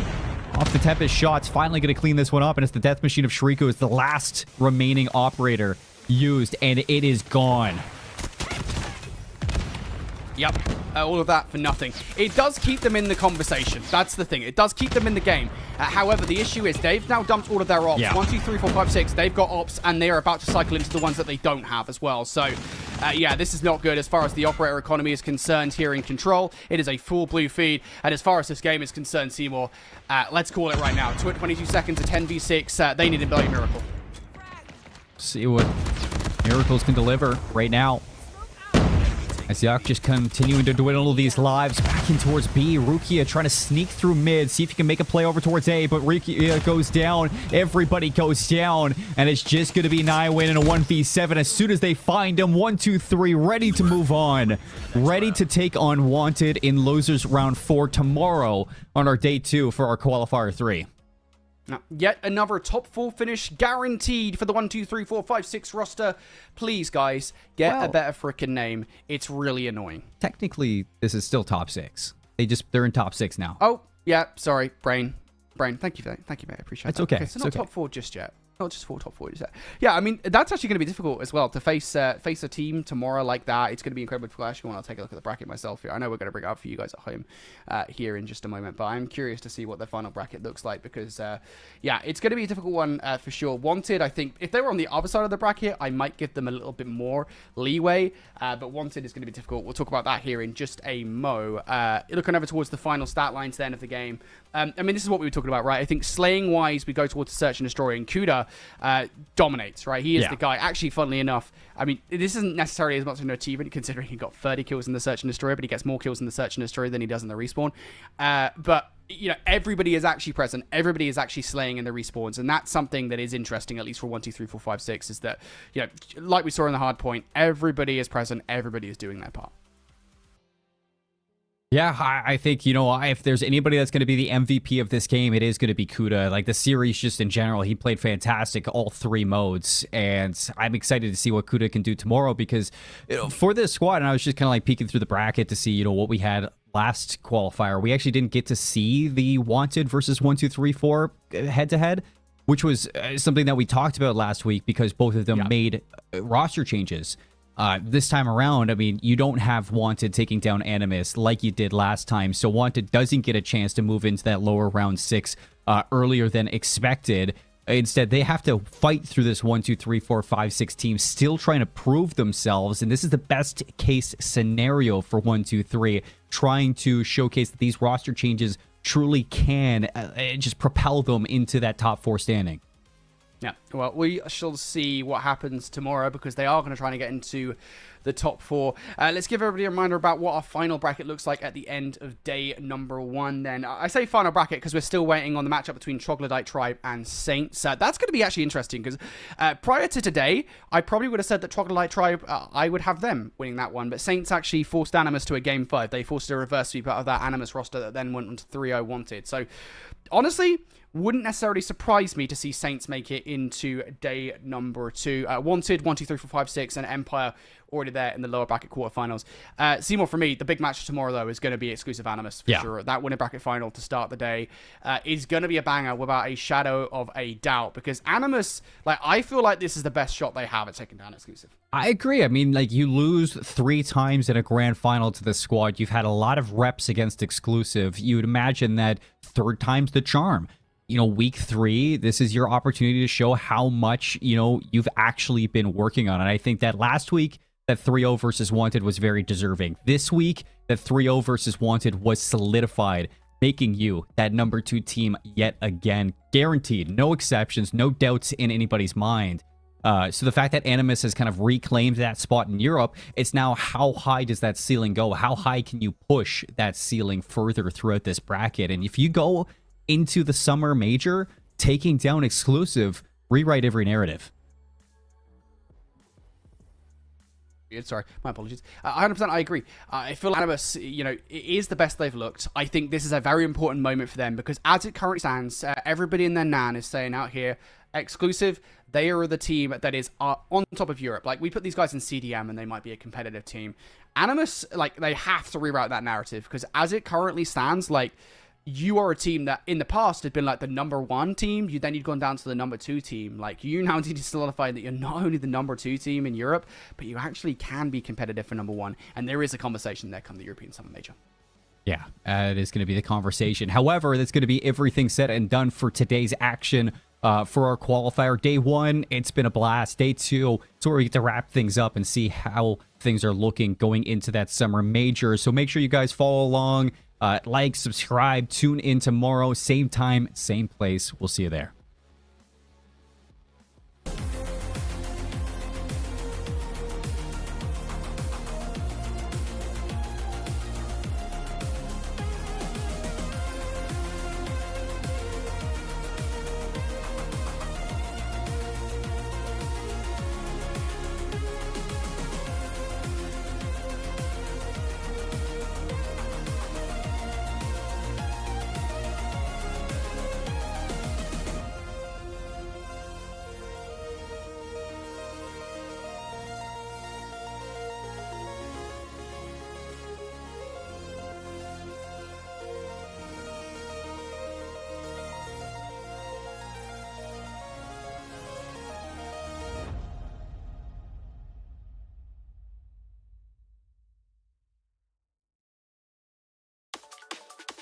off the Tempest shots. Finally going to clean this one up. And it's the Death Machine of Shriko is the last remaining operator used. And it is gone. Yep, all of that for nothing. It does keep them in the conversation. That's the thing. It does keep them in the game. However, the issue is they've now dumped all of their ops. Yeah. 1, 2, 3, 4, 5, 6. They've got ops, and they are about to cycle into the ones that they don't have as well. So, yeah, this is not good as far as the operator economy is concerned here in Control. It is a full blue feed. And as far as this game is concerned, Cmoore, let's call it right now. 22 seconds, a 10v6. They need a bloody miracle. See what Miracles can deliver right now. As Yak just continuing to dwindle these lives back in towards B. Rukia trying to sneak through mid, see if he can make a play over towards A, but Rukia goes down. Everybody goes down, and it's just going to be Nywin in a 1v7 as soon as they find him. 1, 2, 3, ready to move on. Ready to take on Wanted in Losers Round 4 tomorrow on our day 2 for our Qualifier 3. Now, yet another top 4 finish guaranteed for the 1, 2, 3, 4, 5, 6 roster. Please, guys, get a better freaking name. It's really annoying. Technically, this is still top 6. They're in top 6 now. Oh, yeah, sorry, Brain. Thank you, mate. I appreciate It's that. okay. So not okay. top 4 just yet. Not just 4 top 4 just yet. Yeah, I mean, that's actually going to be difficult as well to face a team tomorrow like that. It's going to be incredibly flashy when I'll take a look at the bracket myself here. I know we're going to bring it up for you guys at home here in just a moment, but I'm curious to see what the final bracket looks like because, yeah, it's going to be a difficult one for sure. Wanted, I think, if they were on the other side of the bracket, I might give them a little bit more leeway, but Wanted is going to be difficult. We'll talk about that here in just a mo. Looking over towards the final stat lines then of the game. I mean, this is what we were talking about, right? I think slaying-wise, we go towards the Search and Destroy, and Kuda dominates, right? He is the guy. Actually, funnily enough, I mean, this isn't necessarily as much of an achievement considering he got 30 kills in the Search and Destroy, but he gets more kills in the Search and Destroy than he does in the Respawn. But, you know, everybody is actually present. Everybody is actually slaying in the respawns, and that's something that is interesting, at least for 1, 2, 3, 4, 5, 6, is that, you know, like we saw in the hard point, everybody is present. Everybody is doing their part. Yeah, I think, you know, if there's anybody that's going to be the MVP of this game, it is going to be Kuda. Like, the series just in general, he played fantastic all 3 modes, and I'm excited to see what Kuda can do tomorrow because, you know, for this squad, and I was just kind of like peeking through the bracket to see, you know, what we had last qualifier. We actually didn't get to see the Wanted versus 1, 2, 3, 4 head-to-head, which was something that we talked about last week because both of them made roster changes. This time around, I mean, you don't have Wanted taking down Animus like you did last time, so Wanted doesn't get a chance to move into that lower round 6 earlier than expected. Instead, they have to fight through this 1, 2, 3, 4, 5, 6 team, still trying to prove themselves, and this is the best case scenario for 1, 2, 3, trying to showcase that these roster changes truly can just propel them into that top 4 standing. Yeah, well, we shall see what happens tomorrow because they are going to try and get into the top 4. Let's give everybody a reminder about what our final bracket looks like at the end of day number 1 then. I say final bracket because we're still waiting on the matchup between Troglodyte Tribe and Saints. That's going to be actually interesting because prior to today, I probably would have said that Troglodyte Tribe, I would have them winning that one, but Saints actually forced Animus to a game 5. They forced a reverse sweep out of that Animus roster that then went on to 3-0 Wanted. So, honestly, wouldn't necessarily surprise me to see Saints make it into day number 2. Wanted, 1, 2, 3, 4, 5, 6, and Empire already there in the lower bracket quarterfinals. Cmoore, for me, the big match tomorrow, though, is going to be exclusive Animus, for sure. That winner bracket final to start the day is going to be a banger without a shadow of a doubt, because Animus, like, I feel like this is the best shot they have at taking down exclusive. I agree. I mean, like, you lose 3 times in a grand final to this squad. You've had a lot of reps against exclusive. You'd imagine that 3rd time's the charm. week 3, this is your opportunity to show how much, you've actually been working on. And I think that last week, that 3-0 versus Wanted was very deserving. This week, that 3-0 versus Wanted was solidified, making you that number 2 team yet again. Guaranteed. No exceptions, no doubts in anybody's mind. So the fact that Animus has kind of reclaimed that spot in Europe, it's now how high does that ceiling go? How high can you push that ceiling further throughout this bracket? And if you go into the summer major, taking down exclusive, rewrite every narrative. Sorry, my apologies. 100% I agree. I feel like Animus, it is the best they've looked. I think this is a very important moment for them because as it currently stands, everybody in their nan is saying out here, exclusive, they are the team that is on top of Europe. Like, we put these guys in CDM and they might be a competitive team. Animus, they have to rewrite that narrative because as it currently stands, you are a team that in the past had been the number 1 team. You'd gone down to the number 2 team. You now need to solidify that you're not only the number 2 team in Europe, but you actually can be competitive for number 1. And there is a conversation there come the European Summer Major. Yeah, it is going to be the conversation. However, that's going to be everything said and done for today's action for our qualifier. Day 1, it's been a blast. Day 2, it's where we get to wrap things up and see how things are looking going into that summer major. So make sure you guys follow along. Like, subscribe, tune in tomorrow, same time, same place. We'll see you there.